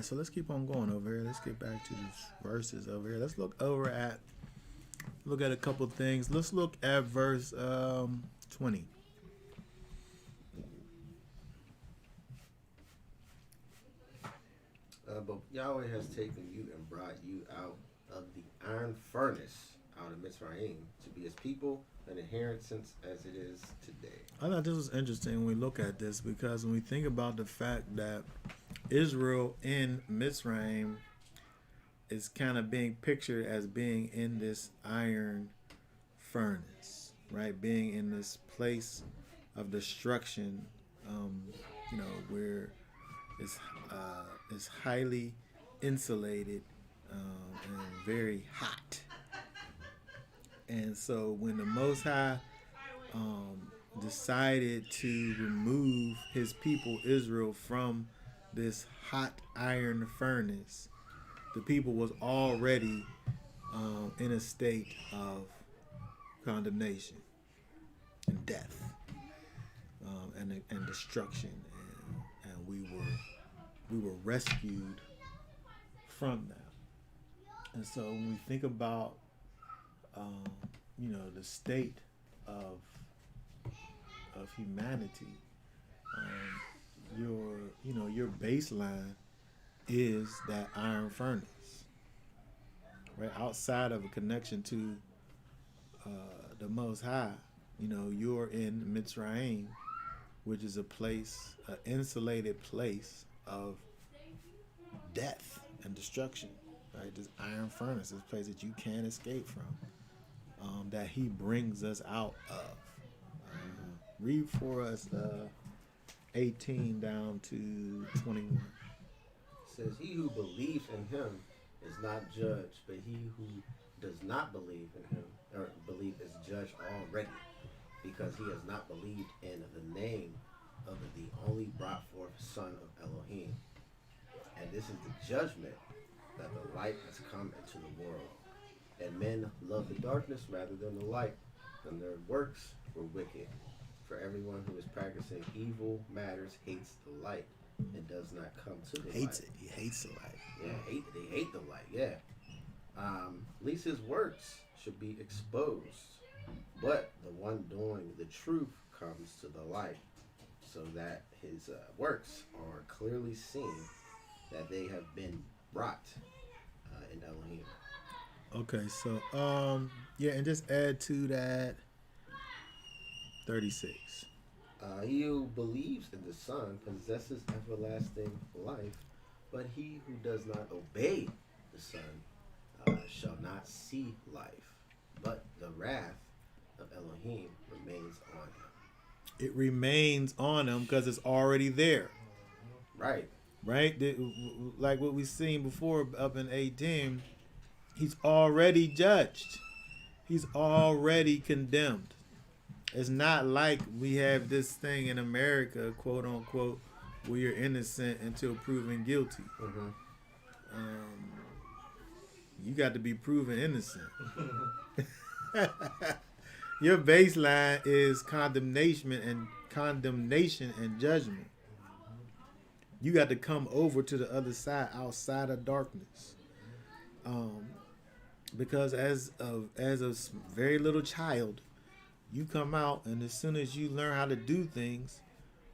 So let's keep on going over here. Let's get back to these verses over here. Let's look at a couple things. Let's look at verse 20. But Yahweh has taken you and brought you out of the iron furnace, out of Mitzrayim, to be his people, an inheritance as it is today. I thought this was interesting when we look at this, because when we think about the fact that Israel in Mitzrayim is kind of being pictured as being in this iron furnace, right? Being in this place of destruction, where it's highly insulated and very hot. And so when the Most High decided to remove his people Israel from this hot iron furnace, the people was already in a state of condemnation and death and destruction, and we were rescued from that. And so when we think about the state of humanity, your baseline is that iron furnace, right? Outside of a connection to the Most High, you're in Mitzrayim, which is an insulated place of death and destruction, right? This iron furnace, this place that you can't escape from, that he brings us out of. Read for us 18 down to 21. It says, he who believes in him is not judged, but he who does not believe in him, or believe, is judged already, because he has not believed in the name of the only brought forth Son of Elohim. And this is the judgment, that the light has come into the world. And men love the darkness rather than the light, and their works were wicked. For everyone who is practicing evil matters hates the light and does not come to the light. Hates it. He hates the light. Yeah, they hate the light, yeah. At least his works should be exposed. But the one doing the truth comes to the light, so that his works are clearly seen, that they have been wrought in Elohim. Okay, so and just add to that 36. He who believes in the Son possesses everlasting life, but he who does not obey the Son shall not see life, but the wrath of Elohim remains on him. It remains on him because it's already there. Right. Right? Like what we seen before up in 18, he's already judged. He's already condemned. It's not like we have this thing in America, quote unquote, where you're innocent until proven guilty. Mm-hmm. You got to be proven innocent. Your baseline is condemnation and judgment. You got to come over to the other side, outside of darkness. Because as a very little child, you come out, and as soon as you learn how to do things,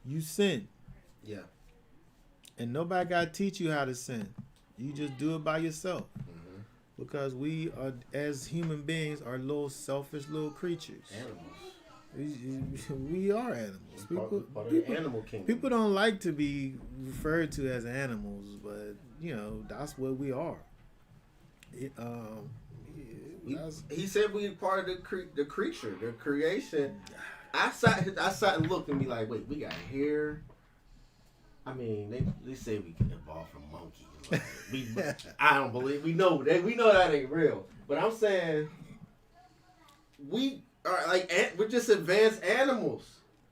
you sin. Yeah. And nobody got to teach you how to sin. You just do it by yourself. Mm-hmm. Because we are, as human beings, are little selfish little creatures. Animals. We are animals. Part of the animal kingdom. People don't like to be referred to as animals, but that's what we are. He said we part of the creature, the creation. I sat and looked and be like, wait, we got hair. I mean, they say we can evolve from monkeys. Like, I don't believe we know that ain't real. But I'm saying we are like we're just advanced animals.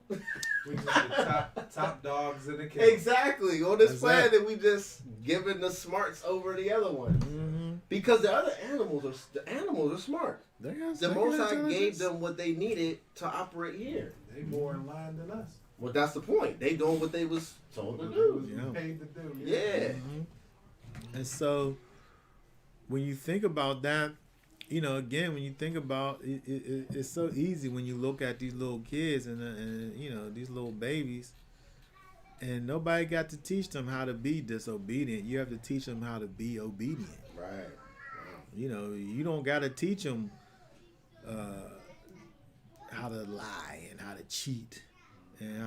We just the top dogs in the cave. Exactly. On this That's planet, it. we just giving the smarts over the other ones. Mm-hmm. Because the other animals are smart. The Most High gave them what they needed to operate here. They more in line than us. Well, that's the point. They doing what they was told to do. Yeah. Paid to do. Yeah. Mm-hmm. And so, when you think about that, you know, again, when you think about it, it's so easy when you look at these little kids and you know, these little babies, and nobody got to teach them how to be disobedient. You have to teach them how to be obedient. Right. Wow. You know, you don't got to teach them how to lie and how to cheat and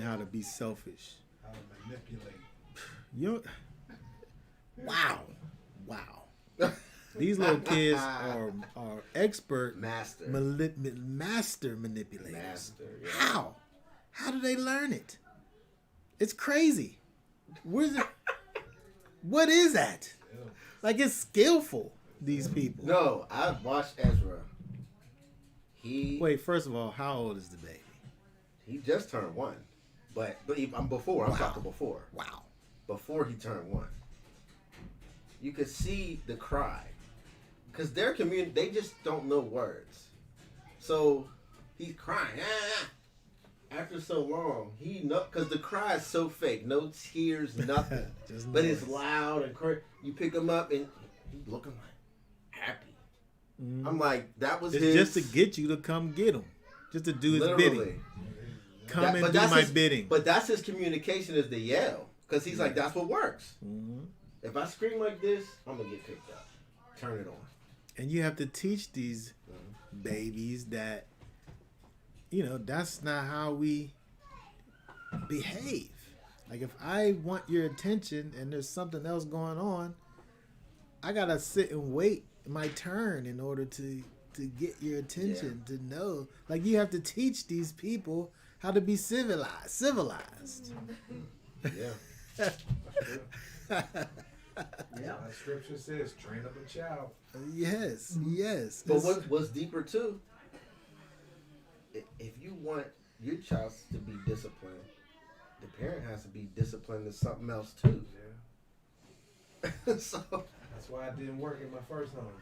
how to be selfish. How to manipulate. You wow. These little kids are expert Master. master manipulators. Master. Yeah. How? How do they learn it? It's crazy. Where's it? What is that? Like, it's skillful. These people. No, I watched Ezra. Wait. First of all, how old is the baby? He just turned 1, but I'm before. I'm talking before. Wow. Before he turned 1, you could see the cry, because their community, they just don't know words. So he's crying. After so long, because the cry is so fake, no tears, nothing, but it's loud and crazy. You pick him up and he's looking like happy. Mm-hmm. I'm like, that was just to get you to come get him, just to do his bidding. Come and do my bidding. But that's his communication, is the yell, because he's like, that's what works. Mm-hmm. If I scream like this, I'm gonna get picked up. Turn it on. And you have to teach these babies that, you know, that's not how we behave. Like, if I want your attention and there's something else going on, I gotta sit and wait my turn in order to get your attention, to know. Like, you have to teach these people how to be civilized. Yeah. Yeah. Like scripture says, train up a child. Yes. But what's deeper too, if you want your child to be disciplined, the parent has to be disciplined in something else too. Yeah. So that's why it didn't work in my first home.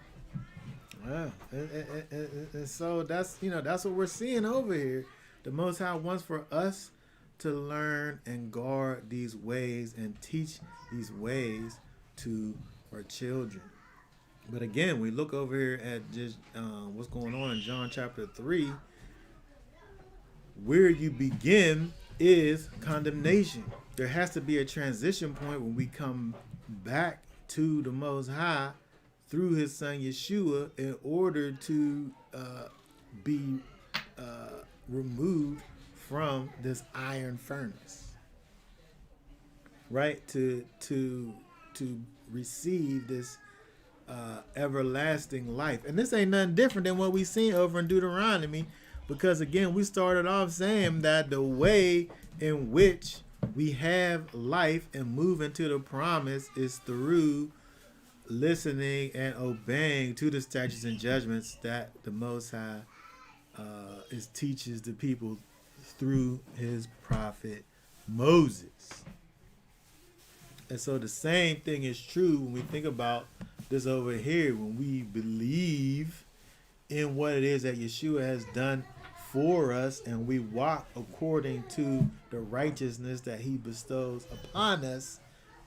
Wow. And so that's what we're seeing over here. The Most High wants for us to learn and guard these ways and teach these ways to our children. But again, we look over here at just what's going on in John chapter 3. Where you begin is condemnation. There has to be a transition point when we come back to the Most High through his son Yeshua in order to be removed from this iron furnace, right? To receive this everlasting life. And this ain't nothing different than what we seen over in Deuteronomy, because again, we started off saying that the way in which we have life and move into the promise is through listening and obeying to the statutes and judgments that the Most High teaches the people through his prophet Moses. And so the same thing is true when we think about this over here, when we believe in what it is that Yeshua has done for us and we walk according to the righteousness that he bestows upon us.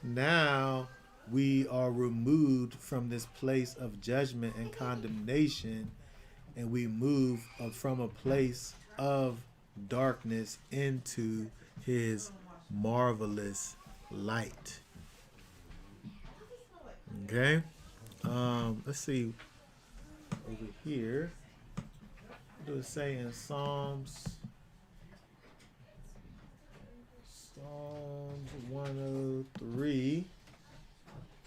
Now we are removed from this place of judgment and condemnation, and we move from a place of darkness into his marvelous light. Okay, let's see over here. What does it say in Psalms 103?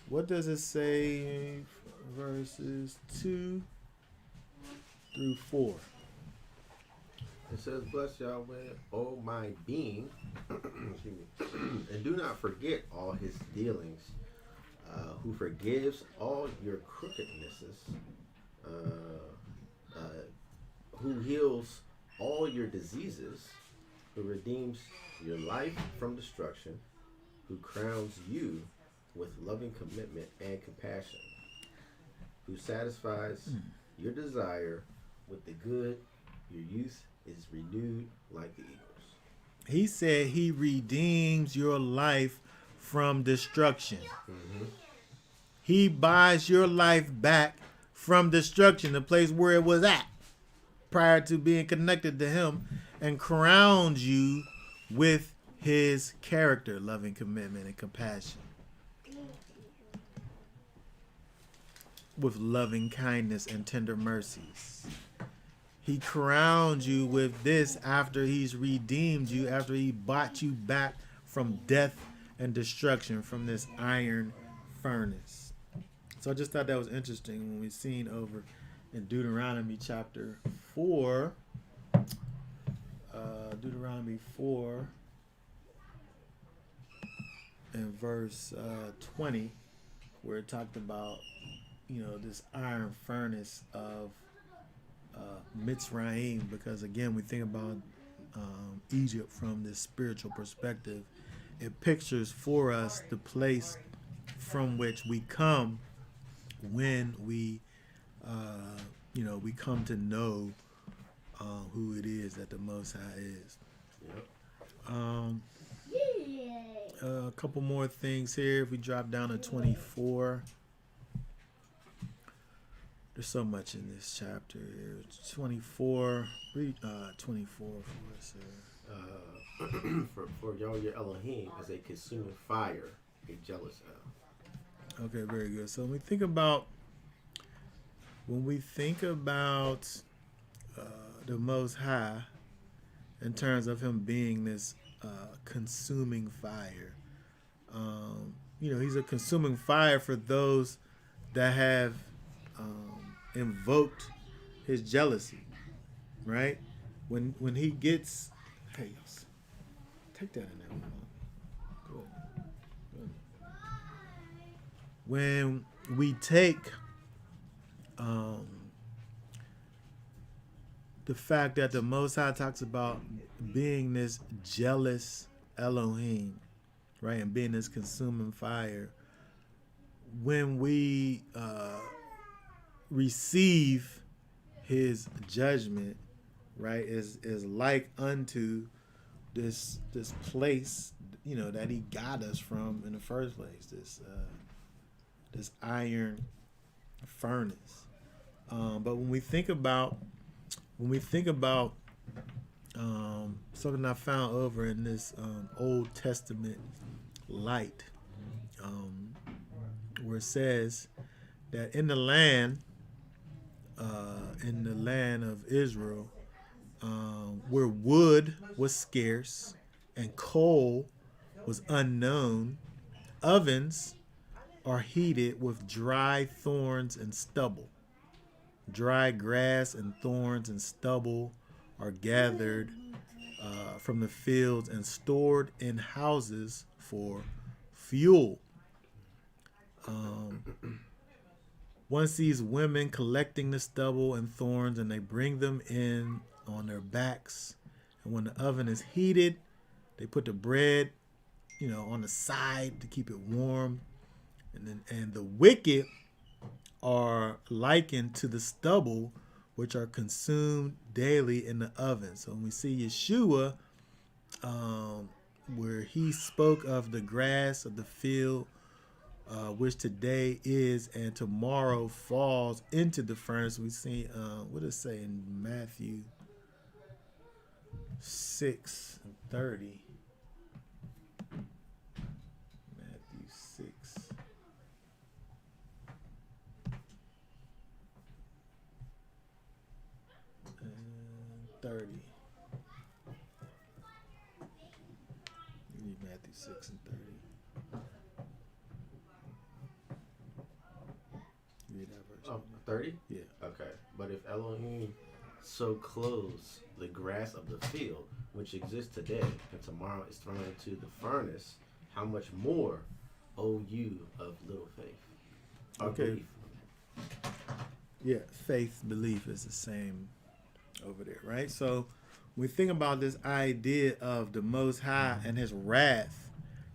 What does it say? Verses 2 through 4. it says, "Bless Yahweh, O my being, excuse me, and do not forget all his dealings, who forgives all your crookednesses, who heals all your diseases, who redeems your life from destruction, who crowns you with loving commitment and compassion, who satisfies your desire with the good, your youth is renewed like the eagles. He said he redeems your life from destruction. Mm-hmm. He buys your life back from destruction, the place where it was at prior to being connected to him, and crowns you with his character, loving commitment and compassion, with loving kindness and tender mercies. He crowned you with this after he's redeemed you, after he bought you back from death and destruction, from this iron furnace. So I just thought that was interesting when we seen over in Deuteronomy chapter 4. Deuteronomy 4 and verse 20, where it talked about, this iron furnace of Mitzrayim, because again we think about Egypt from this spiritual perspective. It pictures for us the place from which we come when we we come to know who it is that the Most High is. Yep. A couple more things here. If we drop down to 24, there's so much in this chapter. 24, read 24 for us. For Yahweh Elohim is a consuming fire, a jealous hell. Okay, very good. So when we think about the Most High in terms of him being this consuming fire, he's a consuming fire for those that have invoked his jealousy, right? When he gets, hey, take that in there. Good. When we take the fact that the Most High talks about being this jealous Elohim, right, and being this consuming fire, when we receive his judgment, right, is like unto this place, that he got us from in the first place, this iron furnace. But when we think about something I found over in this Old Testament light, where it says that in the land of Israel, where wood was scarce and coal was unknown, ovens are heated with dry thorns and stubble. Dry grass and thorns and stubble are gathered from the fields and stored in houses for fuel. One sees women collecting the stubble and thorns, and they bring them in on their backs. And when the oven is heated, they put the bread, on the side to keep it warm. And the wicked are likened to the stubble, which are consumed daily in the oven. So when we see Yeshua, where he spoke of the grass of the field, which today is and tomorrow falls into the furnace, we see, what does it say in Matthew 6:30? Matthew 6. And 30. Read Matthew 6 and 30. Read that verse. Oh, 30? Yeah. Okay. But if Elohim so clothes the grass of the field, which exists today, and tomorrow is thrown into the furnace, how much more, O you of little faith? Or Okay. belief? Yeah, faith, belief is the same over there, right? So we think about this idea of the Most High and his wrath,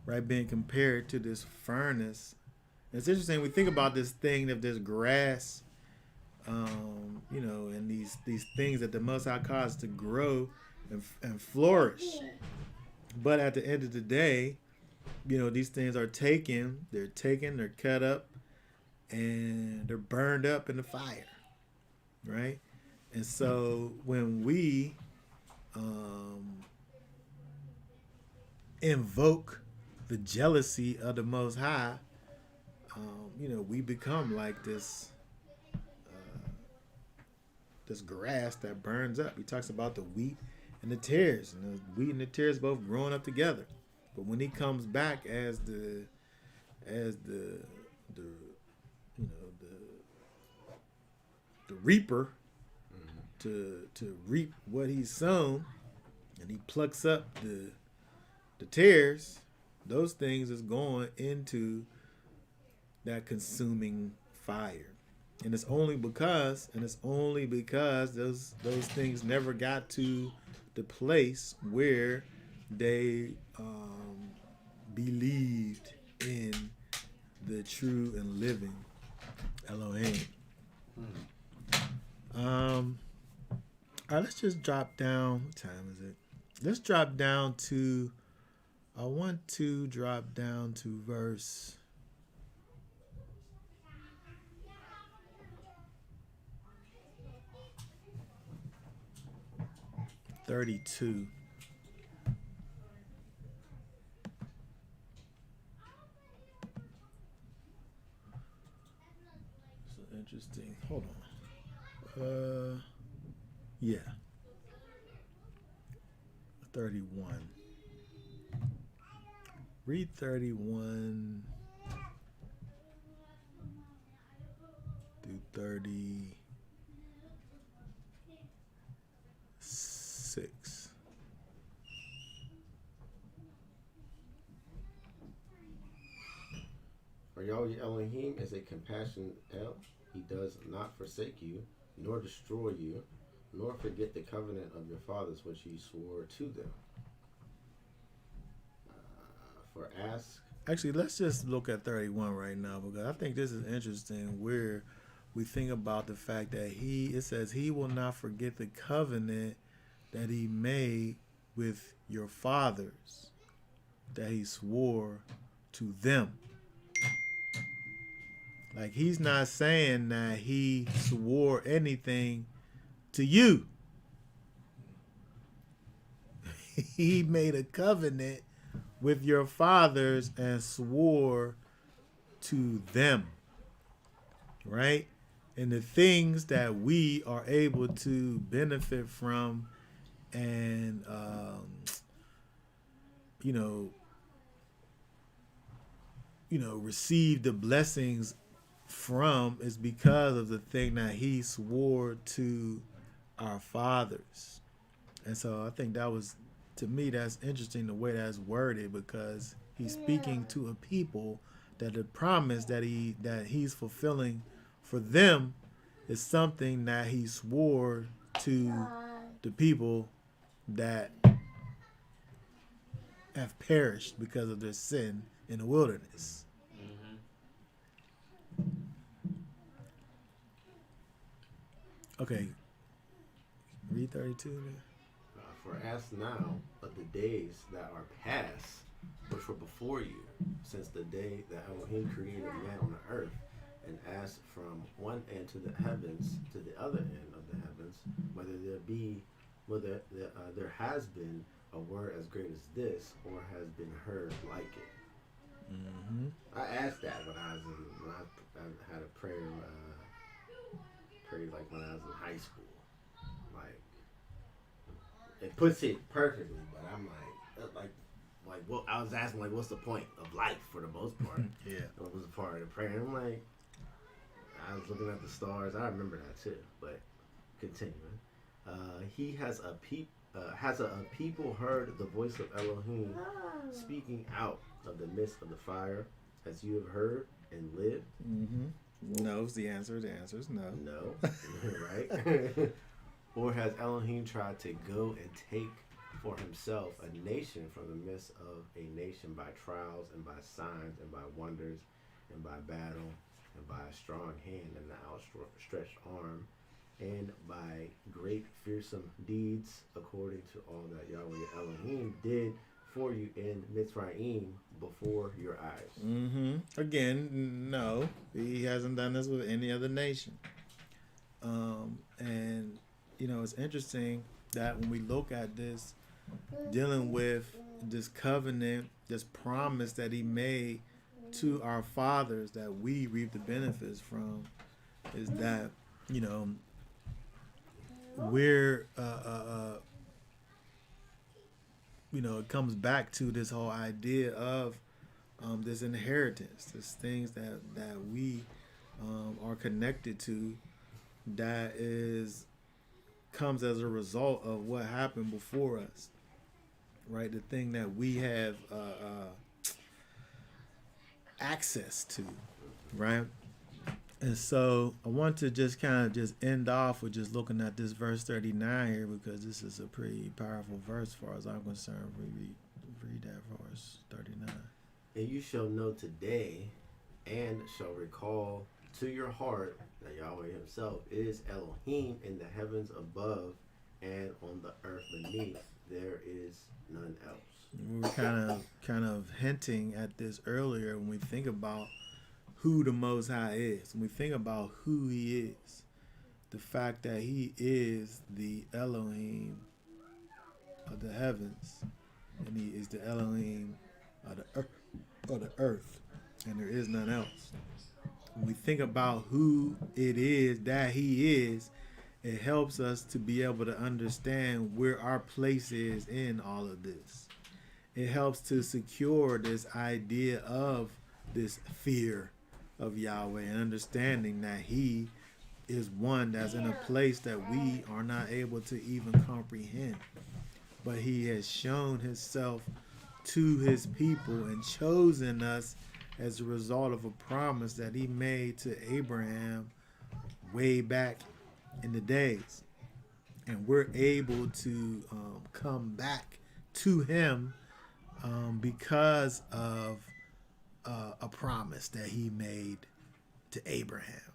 right, being compared to this furnace. It's interesting. We think about this thing of this grass, and these things that the Most High caused to grow and flourish. But at the end of the day, these things are taken, they're cut up, and they're burned up in the fire, right? And so when we invoke the jealousy of the Most High, we become like this grass that burns up. He talks about the wheat and the tares, and the wheat and the tares both growing up together. But when he comes back as the reaper to reap what he's sown, and he plucks up the tares, those things is going into that consuming fire. And it's only because those things never got to the place where they believed in the true and living Elohim. All right, let's just drop down. What time is it? Let's drop down to. I want to drop down to verse 32. So interesting. Hold on. Yeah. 31. Read 31 through 36. For Yahweh Elohim is a compassionate El. He does not forsake you, nor destroy you, nor forget the covenant of your fathers which he swore to them. Actually, let's just look at 31 right now, because I think this is interesting, where we think about the fact that it says he will not forget the covenant that he made with your fathers, that he swore to them. Like, he's not saying that he swore anything to you. He made a covenant with your fathers and swore to them, right? And the things that we are able to benefit from and receive the blessings from is because of the thing that he swore to our fathers. And so I think that was, to me, that's interesting the way that's worded, because he's speaking to a people that the promise that he's fulfilling for them is something that he swore to the people that have perished because of their sin in the wilderness. Okay, read 32 then. For ask now of the days that are past, which were before you, since the day that Elohim created man on the earth, and asked from one end to the heavens to the other end of the heavens, whether there has been a word as great as this, or has been heard like it. Mm-hmm. I asked that when I had a prayer, prayed like when I was in high school. It puts it perfectly, but I'm like, well, I was asking, like, what's the point of life for the most part? Yeah. What was a part of the prayer? And I'm like, I was looking at the stars. I remember that too, but continuing. He has a people heard the voice of Elohim speaking out of the midst of the fire, as you have heard and lived? Mm-hmm. No is the answer. The answer is no. No. Right? Or has Elohim tried to go and take for himself a nation from the midst of a nation by trials and by signs and by wonders and by battle and by a strong hand and an outstretched arm and by great fearsome deeds according to all that Yahweh Elohim did for you in Mitzrayim before your eyes? Mm-hmm. Again, no, he hasn't done this with any other nation. And it's interesting that when we look at this, dealing with this covenant, this promise that he made to our fathers that we reap the benefits from, is that we're it comes back to this whole idea of this inheritance, this things that we are connected to, that comes as a result of what happened before us, right? The thing that we have access to, right? And so I want to just kind of just end off with just looking at this verse 39 here, because this is a pretty powerful verse as far as I'm concerned. Read that verse 39. And you shall know today and shall recall to your heart that Yahweh himself is Elohim in the heavens above and on the earth beneath. There is none else. We were kind of hinting at this earlier when we think about who the Most High is. When we think about who he is, the fact that he is the Elohim of the heavens, and he is the Elohim of the earth, and there is none else. When we think about who it is that he is, it helps us to be able to understand where our place is in all of this. It helps to secure this idea of this fear of Yahweh and understanding that he is one that's in a place that we are not able to even comprehend. But he has shown himself to his people and chosen us as a result of a promise that he made to Abraham way back in the days. And we're able to come back to him because of a promise that he made to Abraham.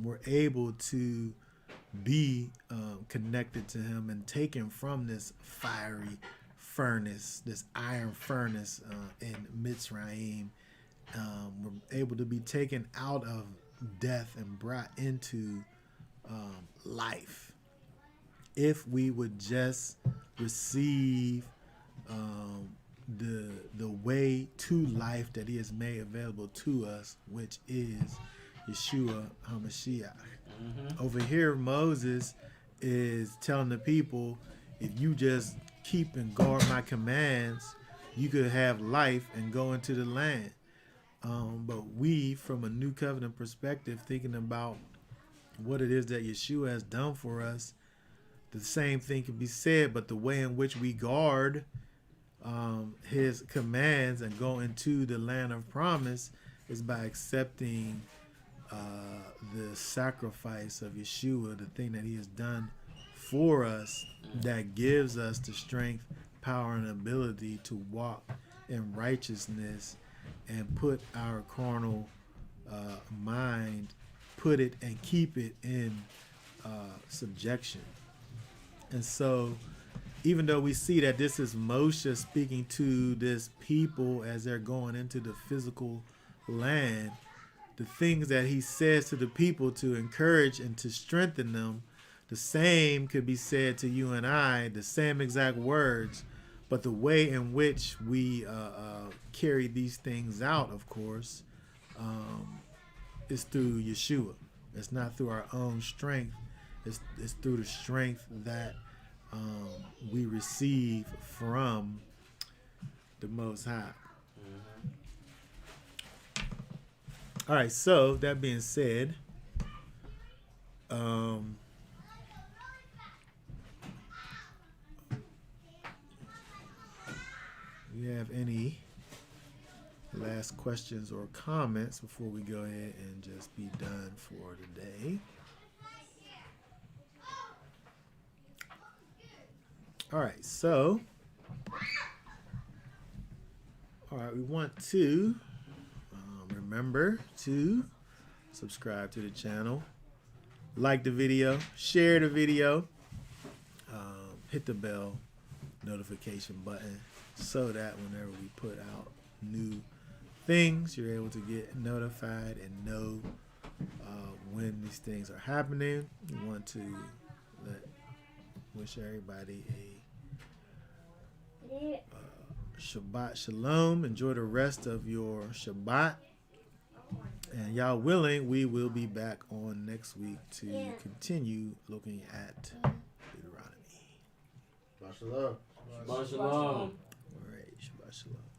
We're able to be connected to him and taken from this fiery furnace, this iron furnace in Mitzrayim. We're able to be taken out of death and brought into life. If we would just receive the way to life that he has made available to us, which is Yeshua HaMashiach. Mm-hmm. Over here, Moses is telling the people, if you just keep and guard my commands, you could have life and go into the land. But we, from a new covenant perspective, thinking about what it is that Yeshua has done for us, the same thing can be said, but the way in which we guard his commands and go into the land of promise is by accepting the sacrifice of Yeshua, the thing that he has done for us, that gives us the strength, power, and ability to walk in righteousness and put our carnal mind, put it and keep it in subjection. And so, even though we see that this is Moshe speaking to this people as they're going into the physical land, the things that he says to the people to encourage and to strengthen them, the same could be said to you and I, the same exact words, but the way in which we carry these things out, of course, is through Yeshua. It's not through our own strength. It's through the strength that we receive from the Most High. Mm-hmm. All right, so that being said, do you have any last questions or comments before we go ahead and just be done for today? All right, so we want to remember to subscribe to the channel, like the video, share the video, hit the bell notification button so that whenever we put out new things, you're able to get notified and know when these things are happening. We want to wish everybody a Shabbat Shalom. Enjoy the rest of your Shabbat. And y'all willing, we will be back on next week to continue looking at Deuteronomy. Shabbat Shalom. Shabbat Shalom. All right, Shabbat Shalom.